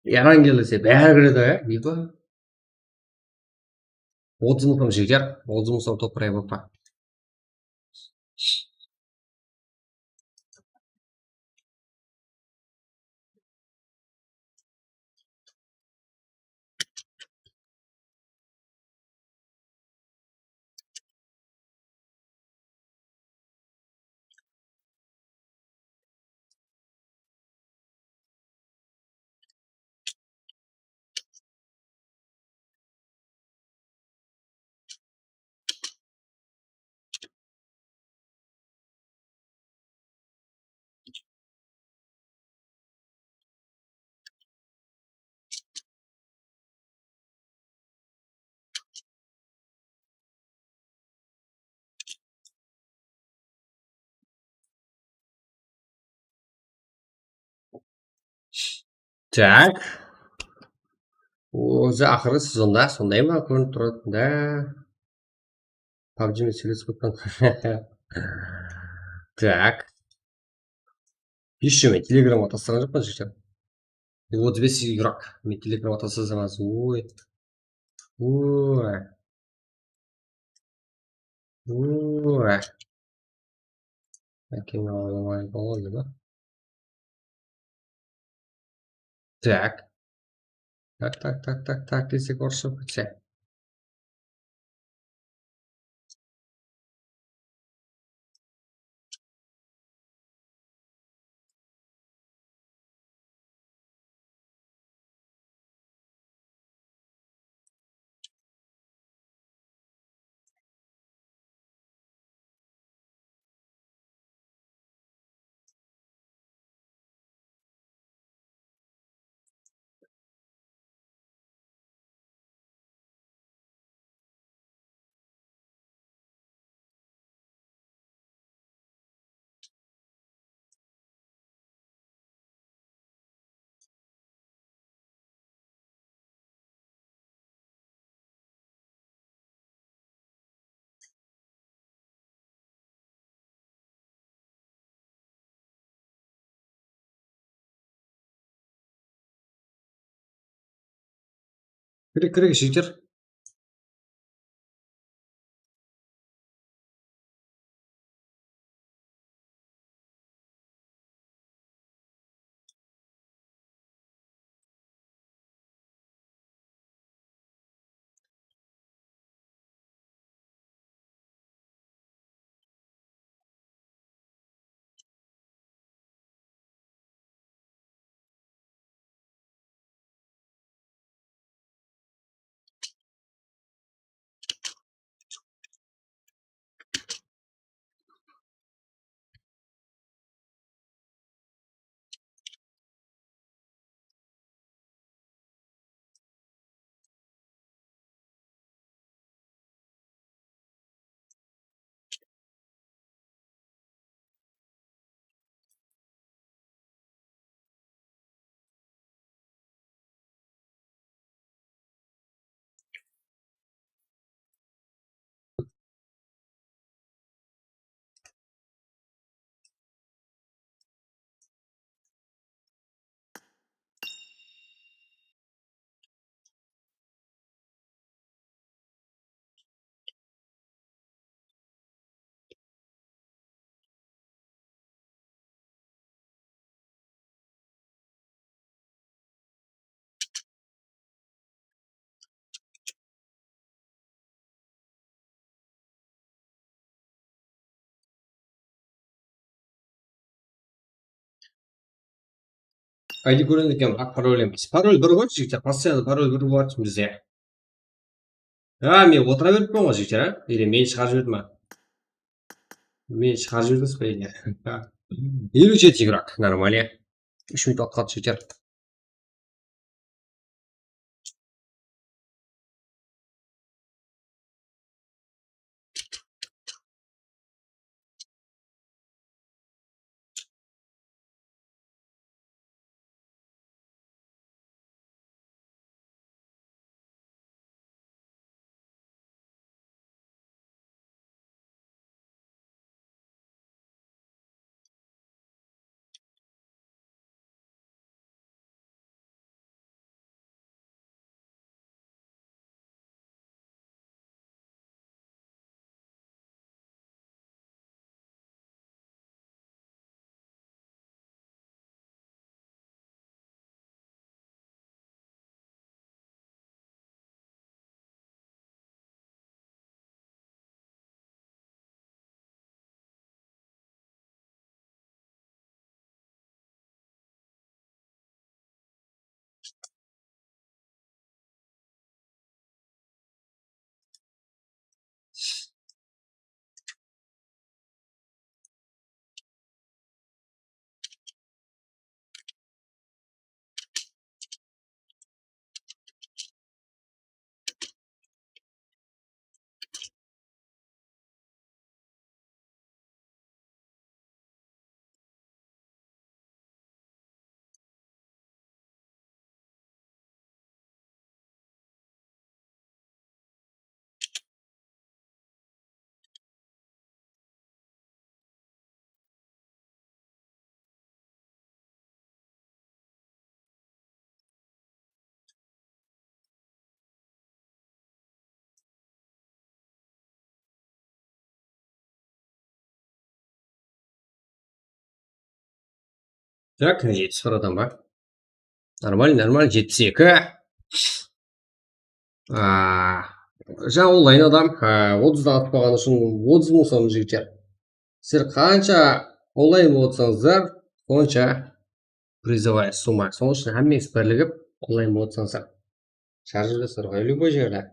Yaran gelirse bәрі кіреді, eba. 30 мың сом жігіттер, 30 мың сом топ прайм болып па. Так. O'zi oxirgi sezonda sondaymi ko'rinib turadi. PUBG сөйлесіп o'tgan. Так. Еще мен телеграмға тастаған жоқпын жігіттер. Вот тебе игрок. Мен телеграмға тастасам аз. Ой. Ой. Ой. Әкеме аламай болады да. Так. Так, десек ұрысып кетсе. Кірек жігіттер. ID көрінеді екен, бірақ пароль емес. Пароль бір ғой жігіттер, постоянно пароль бір болады бізде. Мен отыра беріппін ғой жігіттер, а? Или мен шығарып жібердім ма? Мен шығарып жібердіңіз ба или? 57 игрок, нормально. 3 минут уақыт қалды жігіттер. Так, 70 адам ба? Нормально, 72. Жаңа онлайн адам 30-дан атып қалған үшін 30 мың сом жігіттер. Сіздер қанша онлайн болсаңыздар, сонша призовая сумма. Соның үшін әммеңіз бірлігіп онлайн болсаңыздар. Шаржы жасыр ғой любой жерде.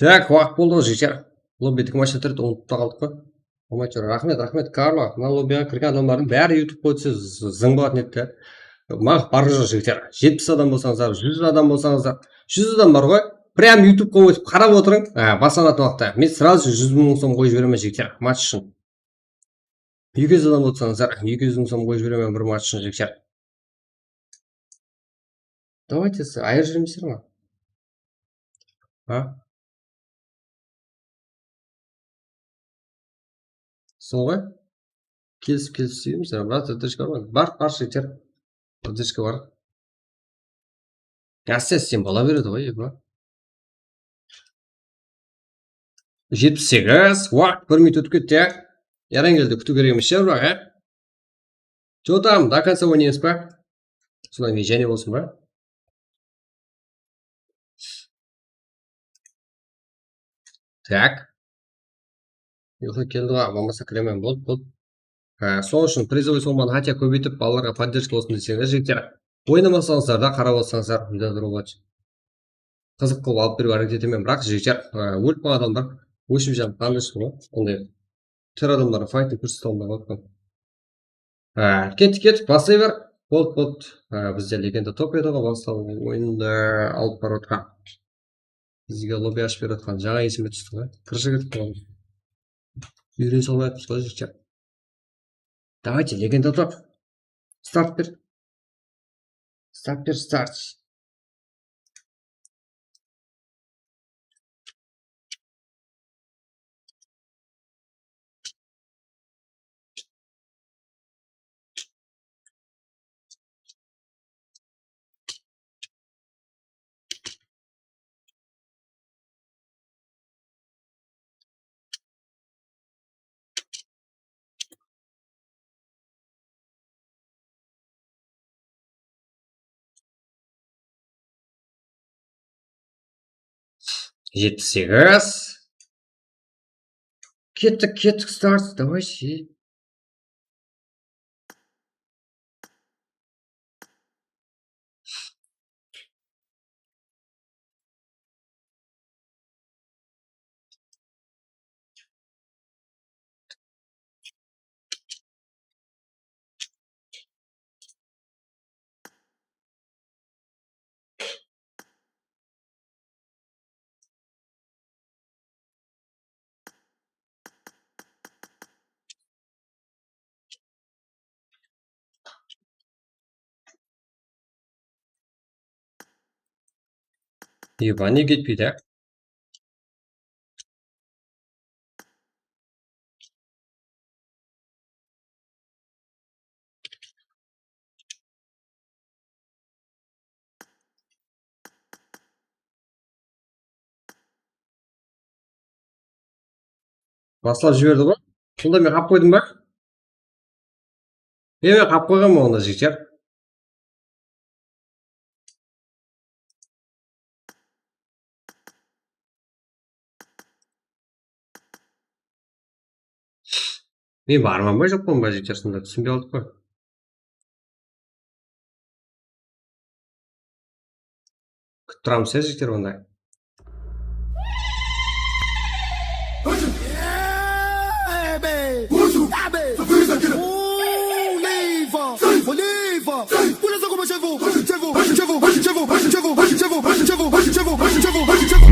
Так, уақыт болды ғой жігіттер. Лоббидегі машина түрді ұмытып та қалдық қой. Аматер, рахмет, Карло. Мына лоббиға кірген адамдардың бәрі YouTube қойса зың болатын еді де. Мағып барып жүр жігіттер. 70 адам болсаңыздар, 100 адам болсаңыздар. 100 адам бар ғой. Прям YouTube-қа өтіп қарап отырың. Басылатын уақытта. Мен сразу 100 мың сом қойып жіберемін жігіттер, матч үшін. 200 адам болсаңыздар, 200 мың сом қойып жіберемін бір матч үшін жігіттер. Давайте айыр жүремісіздер ма? Сол ғой? Келісіп сөйлейміздер. Брат, РДшка бар? Бар жігіттер. РДшка бар. Сен бола береді ғой, бро. 78, уақыт 1 минут өтіп кетті, Ярангелді күту керек емес шығар, бірақ, Че там, до конца ойнаймыз ба? Содан кейін және болсын ба? Так. Ұйқы келді ғой, болмаса кіремен болды. Сол үшін призовый соманы хотя көбейтіп, балаларға поддержка болсын десеңдер, жігіттер. Ойнамасаңыздар да, қарап отырсаңыздар, үйде тұрып болады. Қызық қылып алып беруге әрекет етемін, бірақ жігіттер, өліп қалған адамдар өшіп жанып қандыршы ғой, ондай төр адамдардың файтын көрсете алмай қалып. Кеттік, бастай бер. Болды. Бізде легенда топ еді ғой, басталған ойынды алып бар отқан. Бізге лобби ашып беріп отқан жаңа есіме түсті ғой. Кірші кетіп қаламыз. Үйрен салмайтымыз ғой жігіттер. Давайте, легенда топ. Старт бер. Старт. Жетпіс сегіз. Кеттік, старт, давай. Иван не кетпейді, Басылап жіберді ғой. Сонда мен қап қойдым ба? Мен қап қойған ба онда жігіттер? Мен барман ба жоқпын ба жігіттер, сонда түсінбей алдық қой. Күтіп тұрамыз жігіттер онда. Puleza como chevo, chevo, chevo, chevo, chevo, chevo, chevo, chevo,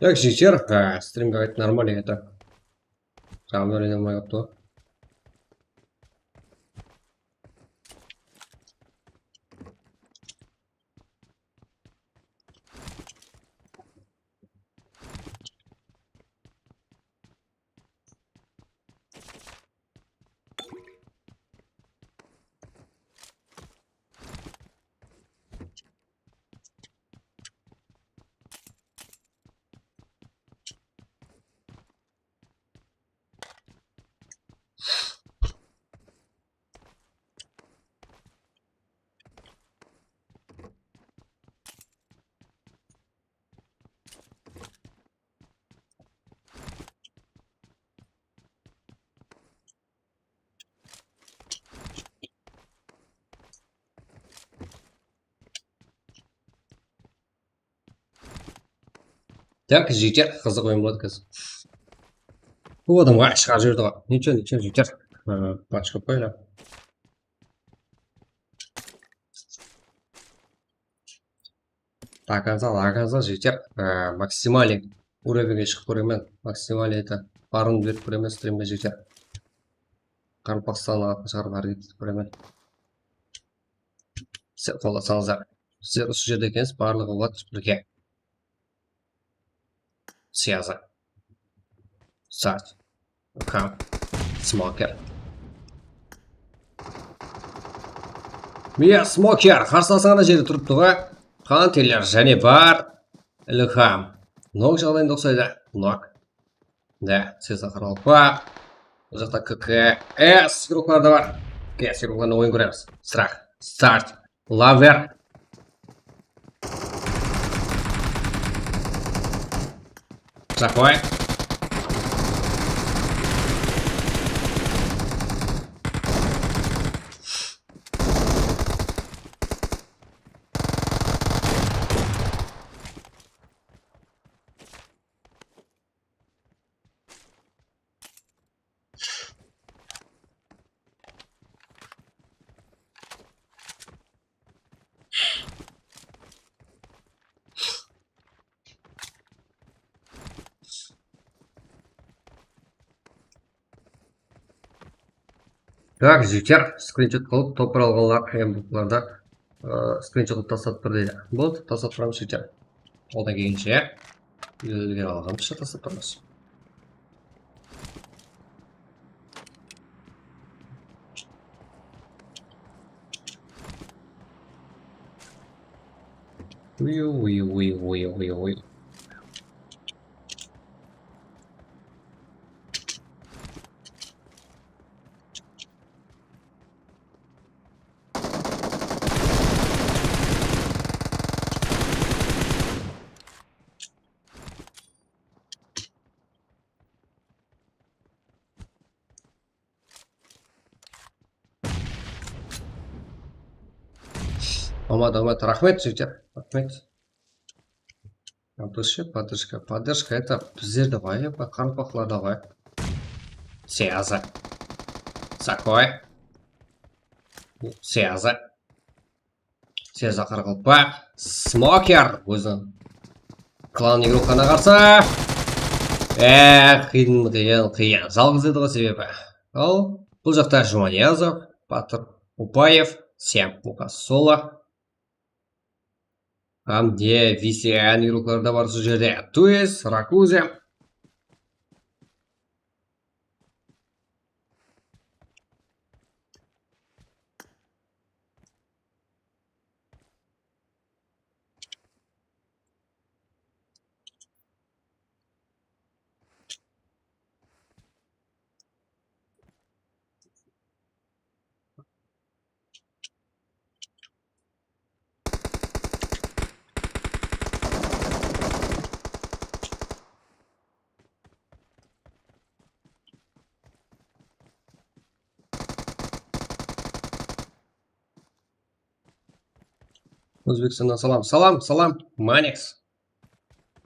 Так, житер, стрим какой-то нормальный это. Обновление мое то. Так, житер, қызық ойын болады қазір. Bu адамға шығарып жіберді ғой. Ничего, житер. Пачка қойлап. Оказал, житер. Максималий уровеньге шығып көремін. Максималий это барын беріп көремін стримге житер. Қарпақстанның атын шығарып әрекет көремін. Сіздер қолдасаңыздар. Сіздер осы жерде екенсіз, барлығы болады бірге. Связа. Сать. Хам. Смокер. Мия смокер. Қарсыласаңда жерде тұрыпты ғой. Қантелер және бар. Ілхам. Ног жағдайында ұқсайды. Ног. Да, сеза қаралпа. Бұл жақта ККС группалар да бар. ККС группаларында ойын көреміз. Страх. Старт. Лавер. Захвай. Так, жігіттер, скриншот қылып, топыр алғанlar, бұларда скриншот тастап тұр дейді. Болды, тастап тұрамыз жігіттер. Одан келгенше, үйлерге алғанымызша тастап тұрамыз. Ой. Амад, рахмет, жігіттер, рахмет. Поддержка, это біздерді ғой, қарпақларда ғой. Связа. Сакой. Связа қарқылпақ. Смокер. Өзің. Клан игрокана қарсы. Қиын. Жалғыз еді ғой себебі. Ал, бұл жақта Жұманиязов, Батыр Упаев, Сем Мукасола. Где Висиан игрокларда бар сол жерде. Туис, Ракузе. Өзбекстаннан салам, Маникс.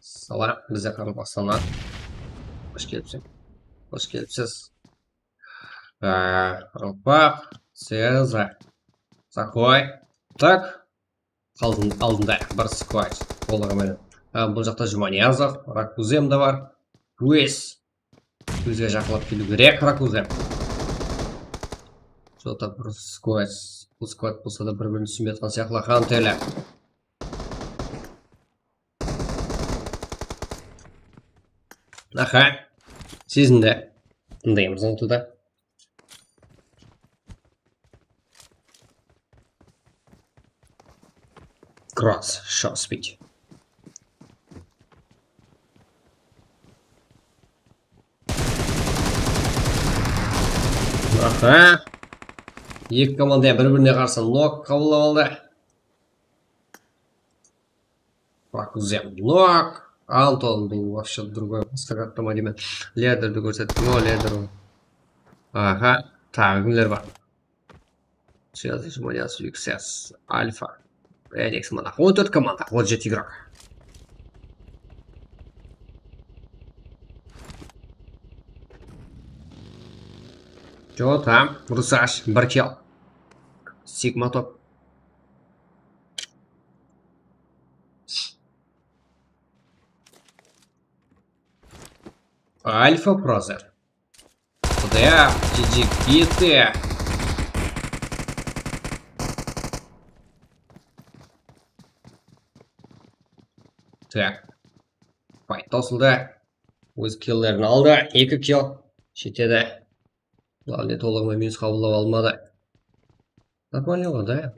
Салам, бізде Қарабастана. Қош келіпсіз. Қарапақ, Сеза, Сакой. Так, алдында бір сквайт. Олармен. Бұл жақта Жұманиязов, Ракузем да бар. Көзге жақылап келу керек, Ракузем. Что-то бір сквайт. Бұл сквайт болса да бір-бірін түсінбетқан сияқлы қан телі. Аха, сезінді. Тыңдаймыз ұлтыда. Кросс, shot speed. Аха. Екі команда бір-біріне қарсы нок қабылдап алды. Ракузем нок. Антон был вообще другой. Басқа деймін. Ледерді көрсеттім о, ледер. Аха, тағы кімдер бар. Связь, Жұманиязов, UXS, Альфа. Эникс, мына 14 команда, 17 игрок. Чё там? Русаш, Баркел. Сигма топ. Альфа Прозер. Да, GG, Так. Файт тосылды. Өз киллерін алды. 2 килл. Шетеді. Ладно, толығымен минус қабылдап алмады. Нормально ғой, да?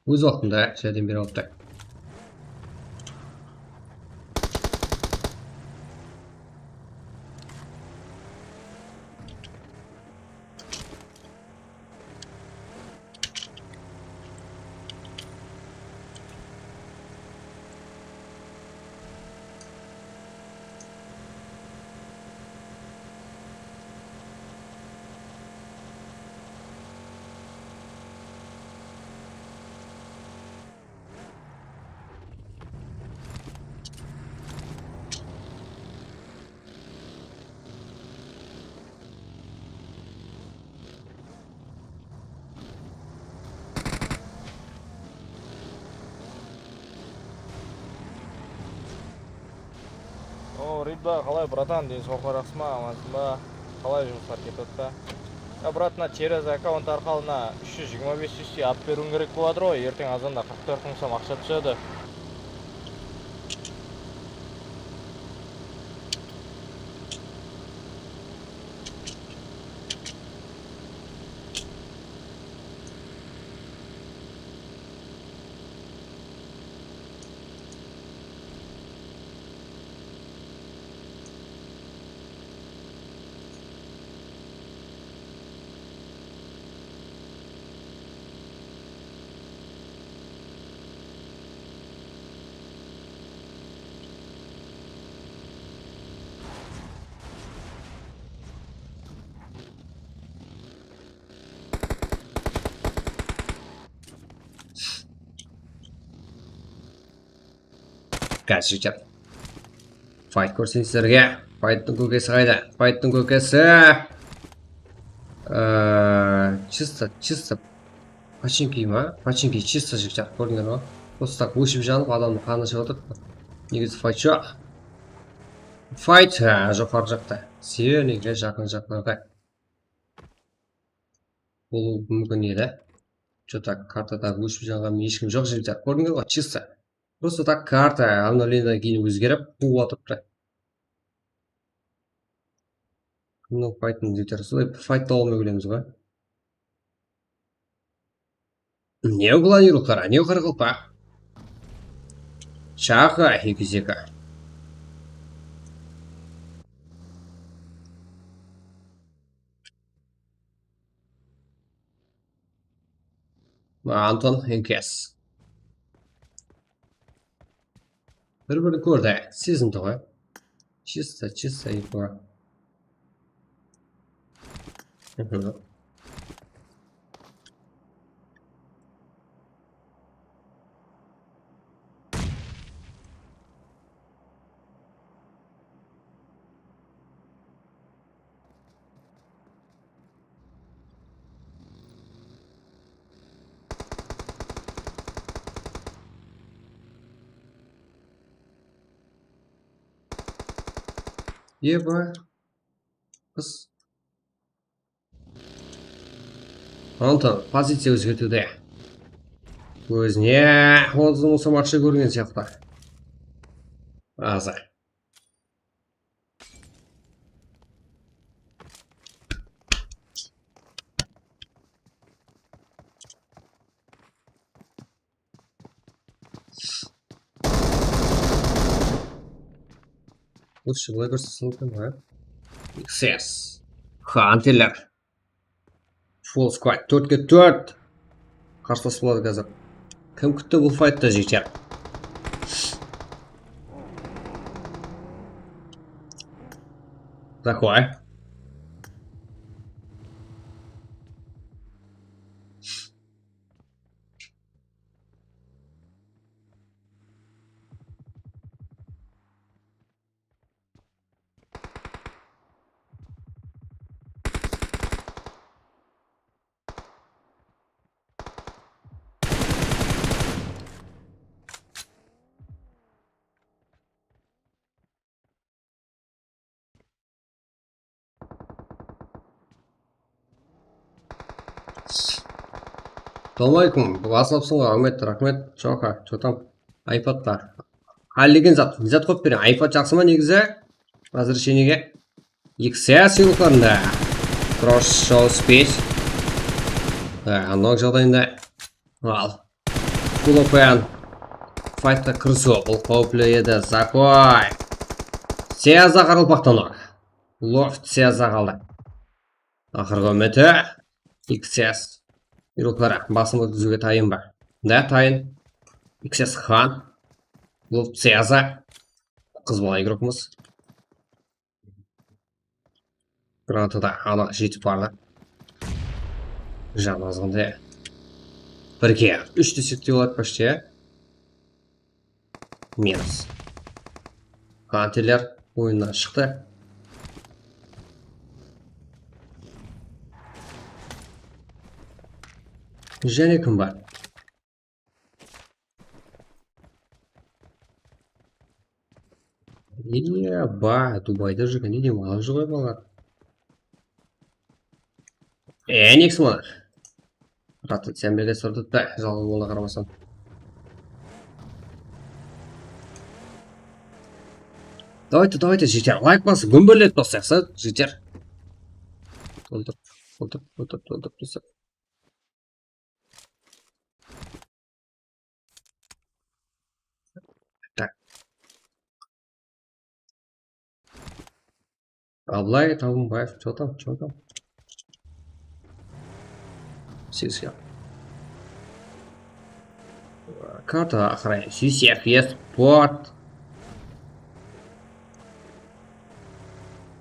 Өз уақытында жәрдем бере алыпты. Ридба, қалай, братан, ден соқырақсы ма, амансың ба? Қалай жұмыстар кетіп жатса? брат, мына через аккаунт арқылы мына 325 сүйсе алып беруің керек болады ғой. Ертең азанда 44 мың сом ақша түседі. Қазір жігіттер. Файт көрсейін сіздерге. Файттың көкесі қайда? Файттың көкесі. Чисто. Починки ма? Починки чисто жігіттер. Көрдіңдер ма? Осы так өшіп жанып, адамның қаны шығып отыр. Негізі файт жоқ. Файт жоғары жақта. Сенеге жақын-жақынға. Бұл мүмкін еді. Что-то картада өшіп жанған ешкім жоқ жігіттер. Көрдіңдер ғой? Чисто. Просто так карта обновлениеден кейін өзгеріп қуып отырыпты. Ну, файттың жігіттер. Солай файтта олмай білеміз ғой. Не углонил қара, не қырғылпа. Шақа, екі-зека. Антон Энкес. Бір-бірін көрді, сезімді ғой. Чисто екі. Еба. Қыз. Антон, позиция өзгертуде. Өзіне 30 мың сом ақша көрген сияқты. Аза. Лучше былай көрсетсін екен ғой. XS. Хантерлер. Full squad 4-4. Қарсылас болады қазір. Кім күтті бұл файтта жігіттер? Такой. Ассалаумалейкум. Басылыпсың ғой, рахмет. Жоқа, что там? Айпадта. Халлеген зат қойып берем. Айпад жақсы ма негізі? Разрешениеге. XS сыйлықтарында. Прошу успеть. Анық жағдайында. Ал. Full open. Файтқа кірісу. Бұл қауіплі еді. Закой. Сеза қарылпақтанық. Лофт сеза қалды. Ақырғы үміті. XS. Юруклара, басым өткізуге тайын ба? Да, тайын. XS хан. Лофт сеза. Қыз бала игрокымыз. Гранатада анық жетіп барды. Жан азғынды. Бірге 3 десекте болады почти. Минус. Хантерлер ойыннан шықты. Және кім бар? Ба, Дубайда жүргенде демалып жүр ғой балалар. Enix mi? Ratı sen bile sorduk da жалғыз bola қарамасам. Давайте, житер. Лайк басып, гүмбірлетіп тастайықса, житер. Толтырып тастап. Так. Аблай, Табынбаев, что там? 8 хил. Карта охраны. Сюсек, спорт.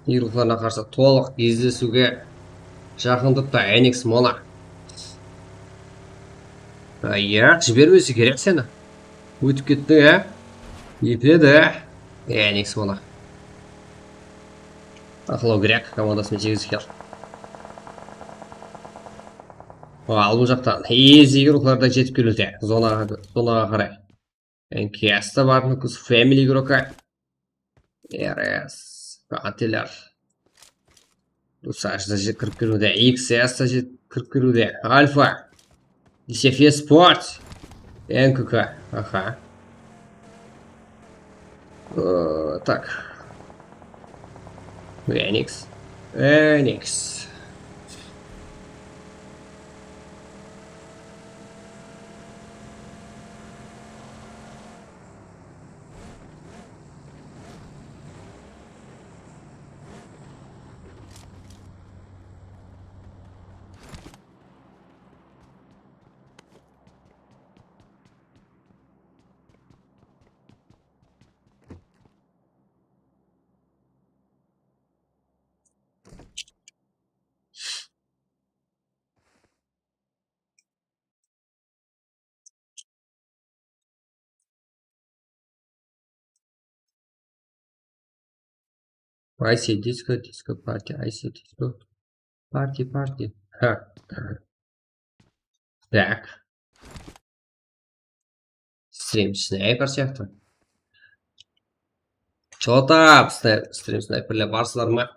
Ируқларына қарсы толық кездесуге жақындықта Enix Mona. Аяқ жібермесе керек сені. Өтіп кетті, Епеді. Enix Mona. Ақылау керек, командасымен 8 хил. Ал бұл жақтан ези игрокларда жетіп келуде. Зонаға қарай. Энкеста бар, Нүкіс Family игрока. РС. Ателер. Дусаш да жет кіріп келуде. XS да жет кіріп келуде. Альфа. DCF Sport. НКК. Аха. Так. Enix. IC Disco Party, IC Disco Party. Ха. Так. Стрим снайпер сияқты. Чё там? Стрим снайперлер барсылар ма?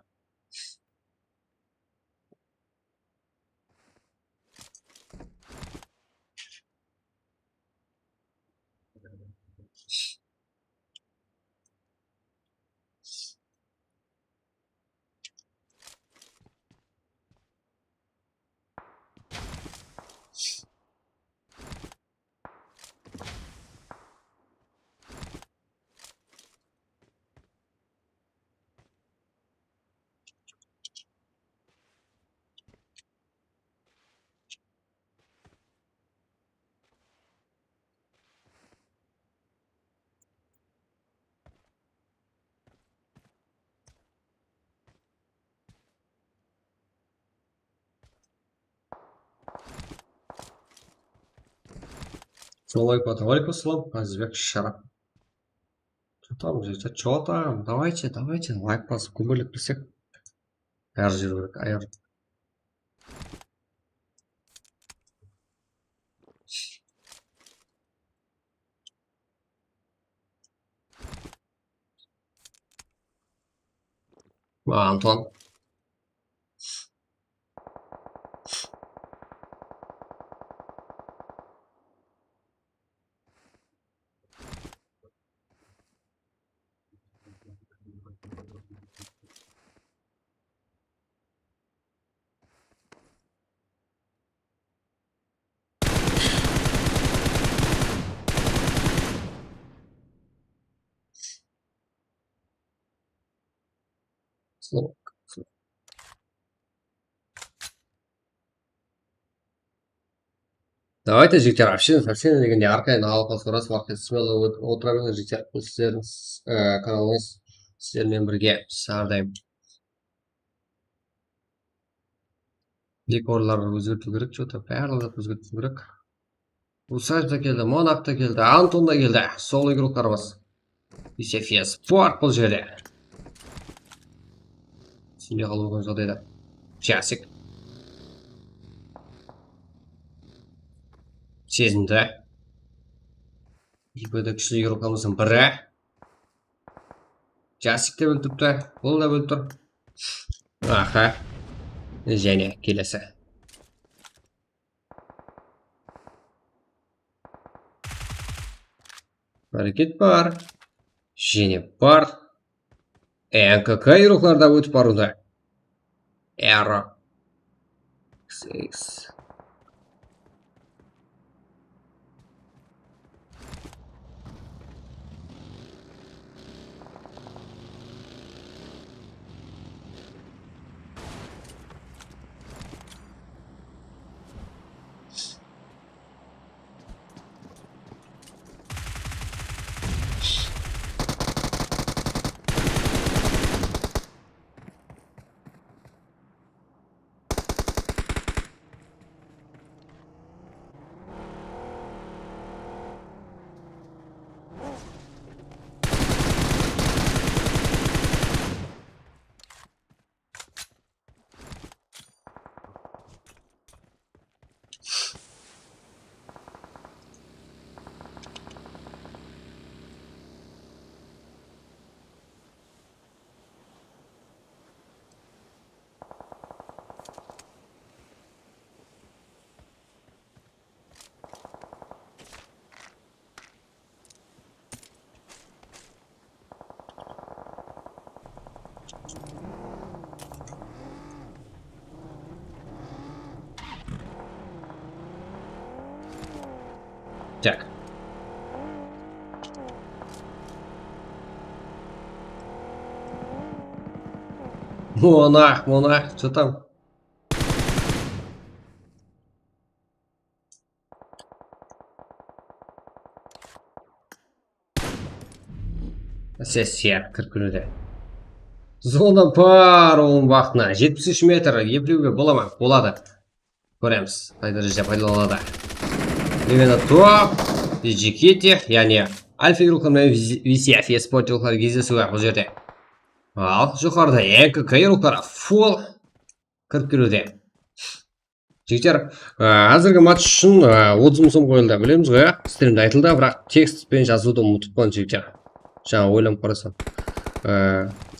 Алейкум ассалам, Азизбек Шарап. Что там, жить? Что там? Давайте, лайк басып, көмірлік білсек. Әр жер керек, аяр. Антон. Давайте, жігіттер, община дегенде арқайын алып сұрас уақыт смело отыра беріңіз, жігіттер. Бұл сіздердің каналыңыз сіздермен бірге әрдайым. Декорлар өзгерту керек, что-то барлығы өзгерту керек. Усаев та келді, Монак та келді, Антон да келді. Сол игроктарымыз. DCF Sport бұл жерде. Сенде қалып өген жағдайда. Часик. Сезінді. Епеді күшілі игрокамыздың бірі. Часик те өлтіріпті. Бұл да өлтір. Аха. Және келесі. Hareket бар. Және бар. НКК иероглифтарда өтіп баруда. R. X. Так. Монах, что там? Сәсия кіркілуде. Зона бар оның вақтына. 73 метр еплеуге бола ма? Болады. Көреміз. Қай дәрежеде пайдаланады. Именно топ. Жекете, яғни альфа иероглифтармен VCF еспорт иероглифтар кездесуі бұл жерде. Ал жоғарыда НКК иероглифтары фул кіріп келуде. Жігіттер, қазіргі матч үшін 30 сом қойылды. Білеміз ғой, стримде айтылды, бірақ текстпен жазуды ұмытып қалған жігіттер. Жаңа ойланып қарасам.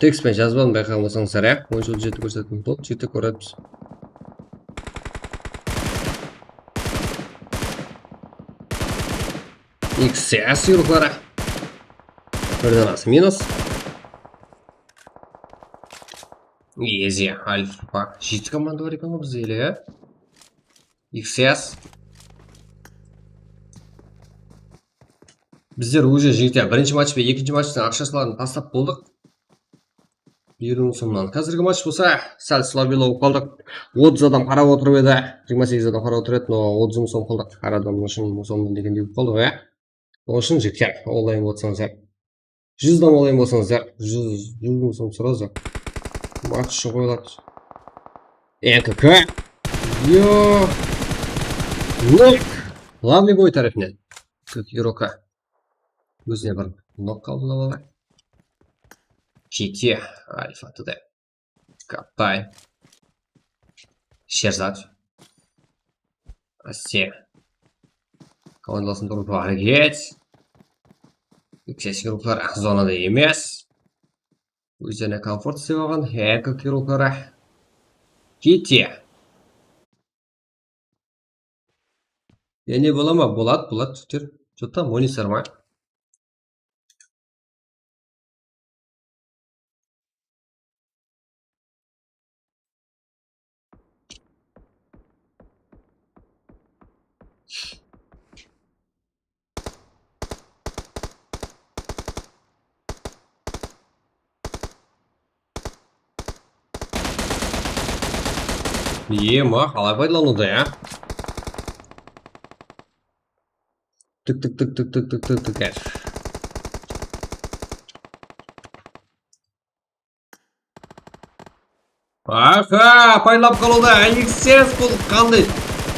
Текстпен жазбадым, байқаған болсаңыздар, иә. Ойыншы жеті көрсеткен болды, жеті көреміз. XS иероглифтары. Бірден асы минус. Ези, альфа. Жеті команда бар екен ғой бізде еле, иә. XS. Біздер уже жігіттер бірінші матч пен екінші матчтың ақшасыларын тастап болдық. 20 сомнан. Қазіргі матч болса, сәл слабилы болып қалдық. 30 адам қарап отырып еді. 28 адам қарап отырып еді, но 30 сом қалдық. Әр адам үшін сомнан дегендей болып қалды ғой, иә. Ол үшін жігіттер, олайын болсаңыздар. 100 адам олайын болсаңыздар. 100 сом сразу. Матч үшін қойылады. НКК. Йо. Нок. Главный бой тарифінен. Көк игрока. Өзіне бір нок қабылдап алайын. Жеке. Альфа туды. Каптай. Шерзат. Асте. Командаласын тұрып әрекет. XS иероглифтар зонада емес. Өздеріне комфорт істеп алған. НКК иероглифтары. Кете. Не бола ма? Болады, жігіттер. Что там, ойнайсыздар ма? Ема, қалай пайдалануда, иә? Тік. Аха, пайдалап қалуда. XS бұл қандай?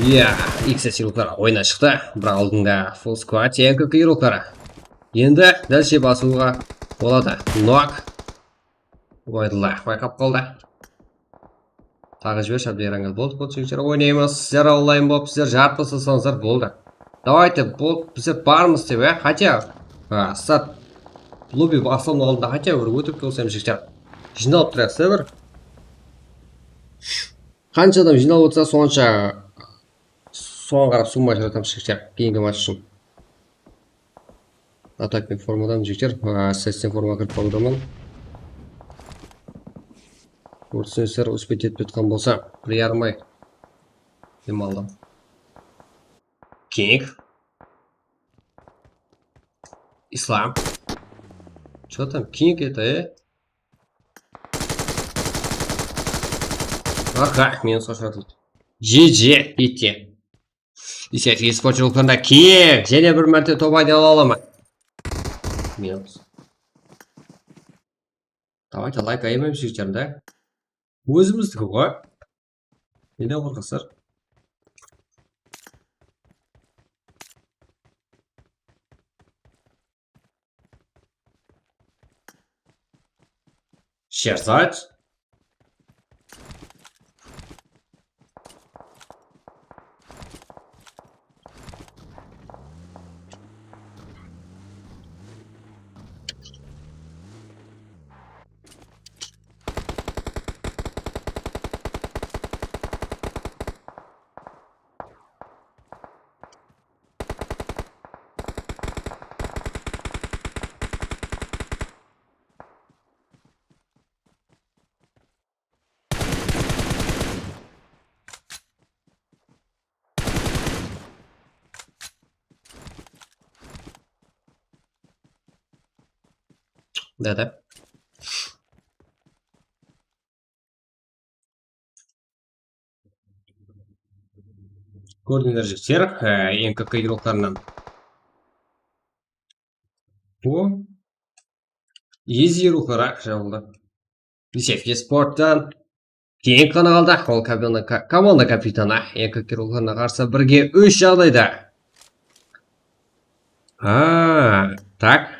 Иә, XS иероглифтары ойына шықты. Бірақ алдында full squad НКК иероглифтары. Енді дәлше басуға болады. Нок. Ойдылда, байқап қалды. Тағы жібер, шабдераңыз болды. Бұл жігіттер ойнаймыз. Сіздер онлайн болып, сіздер жарты сылсаңыздар болды. Давайте, біздер бармыз деп, ә? Хотя, сәт лобби басылымның алдында хотя бір өтіп келсем жігіттер. Жиналып тұрақсы бір. Қанша адам жиналып отырса, сонша соған қарап сумма жаратам жігіттер. Кейінгі матч үшін. Атакпен формадан жігіттер. Сәстен формаға кіріп қалудамын. Көрсеңіздер, успеть етіп жатқан болса, бір ярмай демалдым. Кинг. Ислам. Что там? Кинг это, Ага, минус ошатылды. GG, битте. Десятки испортил қанда Кинг. Және бір мәрте топ айдала аламын. Минус. Давайте лайк айырмаймыз жігіттер, да? Өзіміздікі ғой. Неден қорқасыздар? Шерзать. Да. Көрдіңдер жігіттер, МКК игрокlarынан. О, ези игроклар жабылды. Десятки спорттан Кинг қана қалды. Ол команда капитаны МКК игрокларына қарсы бірге 3 жағдайда. Так.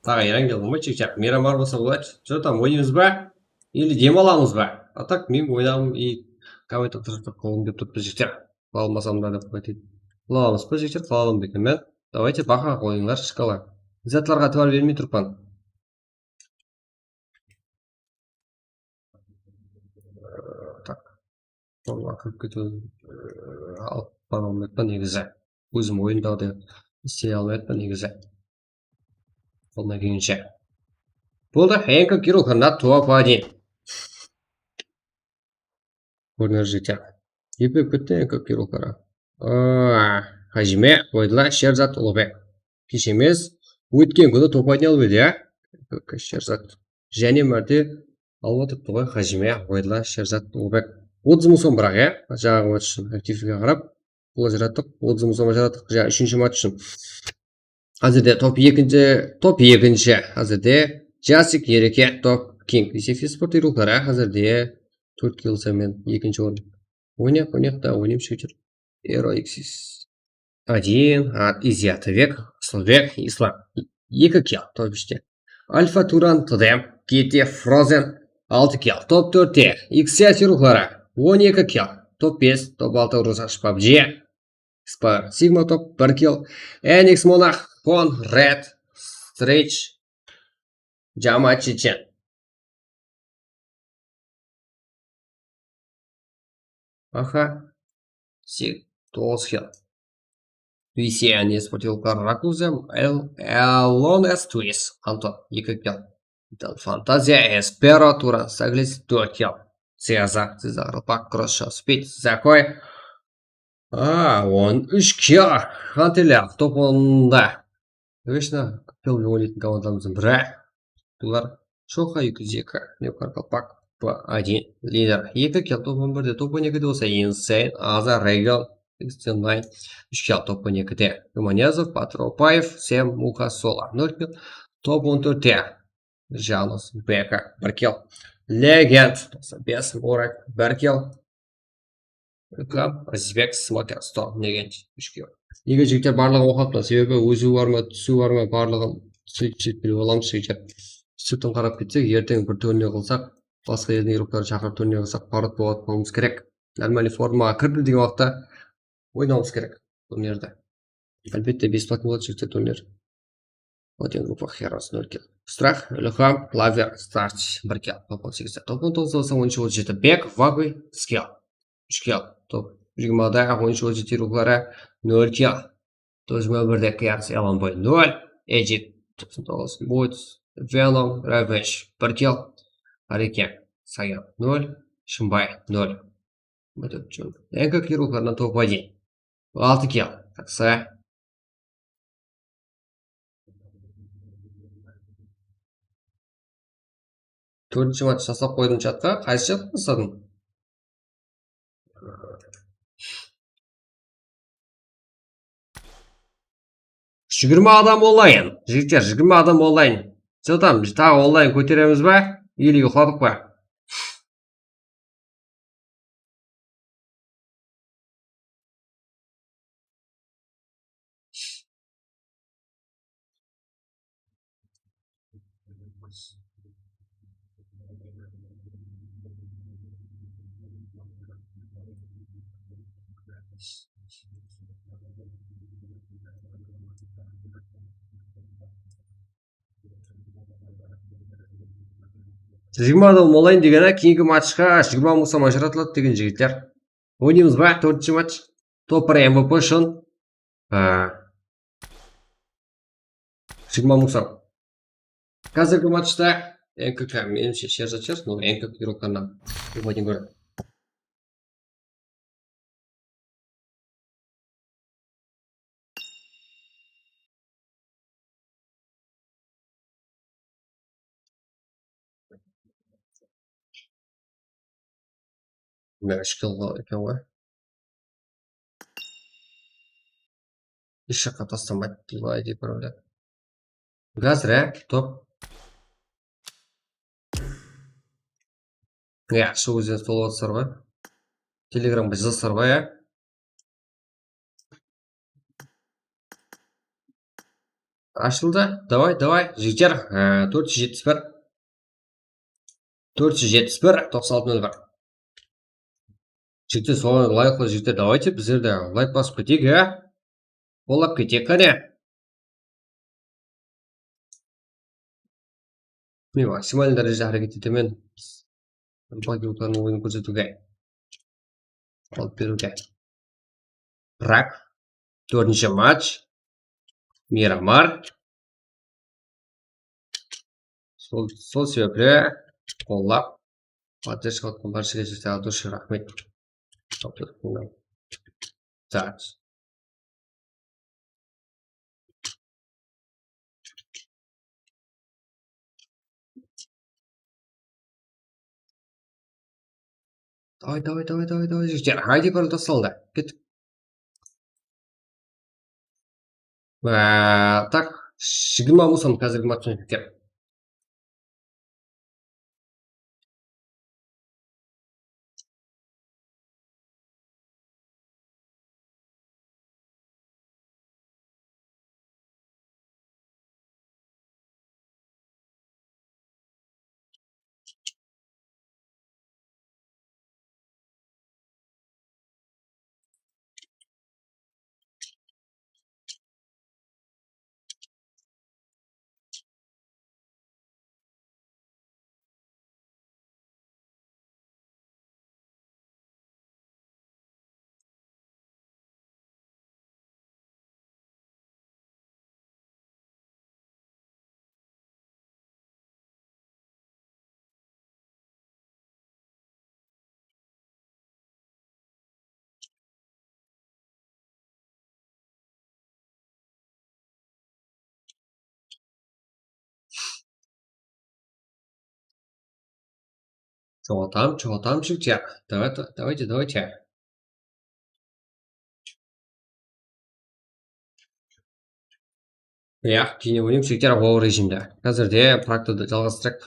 Тағы ерен болмай чек-чек. Мейрам бар болса болады. Что там, ойнаймыз ба? Или демаламыз ба? А так мен ойнамын и комментаторлар қолым деп тұрып жігіттер. Қалмасам да деп айтады. Қаламыз ба жігіттер? Қалалым ба екен мен? Давайте бақа қойыңдар шкала. Зәтларға тәуір бермей тұрпан. Так. Қолға кіріп кету алып бара алмайтпа негізі. Өзім ойындауды істей алмайтпа негізі. Қолына келгенше. Болды, МКК игрокларына топ-1. Көрдіңдер жігіттер. Епеп кетті МКК игроклары. Хажиме, Ойдла, Шерзат, Ұлыбек. Кеш емес, өткен күні топ-1 алып еді, МКК Шерзат. Және мәрте алып отырыпты ғой Хажиме, Ойдла, Шерзат, Ұлыбек. 30 мың сом бірақ, жаңағы матч үшін активіге қарап, бұл жараттық, 30 мың сом жараттық, жаңағы 3-ші матч үшін. Әзірде топ 2-ші, әзірде Жасик, Ереке, топ Кинг. Десек спорт игроклары әзірде 4 килсамен 2-ші орын. Ойнап шүйтір. Эроиксис 1, Изиатовек, Словек, Ислам 2 кил, топ 3-те. Альфа Туран, Тдем, Кете, Фрозен 6 кил, топ 4-те. X7 игроклары 12 кил, топ 5, топ 6 Русаш PUBG. Спар Сигма топ 1 кил. NX Монах, Фон, Ред, Стрейч, Джама Чечен. Аха. Сиг 9 кил. Висиан испортил Каракузем, Элон Эстуис, Антон 2 кил. Фантазия, Эсперо, Туран, Саглис 4 кил. Сеза, Рылпак, Кросша, Спит, Закой. Он 3 кил. Хантелер, топ 10-да. Вечно купил ойнайтын командамыздың бірі. Бұлар Шоха, Юкузека, Левкар-Қалпақ, P1 лидер. 2 кил, топ 11-де, топ 12-де болса Инсейн, Аза, Регал, X9, 3 кил, топ 12-де. Юманезов, Патропаев, 7, Муха, Сола, 0 кил, топ 14-де. Жанус, Бека, 1 кил. Легенд, 5, Мурак, 1 кил. Азбек, Смотер, 100, Легенд, 3 кил. Неге жігіттер барлығын оқапты, себебі өзі бар ма, түсу бар ма, барлығын сөйтіп біліп аламыз жігіттер. Сөйтіп қарап кетсек, ертең бір турнир қылсақ, басқа елдің игроктарын шақырып турнир қылсақ, парад болатынымыз керек. Нормальный формаға кірді деген уақытта ойнауымыз керек турнирді. Әлбетте бесплатный болады жігіттер турнир. Один группа Heroes 0 кил. Страх, Илхам, Лавер, Старч 1 кил. Топ 18-де. Топ 19-да болса ойыншы от жеті. Бек, Вагуй, Скил 3 кил. Топ 20-да ойыншы от жеті игроклары 0 кил. Тоже бірдекі ярсы Яланбой 0, Эджит 99 Бойц, Веном, Равеш, Партел, Ареке, Саян 0, Шымбай 0. Энка Кирухардан топ-1. 6 килл. Такса. Төртінші матч жасап қойдым чатқа. Қайсы чат қысадың? Жигірме адам онлайн. Жігіттер, 20 адам онлайн. Жылдам, тағы онлайн көтереміз ба? Или ұйқладық па? Жиырма адам онлайн дегені кейінгі матчқа 20 мыңсам ажыратылады деген жігіттер. Ойнаймыз ба? 4-ші матч. Топ-1 MVP үшін 20 мыңсам. Қазіргі матчта НКК меніңше шер зачерс, но НКК игроканнан топ-1 көрді. Мен шкилға екен ғой. Еш жаққа тастамайды. Былай деп бірілді. Қазір, топ. Шу өзен стол отсыр ғой. Телеграмға жазасыр ғой, Ашылды. Давай. Жігіттер, 471. 471, 9601. Жігіттер, соған лайклы жігіттер, давайте біздерді лайк басып кетейік, Олап кетейік, қане. Мен максималды дәрежеде әрекет етемін. Багилканың ойын көрсетуге. Алып беруге. Бірақ, 4-ші матч. Мирамар. Сол себеплі қоллап. Поддержка отқан баршыға жастағы дұршы рахмет. Так. Давай, жігіттер. Хайди көрілді салды. Кеттік. Так, 20 мыңсам қазіргі матчын кеткен. Чего там, жігіттер. Давайте. Кейіне ойнайым жігіттер ауыр режимде. Қазірде практиканы жалғастырайық.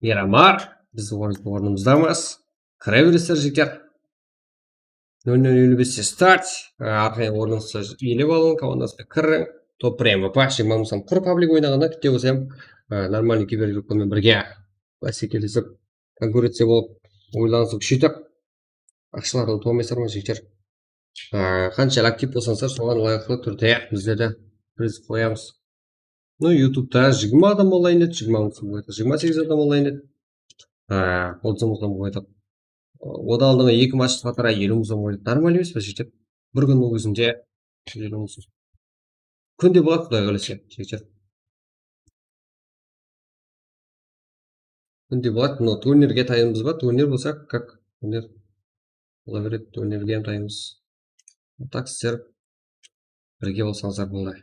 Мирамар. Біз орнымыздамыз. Кіре жігіттер. 0-0-55 старт. Арқайын орныңызды елеп алың. Командаспен кірің. Топ-1 MVP. 20 мыңсам құр паблик ойнағанда күтте болсам нормальный кибергруппамен бірге бәсекелесіп конкуренция болып ойланысып күшейтіп ақшаларды толмайсыздар ма жігіттер? Қанша актив болсаңыздар соған лайықлы түрде біздерді приз қоямыз. ютубта 20 адам онлайн еді, 20 мыңсам қойдық, 28 адам онлайн еді, 30 мыңсам қойдық. Одан алдыңғы 2 матч қатара 50 мыңсам қойдық. Нормаль емес па жігіттер? бір күннің өзінде күнде болады құдай қаласа жігіттер. Күнде болады. Но турнирге дайынбыз ба? Турнир болса как? Турнир бола береді. Турнирге hem дайынбыз. Так сіздер бірге болсаңыздар болды.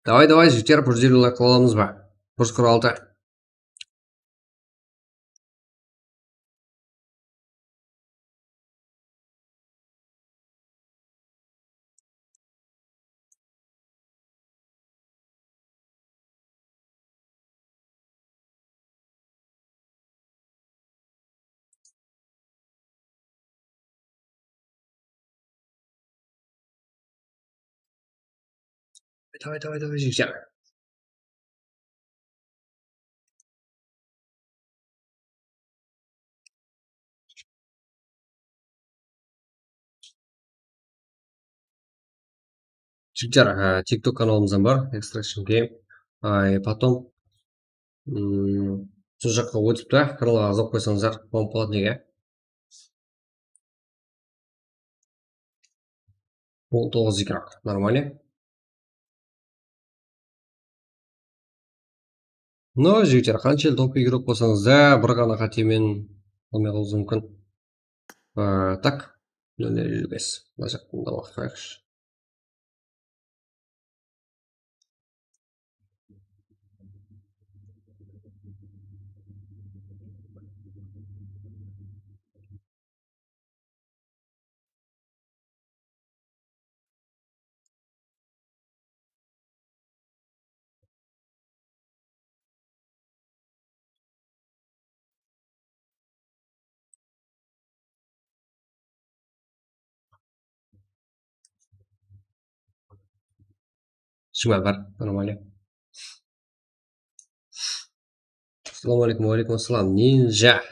Давай, жігіттер, бір жерді лайк аламыз ба? Бір құралды. Давай, жігіттер. Жігіттер, TikTok каналымыздан бар, Extraction Game. Потом сол жаққа өтіп та каналға жазып қойсаңыздар, болады неге? 19 игрок. Нормально. Но жігіттер, қанша топ игрок болсаңыз да, бір ғана қатемен болмай қалуыңыз мүмкін. Так, 0.55. Мына жақтан да оқып Шимай бар, нормально. Ассалаумағалейкум, уалейкум ассалам. Нинжа.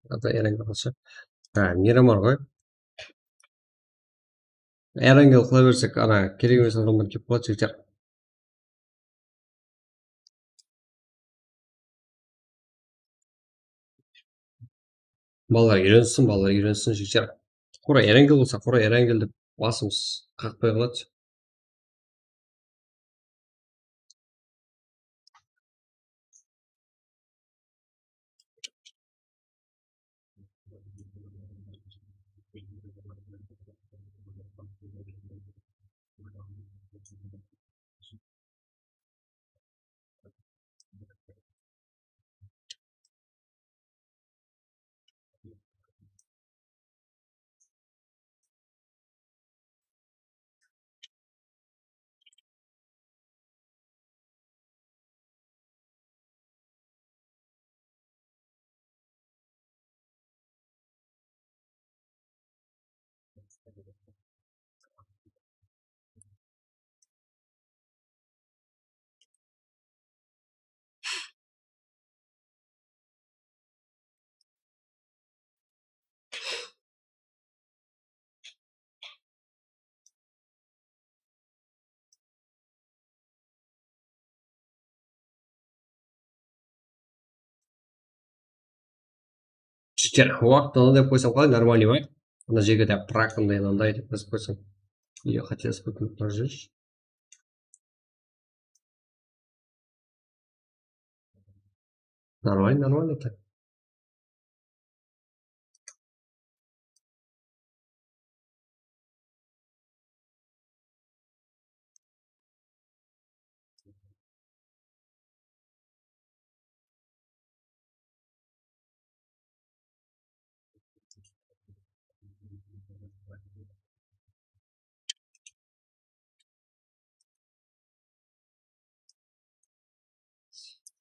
Ата Эренге қалса. Мейрам бар ғой. Эренге қыла берсек, керек емес адамдар келіп қалады жігіттер. Балалар үйренсін жігіттер. Қора Эренге болса, қора Эренге деп басымыз қақпай қалады. жігіттер уақытында деп қойсам қалай нормальный ма мына жерге де пракандай мынандай деп жазып қойсам я хотелось бы пожечь. Нормально так.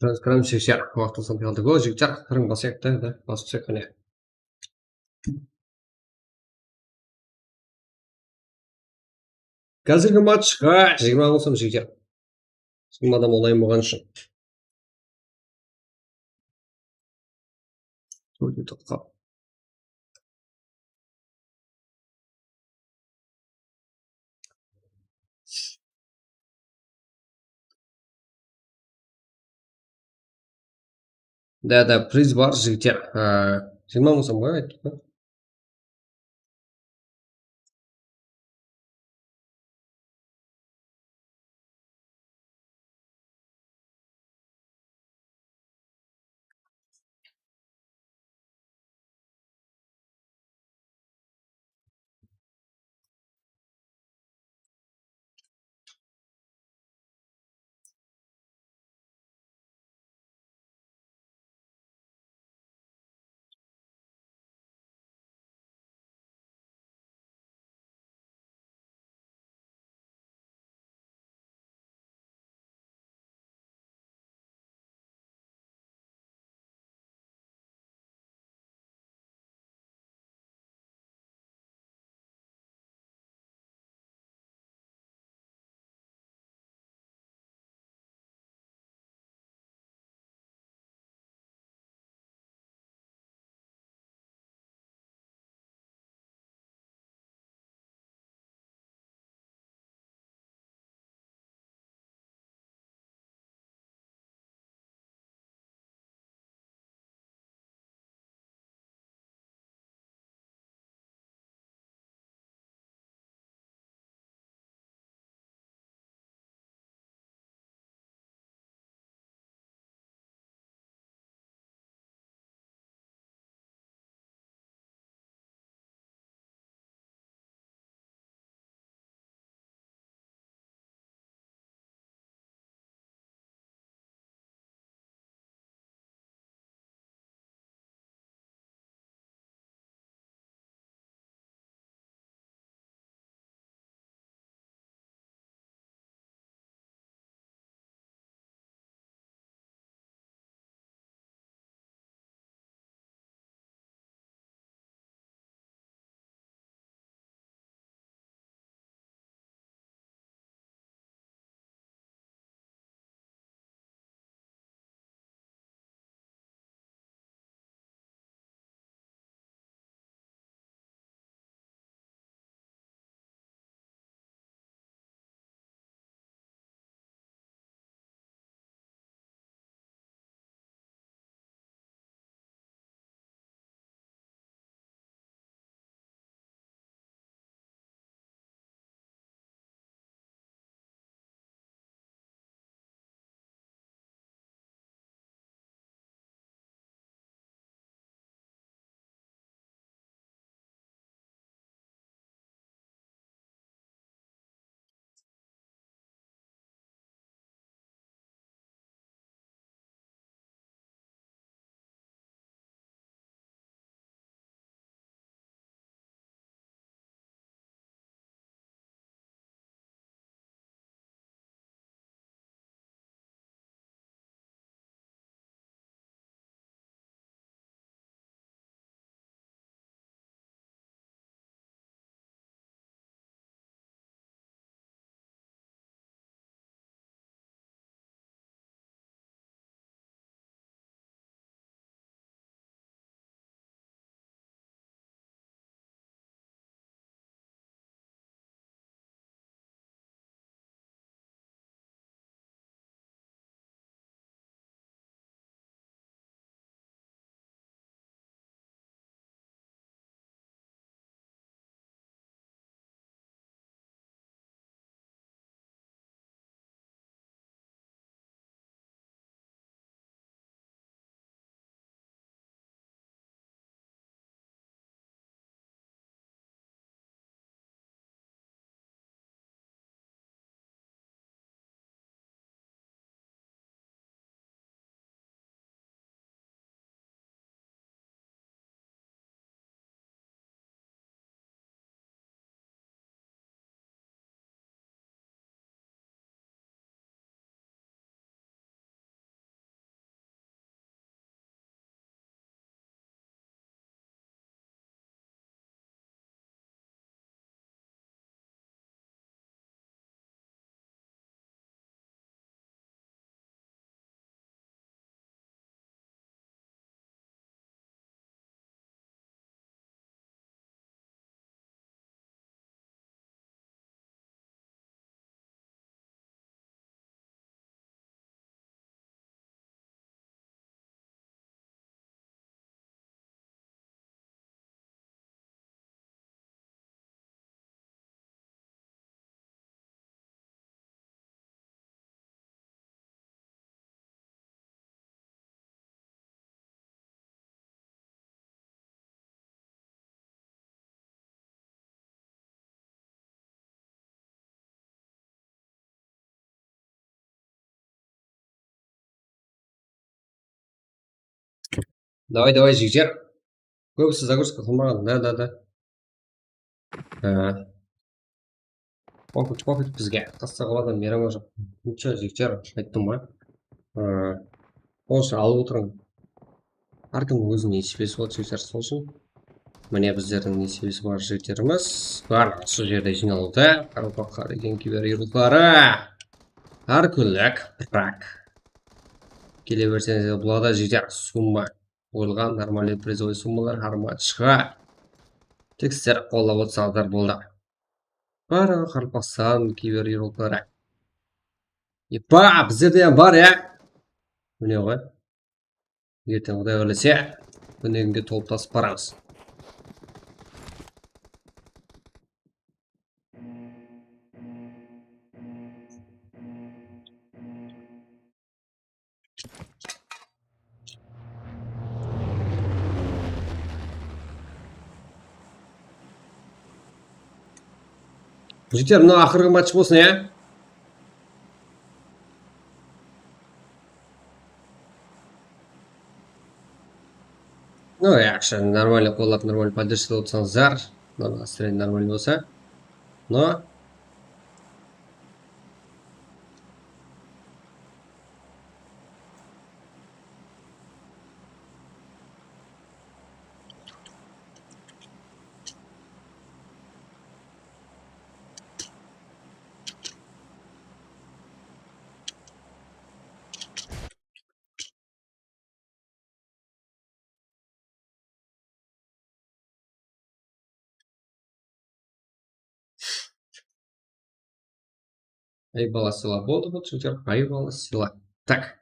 Кіреміз жігіттер уақытын санай қалдық о жігіттер кірің басайық да басып түсейік қане. Қазіргі матчқа 20 болсам жігіттер 20 адам олайын болған үшін да приз бар жігіттер 20 болсам ғой айттық па Давай, жігіттер. Көбісі загрузка қылмаған. Да. Попит бізге. Тастағалардан мейрамы жоқ. Ничего, жігіттер, айттым ғой. Ол үшін алып отырың. Әркім өзінің несібесі болады, жігіттер, сол үшін. Міне біздердің несібесі бар жігіттеріміз. Барлығы сол жерде жиналуда. Қарапаққа деген кейбір ирлықтары. Әркүлік бірақ. Келе берсеңіздер бұлада жігіттер сумма қойылған нормальный призовой суммалар арматшыға. Тек сіздер қолдап отырсаңыздар болды. Барлығы Қарапақстан кейбір ирлықтары. Біздерде бар, міне ғой. Ертең Құдай қаласа күнегінге толып тасып барамыз. Жігіттер, мына ақырғы матч болсын, Ну, якщо нормально қолап, нормально поддерживать отырсаңыздар, настроение нормально болса. Но Айбала села болды бұл жігіттер, айбала села. Так.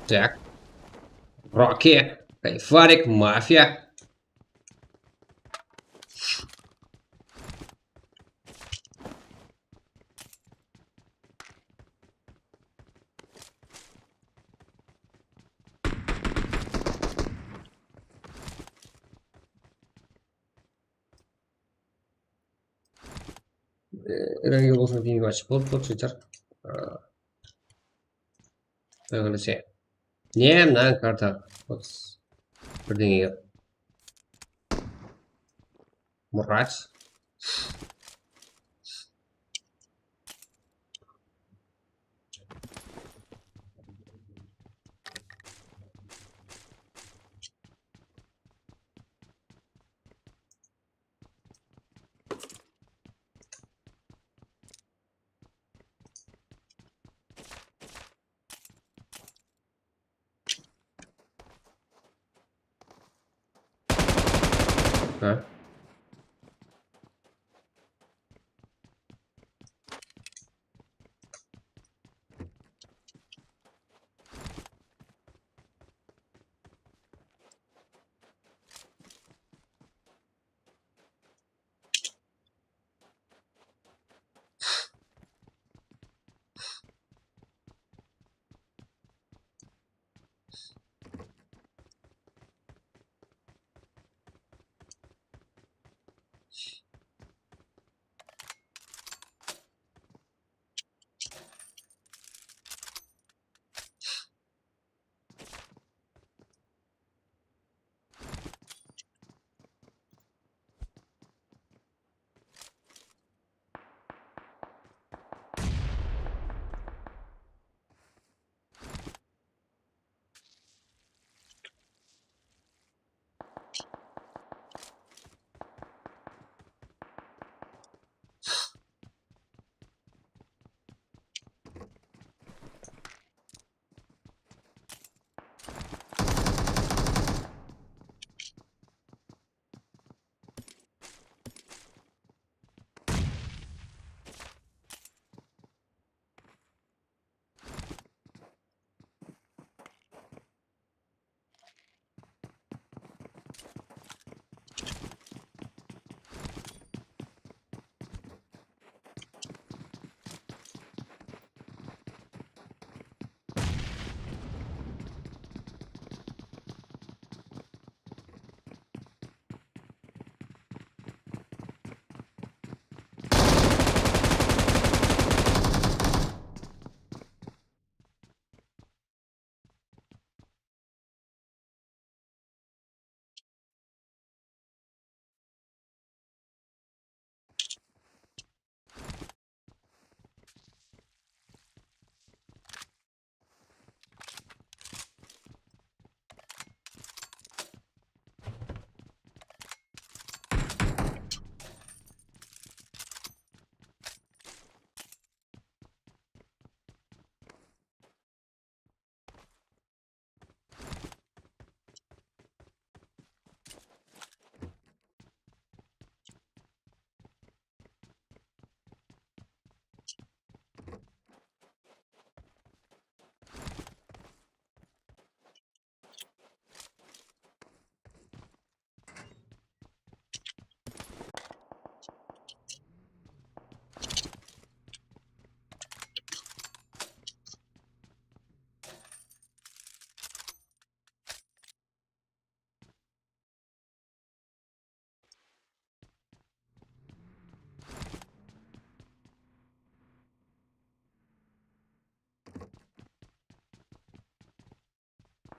Так. Рокки, Кайфарик, Мафия. Ренге болсын дейін матч болды, бұл жігіттер. Өңілісе. Не, мынаған карта. Бірдеңеге. Мұрат.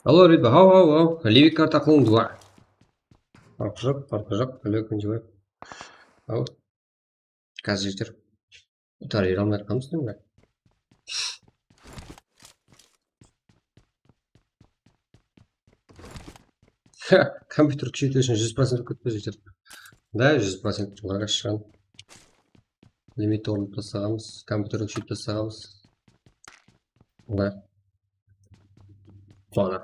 Алло, ребят, ау. Левый карта клон 2. Арқы жоқ, жібер. Ау. Қазір жетер. Тарай алмай қалмысың ба? Компьютер күшейту үшін 100% көтпе жетер. Да, 100% жоғары шыған. Лимит орнып тастағанбыз, компьютерді күшейтіп тастағанбыз. Да. Қуана.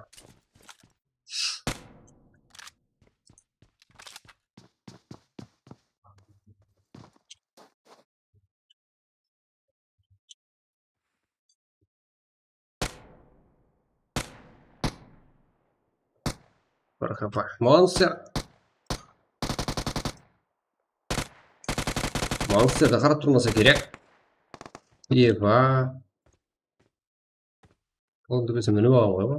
Мархаба. Монстерді қарап тұрмаса керек. Еба. Олды білсем мініп алған ғой ба?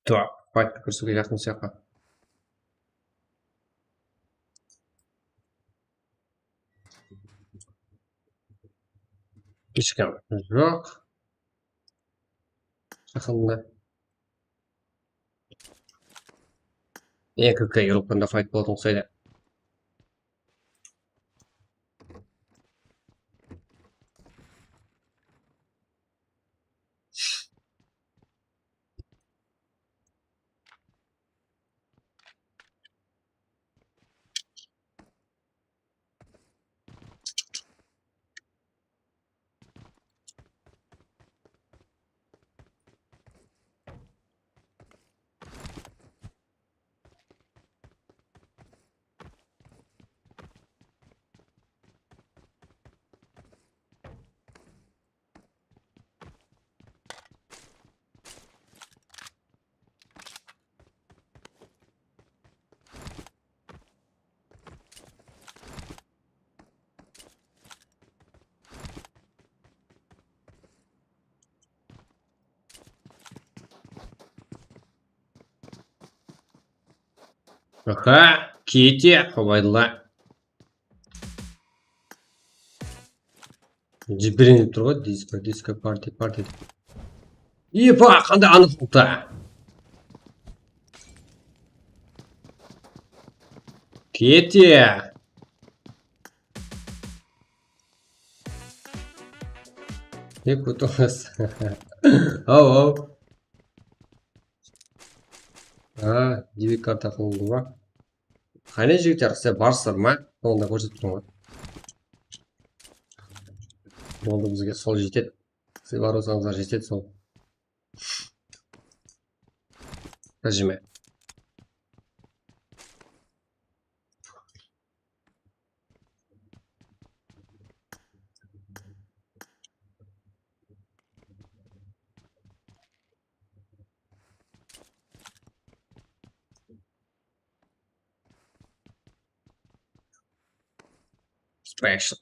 Так, файтты көрсуге жақын сияқты. Ешкім жоқ. Жақында. КК Европында файт болатын ұқсайды. Аха, кете, қобайдыла. Жібереніп тұр ғой, диско, парти. Епа, қандай анықтықта. Кете. Не көтіңіз. Ау. Девик карта қылынды ба? Қане жігіттер, сіздер барсыздар ма? Онда көрсетіп тұрмын ғой. Онда бізге сол жетеді. Сіз бар болсаңыздар жетеді сол. Режиме. Special.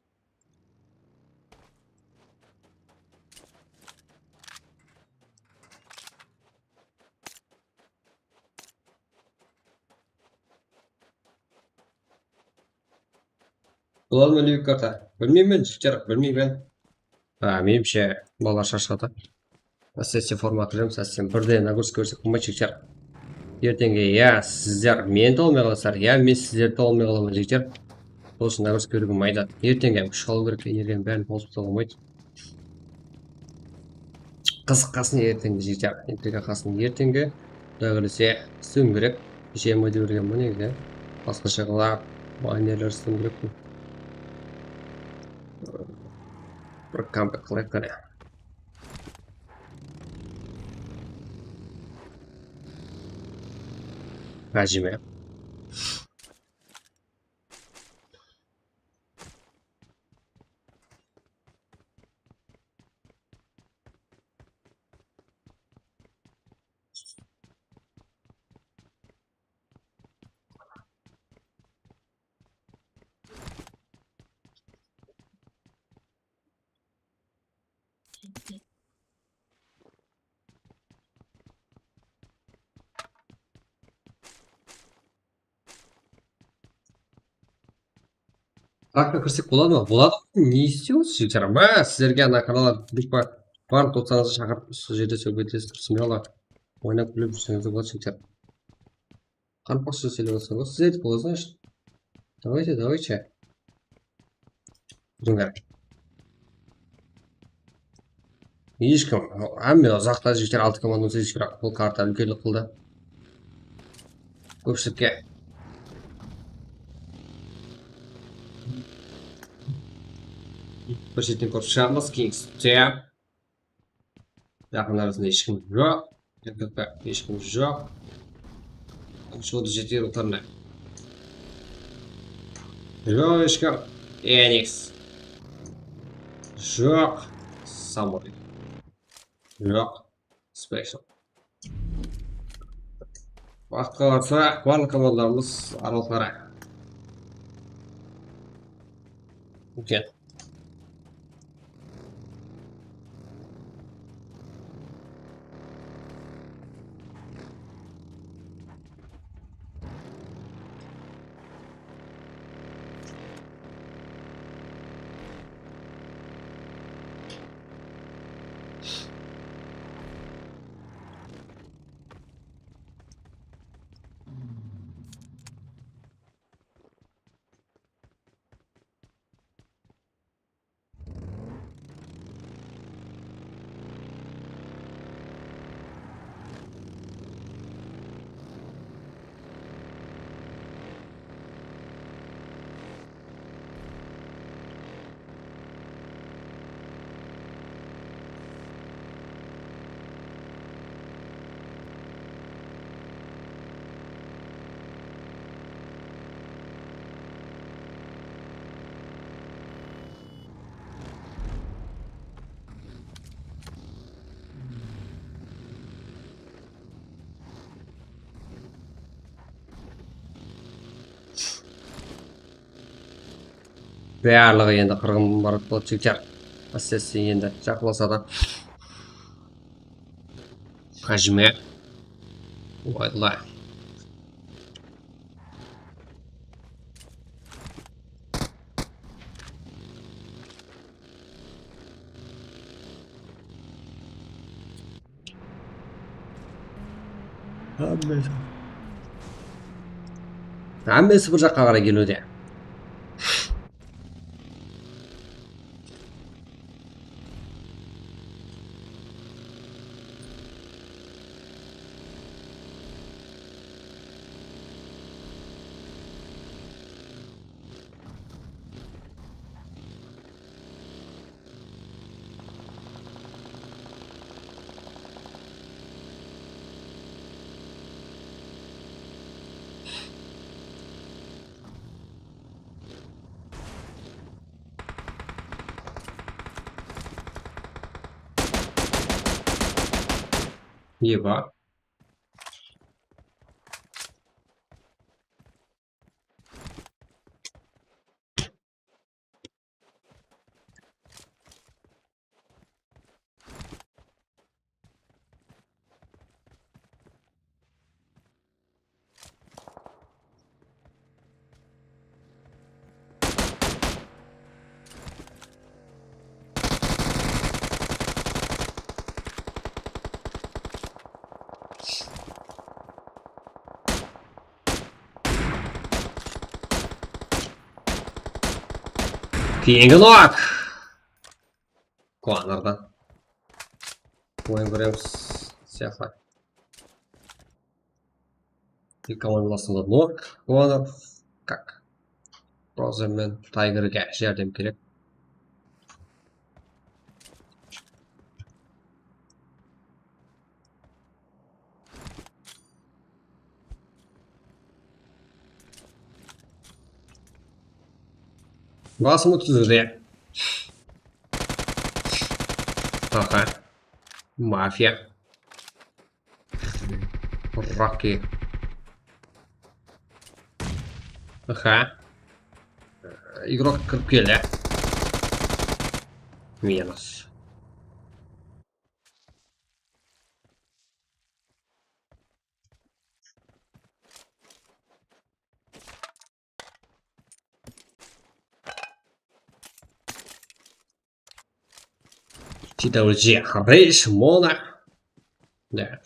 Болады ма левик карта? Білмеймін, жігіттер, білмеймін. Менімше бала шаршады. Әсіресе форматы жүреміз, әсіресе бірден нагрузка көрсек болмайды, жігіттер. Ертеңге, сіздер мені толмай қаласыздар, мен сіздерді толмай қаламын, жігіттер. Сол үшін нагрузка көруге болмайды. Ертеңге күш қалу керек, ертең бәрін қосып тастауға болмайды. Қызыққасын ертеңге, жігіттер. Ертеңге құдай қаласа істеуім керек. Кеше мойды берген бұл негізі. Басқаша қылап, нелер істеуім керек. Бір камбэк қылайық қане. Әжеме. Ракқа кірсек болады ма? Болады. Не істеп отырсыз жігіттер? Мә, сіздерге ана каналға барлық достарыңызды шақырып сол жерде сөйлесіп смело ойнап күліп жүрсеңіздер болады жігіттер. Қанпақ сөз сөйлеп отырсың ғой, сіз айтып қойыңыз, значит. Давайте. Жүріңдер. Ешкім, әмме ұзақта жігіттер 6 команда сөйлесу керек. Бұл карта үлкенлік қылды. Көпшілікке. Бір шеттен көріп шығамыз, кеңістікте. Жақын арасында ешкім жоқ. Ешкім жоқ. Шоуды жетер ұтарына. Жоқ ешкім. Эникс. Жоқ. Самурай. Жоқ. Спешл. Уақытқа барса, барлық командаларымыз аралықтары. Үлкен. Барлығы енді қырғын барып болады жігіттер. Әсіресе енді жақындаса да Хажиме ойла. Әммесі бір жаққа қарай келуде. Еба. Кейінгі нок! Қуанырдан. Ойын көреміз сияқты. Екі командаласында нок, Қуаныр. Как? Роза мен Тайгерге жәрдем керек. Басымы түзуде. Аха. Мафия. Рокки. Аха. Игрок кіріп келді. Минус. TWG Rage Monarch. Да.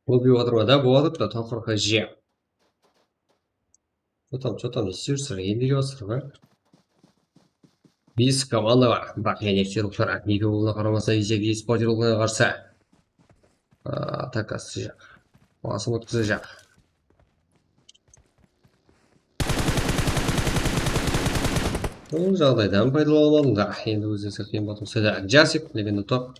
Убив отырма да болады да тақырға жия. Что там, не істеушісір, ендіге осыр, ба? 5 команда бар, бірақ және серверлер неге болуына қарамаса есек еспотерлығына қарсы. Атакасы жақ. Басым өткізі жақ. Ол жағдайдан пайдаланылмадыңдар. Енді өзіңізге қиын болса да Жасик дегенді топ.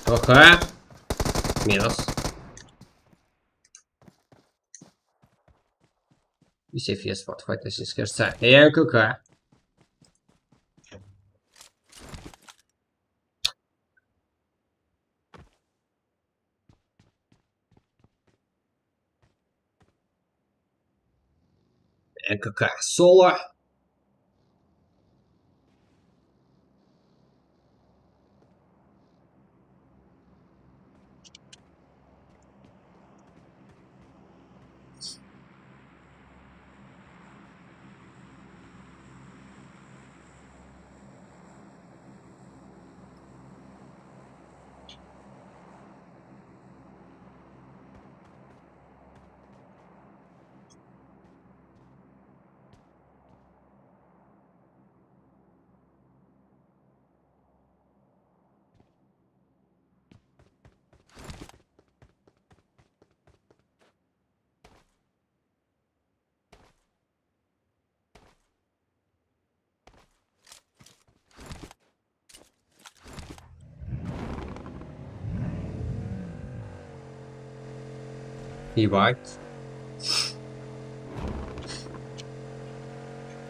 Тоха. Минус. Есеф еспорт файтасыз керса. МКК. МКК соло. Ебать.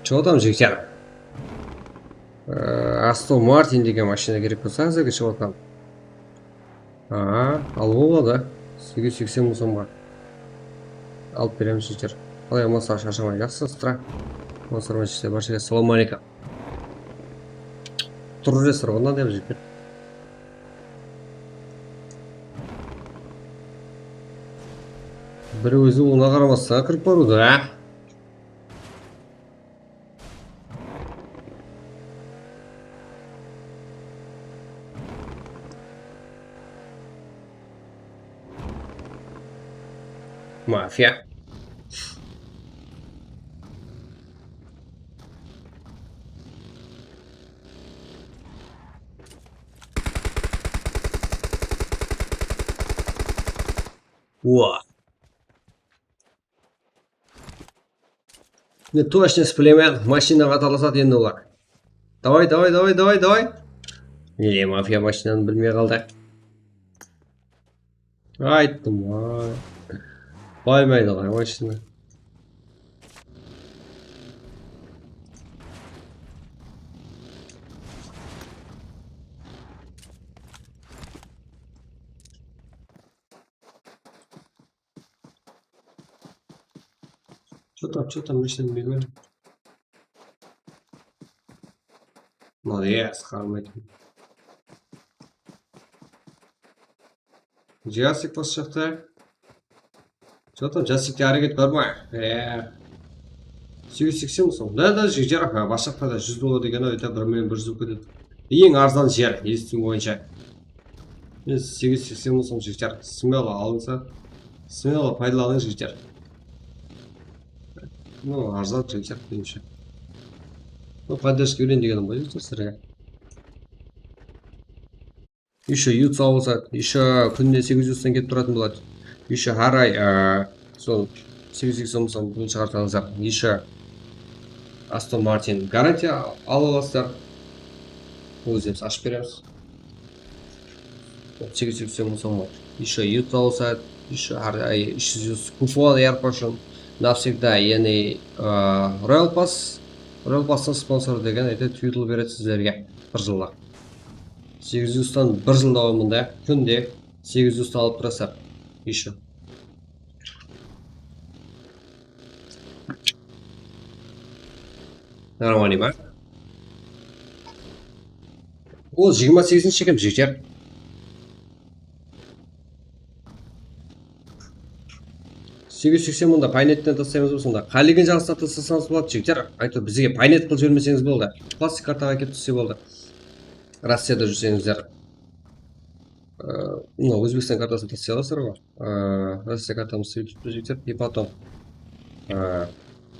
Что там, жігіттер? Астон Мартин деген машина керек болса әзірге шығып отқан. Алып болады. 880 мың сомға. Алып беремін жігіттер. Қалай амаса шаршамай жақсысыздар. Осырмашысы баршаға салам алейкум. Тұрып жүресіздер онда деп жігіттер. Бір өзі ona қарамаса кіріп баруды, Мафия. О! Не точно сплемен, машинаға таласады енді олар. Давай. Неге мафия машинаны білмей қалды? Айттым ғой. Қоймайды ғой машина. Что там машина бегает? Молодец, хамит. Жасик после шахты. Что там, жасикте әрекет бар ма? 880 сом. Да, жер башақта да $100 деген өте 1.100.000 кетеді. Ең арзан жер, естім бойынша. 880 сом жер. Смело алынса, смело пайдаланын жер. Ну, арзан жер дейінші. Ну, поддержка үйрен дегенім ғой, сіздерге. Еще ют салса, еще күнде 800-тен кетіп тұратын болады. Еще әр ай сол 880 сом бүгін шығартаңыздар. Еще Aston Martin гарантия ала аласыздар. Өзіміз ашып береміз. 880 сом. Еще ют салса, еще әр ай 300 купон Airpotion навсегда, яғни Royal Pass-тың спонсоры деген айтады, түйітіл береді сіздерге 1 жылға. 800-тан 1 жыл давамында күнде 800 алып тұрасыздар. Еще. Нормально ма? Ол 28-ші кім жігер? $880 пайнеттен тастаймыз ба сонда? Қалеген жағыста тастасаңыз болады жігер. Айтып бізге пайнет қыл жібермесеңіз болды. Пластик картаға кеп түссе болды. Россияда жүрсеңіздер. Өзбекстан картасын тастай аласыздар ғой. Россия картамызды сөйтіп жігер. И потом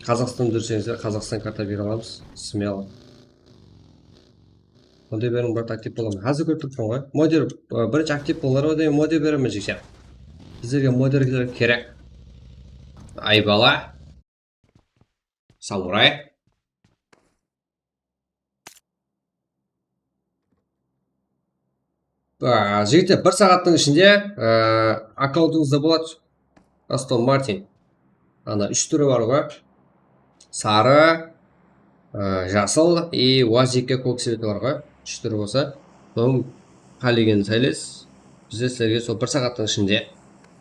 Қазақстанда жүрсеңіздер, Қазақстан карта бере аламыз. Смело. Модел берім бір актив боламын. Қазір көріп тұрмын ғой. Модел бірінші актив болар одан модел беремін жігер. Біздерге модел керек. Айбала. Самурай. Жігіттер, 1 сағаттың ішінде аккаунтыңызда болады Aston Martin. Ана 3 түрі бар ғой. Сары, жасыл и уазикке көк цветі бар ғой. 3 түрі болса, соның қалегенін сайлайсыз. Бізде сіздерге сол 1 сағаттың ішінде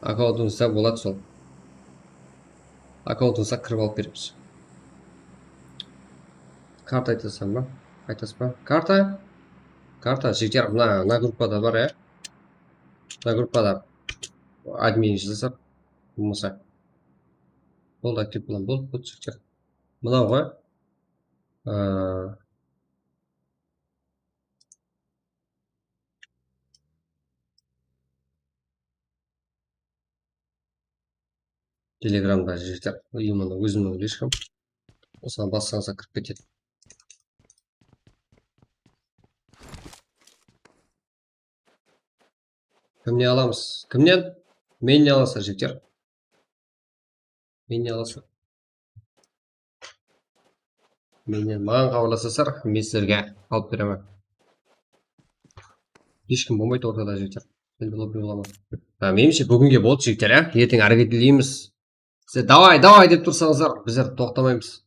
аккаунтыңызда болады сол. Аккаунтыңызға кіріп алып береміз. Карта айтасың ба? Айтасыз ба? Карта жігіттер мына группада бар, мына группада админ жасап болмаса. Болды, актив болам, болды жігіттер. Мынау ғой. Телеграмда жігіттер. Именно өзімнің лишкам. Осыған бассаңызға кіріп кетеді. Кімне аламыз? Кімнен? Мен не аласыздар жігіттер? Мен не аласыздар? Менен маған хабарласасыздар, мен сіздерге алып беремін. Ешкім болмайды ортада жігіттер. Енді лобби боламын. Меніңше бүгінге болды жігіттер, ертең әрекеттелейміз. Сіздер давай деп тұрсаңыздар, біздер тоқтамаймыз.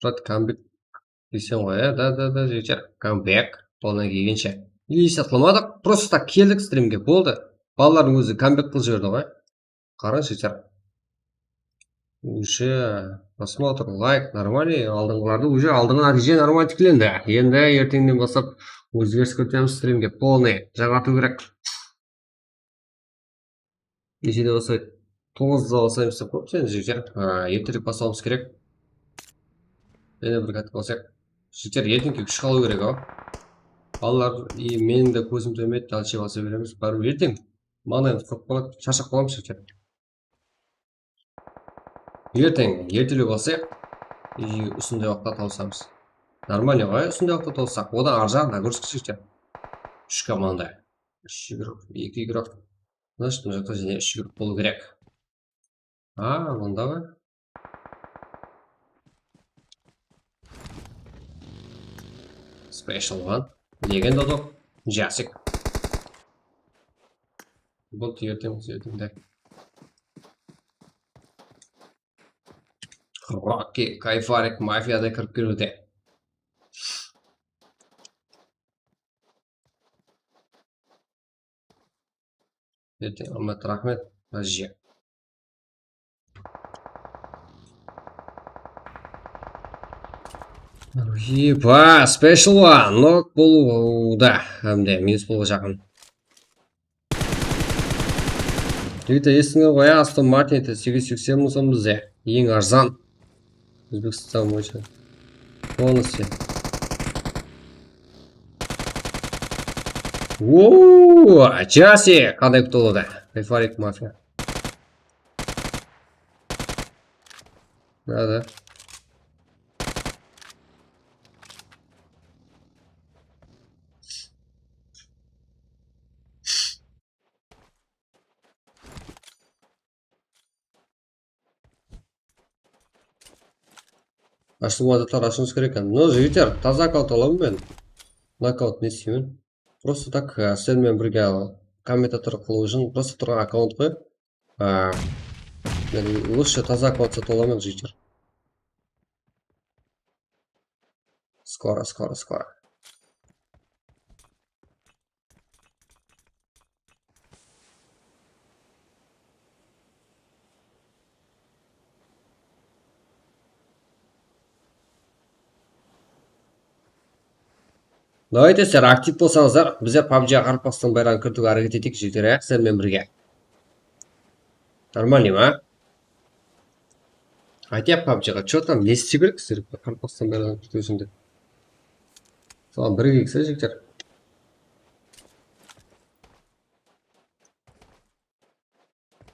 Камбек десем ғой, да, жігіттер. Камбек, қолынан келгенше. Или сатылмадық, просто так келдік стримге, болды. Балалардың өзі камбек қыл жіберді ғой. Қарың жігіттер. Уже просмотр, лайк, нормально. Алдыңғыларды уже алдыңғы нәтиже нормально тікленді. Енді ертеңнен бастап өзгеріс көреміз стримге. Полный жаңарту керек. Нешеде басайды? 9-да басаймыз деп қойып сен жігіттер. Ертерек басауымыз керек. Және бір кәтіп болсақ. Жігіттер ертеңге күш қалу керек, ау. Балалар, менің де көзім төмет, дәлше баса береміз. Бару ертең. Маңайымыз көп болады, шашақ боламыз жігіттер. Ертең, ертелі болсақ, үстінде уақытта тауысамыз. Нормально ғой, үстінде уақытта тауыссақ. Одан аржақ нагрузка жігіттер. 3 команда. 2 игрок. Значит, мына жақта және 3 жүгіріп болу керек. Мұнда ба? Special one. Деген додок. Жасик. Бұл ертең. Rocky, Кайфарик, мафияда кіріп келуде. Ертең Алмат рахмет. Әже. Епа, Special one. Нок болуда. Әмде, минус болуға жақын. Жігіті естіңе қоя, Астон Мартин 880 мың сом бізде. Ең арзан. Өзбекстан бойынша. Полностью. Ооо, Жасик, қандай күтілді? Кайфарик мафия. Да. Ашылу адаттар ашыңыз керек екен. Но жігіттер, таза аккаунт аламын мен. Нокаут не істеймін. Просто так сіздермен бірге комментатор қылу үшін просто тұрған аккаунт қой. Лучше таза аккаунт сатып аламын жігіттер. Скоро. Давайте сіздер актив болсаңыздар, біздер PUBG Қарпастың байрағын кіртуге әрекет етейік жігіттер, сіздермен бірге. Нормальный ма? Айтайық PUBG-ға, что там не істеу керек сіздер Қарпастың байрағын кірту үшін деп. Соған бірге кісі жігіттер.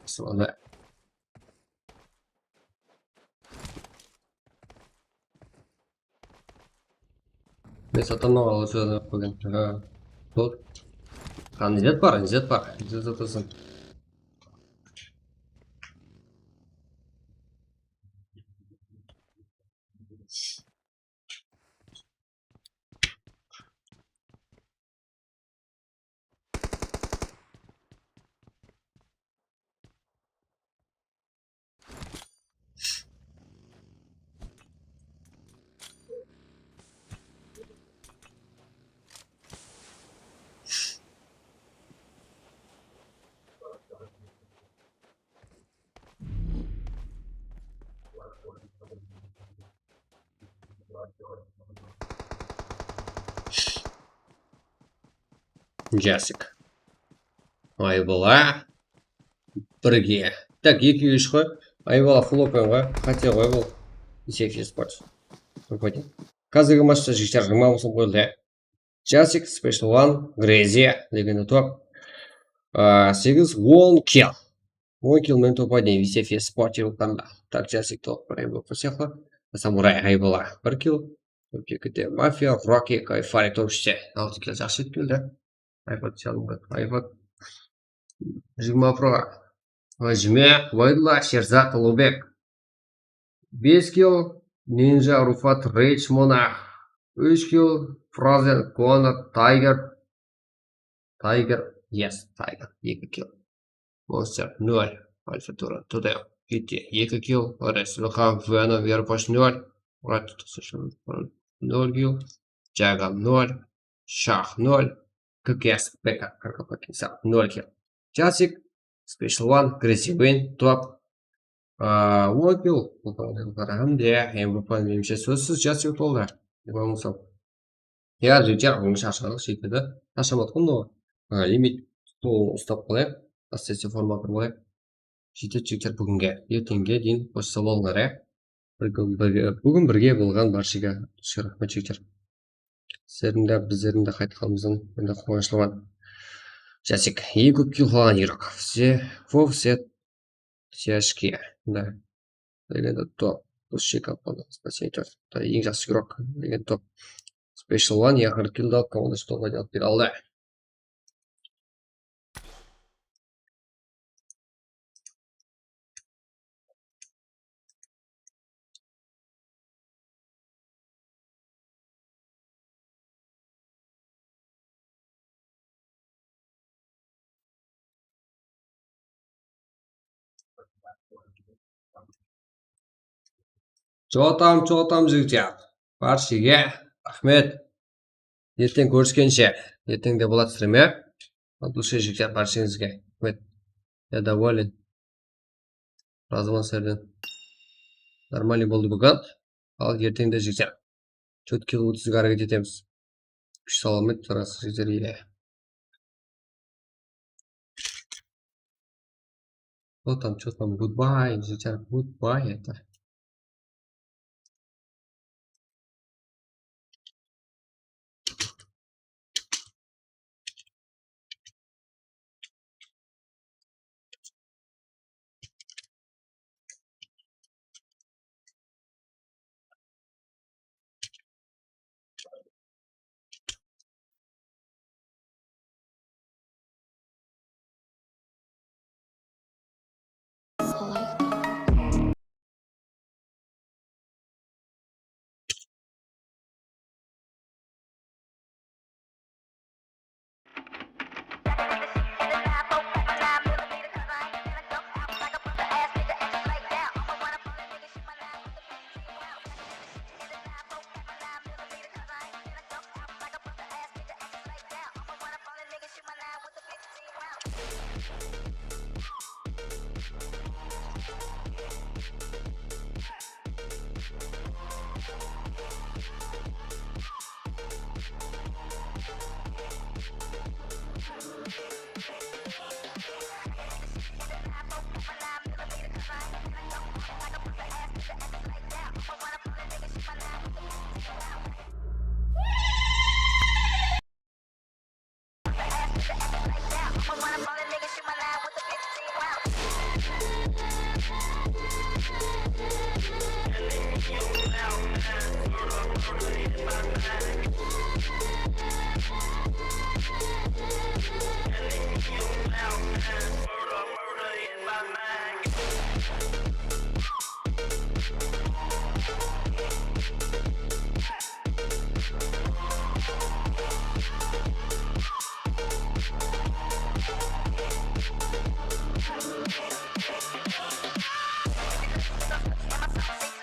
Соған мен сатамын алып жүріп қойған. Тут. Низет бар. Низет атасын. Жасик. Айбала. Бірге. Так, 2-3 қой. Айбала фуллопен ғой. Хотя ғой бұл. Есек спорт. Қазіргі матчта жігіттер 20 мың сом қойылды. Жасик, Special one, Грези дегенде топ. 8-10 килл. 10 килл мен топ один. Есек спорт ерілтанда. Так, Жасик топ бір айбол қосеқлы. Самурай айбала 1 килл. Көпекіде мафия, Rocky, Кайфарик топ үште. 6 килл жақсы еткелді. Айпад çalındı. Айпад 20 pro. Vajme, Vaydla, Sherzat, Lubek. 5 kill, Ninja, Rufat, Rage, Monarch. 3 kill, Frozen, Connor, Tiger. Yes, Tiger. 2 kill. Monster, 0. Alpha Tura, Tudeo. Kitty, 2 kill. Ores, Lukham, Venom, Verposh, 0. Rat, 0 kill. Jagam, 0. Shah, 0. ККС, ПК, Каркопакинса, 0 килл. Жасик, Special one, Crazy Win, топ. 1 килл. Қарағымде, МВП немше сөзсіз Жасик толды. Болмасам. Я жігіттер, оны шашқалық шекеді. Шашамат құнды ғой. Лимит ұстап қалайық. Астесі форматыр болайық. Жігіттер бүгінге, ертеңге дейін қосса болыңдар. Бүгін бірге болған баршыға рахмет жігіттер. Сіздердің біздердің де қайтқанымыздың енді қуанышылған. Жасик, ең көп килл қалған игрок. Все тяжкие. Да. Легенда топ. Пусши компания. Спасибо. Ең жақсы игрок. Легенда топ. Special one, я килл дал, кого-то что-то делать алды. Чотам жігіттер. Баршаға рахмет. Ертең көріскенше. Ертең де болады стрим, иә? От души жігіттер, баршаңызға рахмет. Я доволен. Размасырдың. Нормальный болды бүгін. Ал ертең де жігіттер. Чөтке қылып әрекет етеміз. Күш саламет тұрасы жігіттерге. Вот там, что там, goodbye, жігіттер, goodbye это.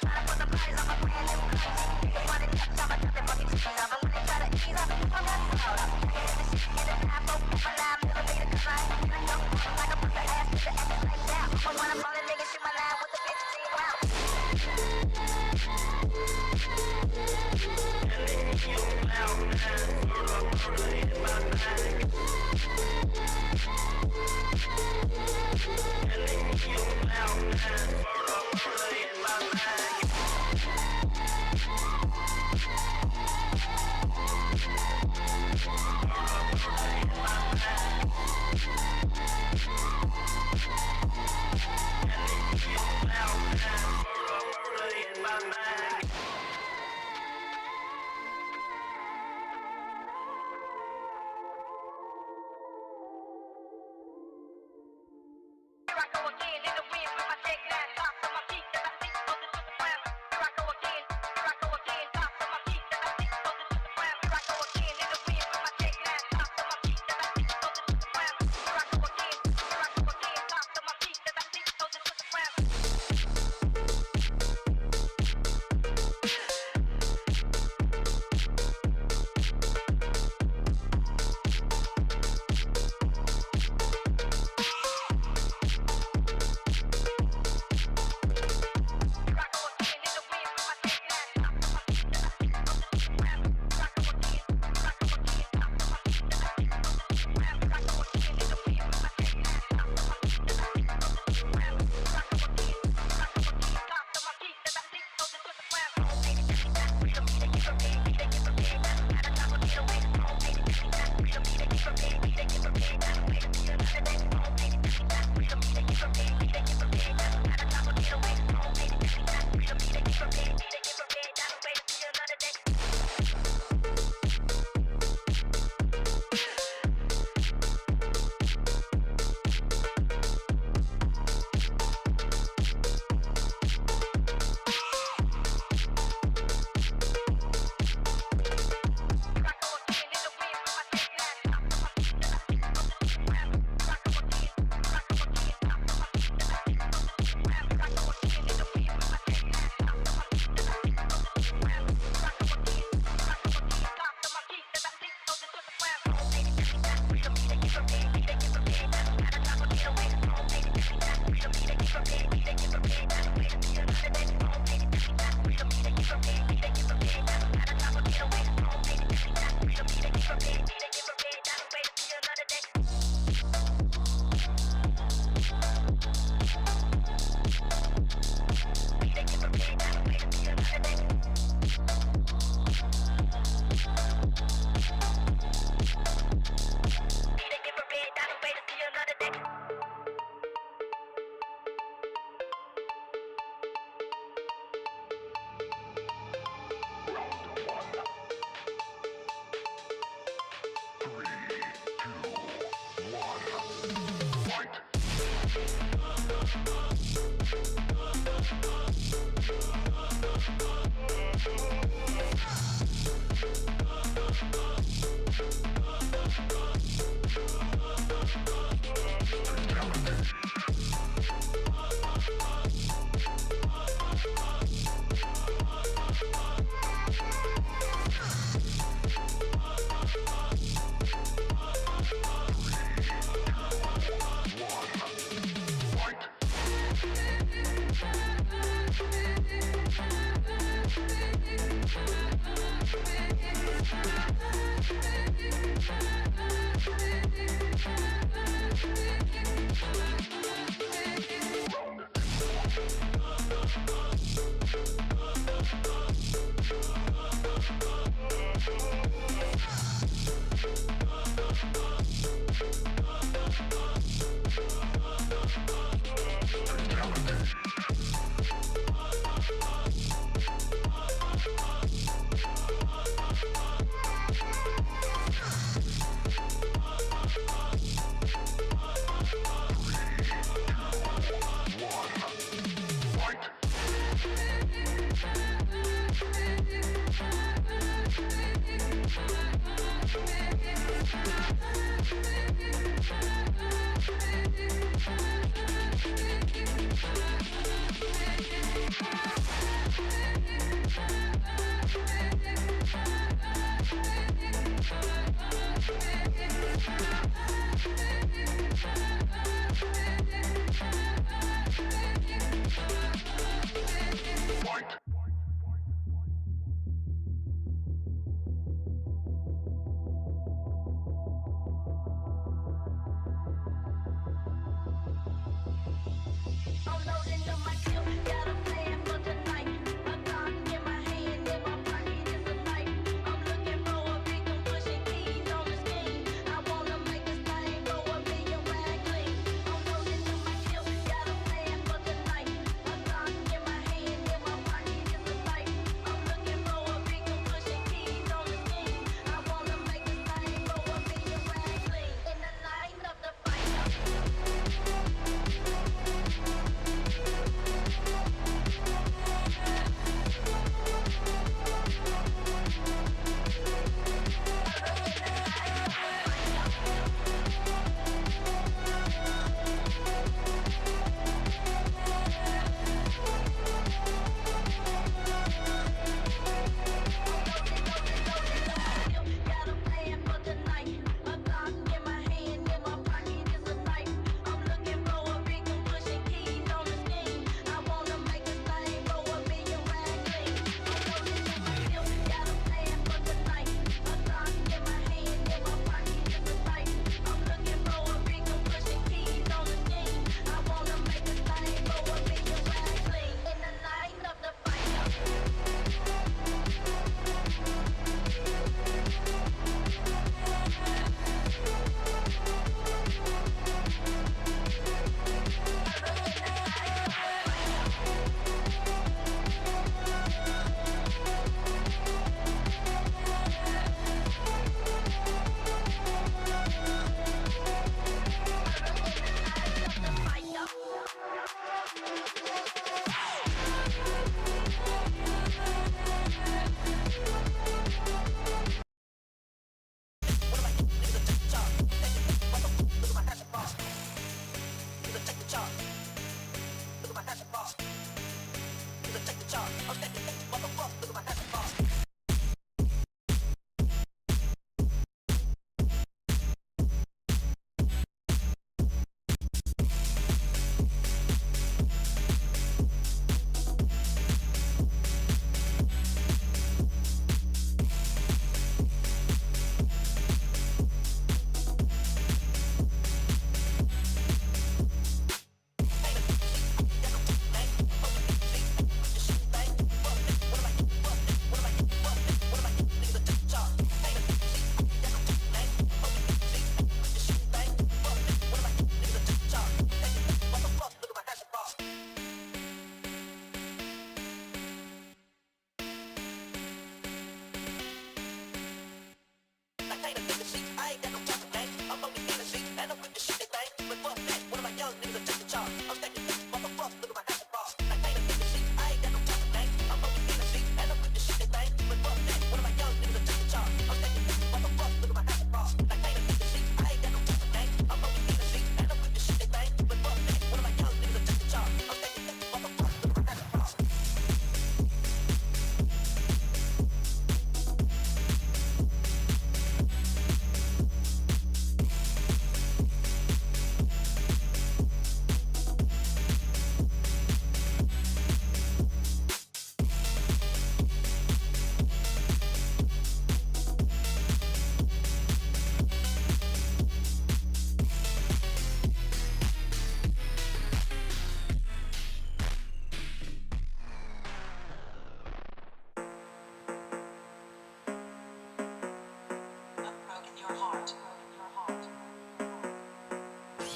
Tryna put the bodies on my brand new clothes. They wanna touch on my cup, they fucking cheese.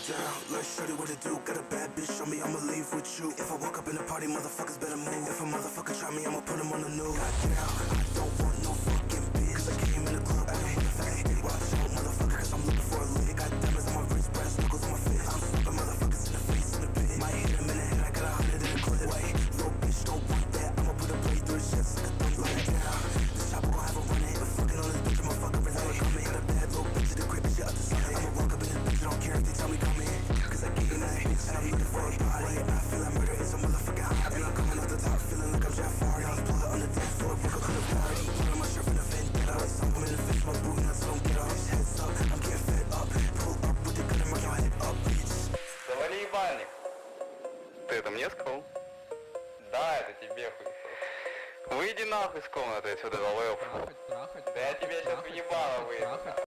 Down, like shorty, what it do? Got a bad bitch on me, I'ma leave with you. If I walk up in the party, motherfuckers better move. If a motherfucker try me, I'ma put him on the news. Goddamn, I don't want no fucking bitch. Cause I came in the club, ayy, watch out, motherfucker, cause I'm looking for a lick. Got diamonds on my wrist, brass knuckles on my fist. I'm slapping motherfuckers in the face, in the pit. Might hit him in the head, I got 100 in the clip. Wait, little bitch, don't want that. I'ma put a blade through his chest like a thumb like down. This chopper gon' have a run in. Fucking on this bitch, I'ma fuck her in the coming. Got a bad little bitch in the crib, and she up to something. I'ma walk up in this bitch, I don't care if they tell me come in. Cause I get in that bitch, and I'm looking for a party. I feel like murder is a motherfucking hobby. And I'm coming off the top, feeling like I'm Jafari. I'm pulling on the dance floor, broke up to the party. Put on my shirt for the vendetta. I'm in the face, my boot nuts don't get off. Heads up, I'm getting fed up. Pull up with the gun and mark your head up, bitch. Завали ебальник. Ты это мне сказал? Да, это тебе хуесос. Выйди нахуй с комнаты отсюда, долбоёб. Да я тебе сейчас в ебало выйду.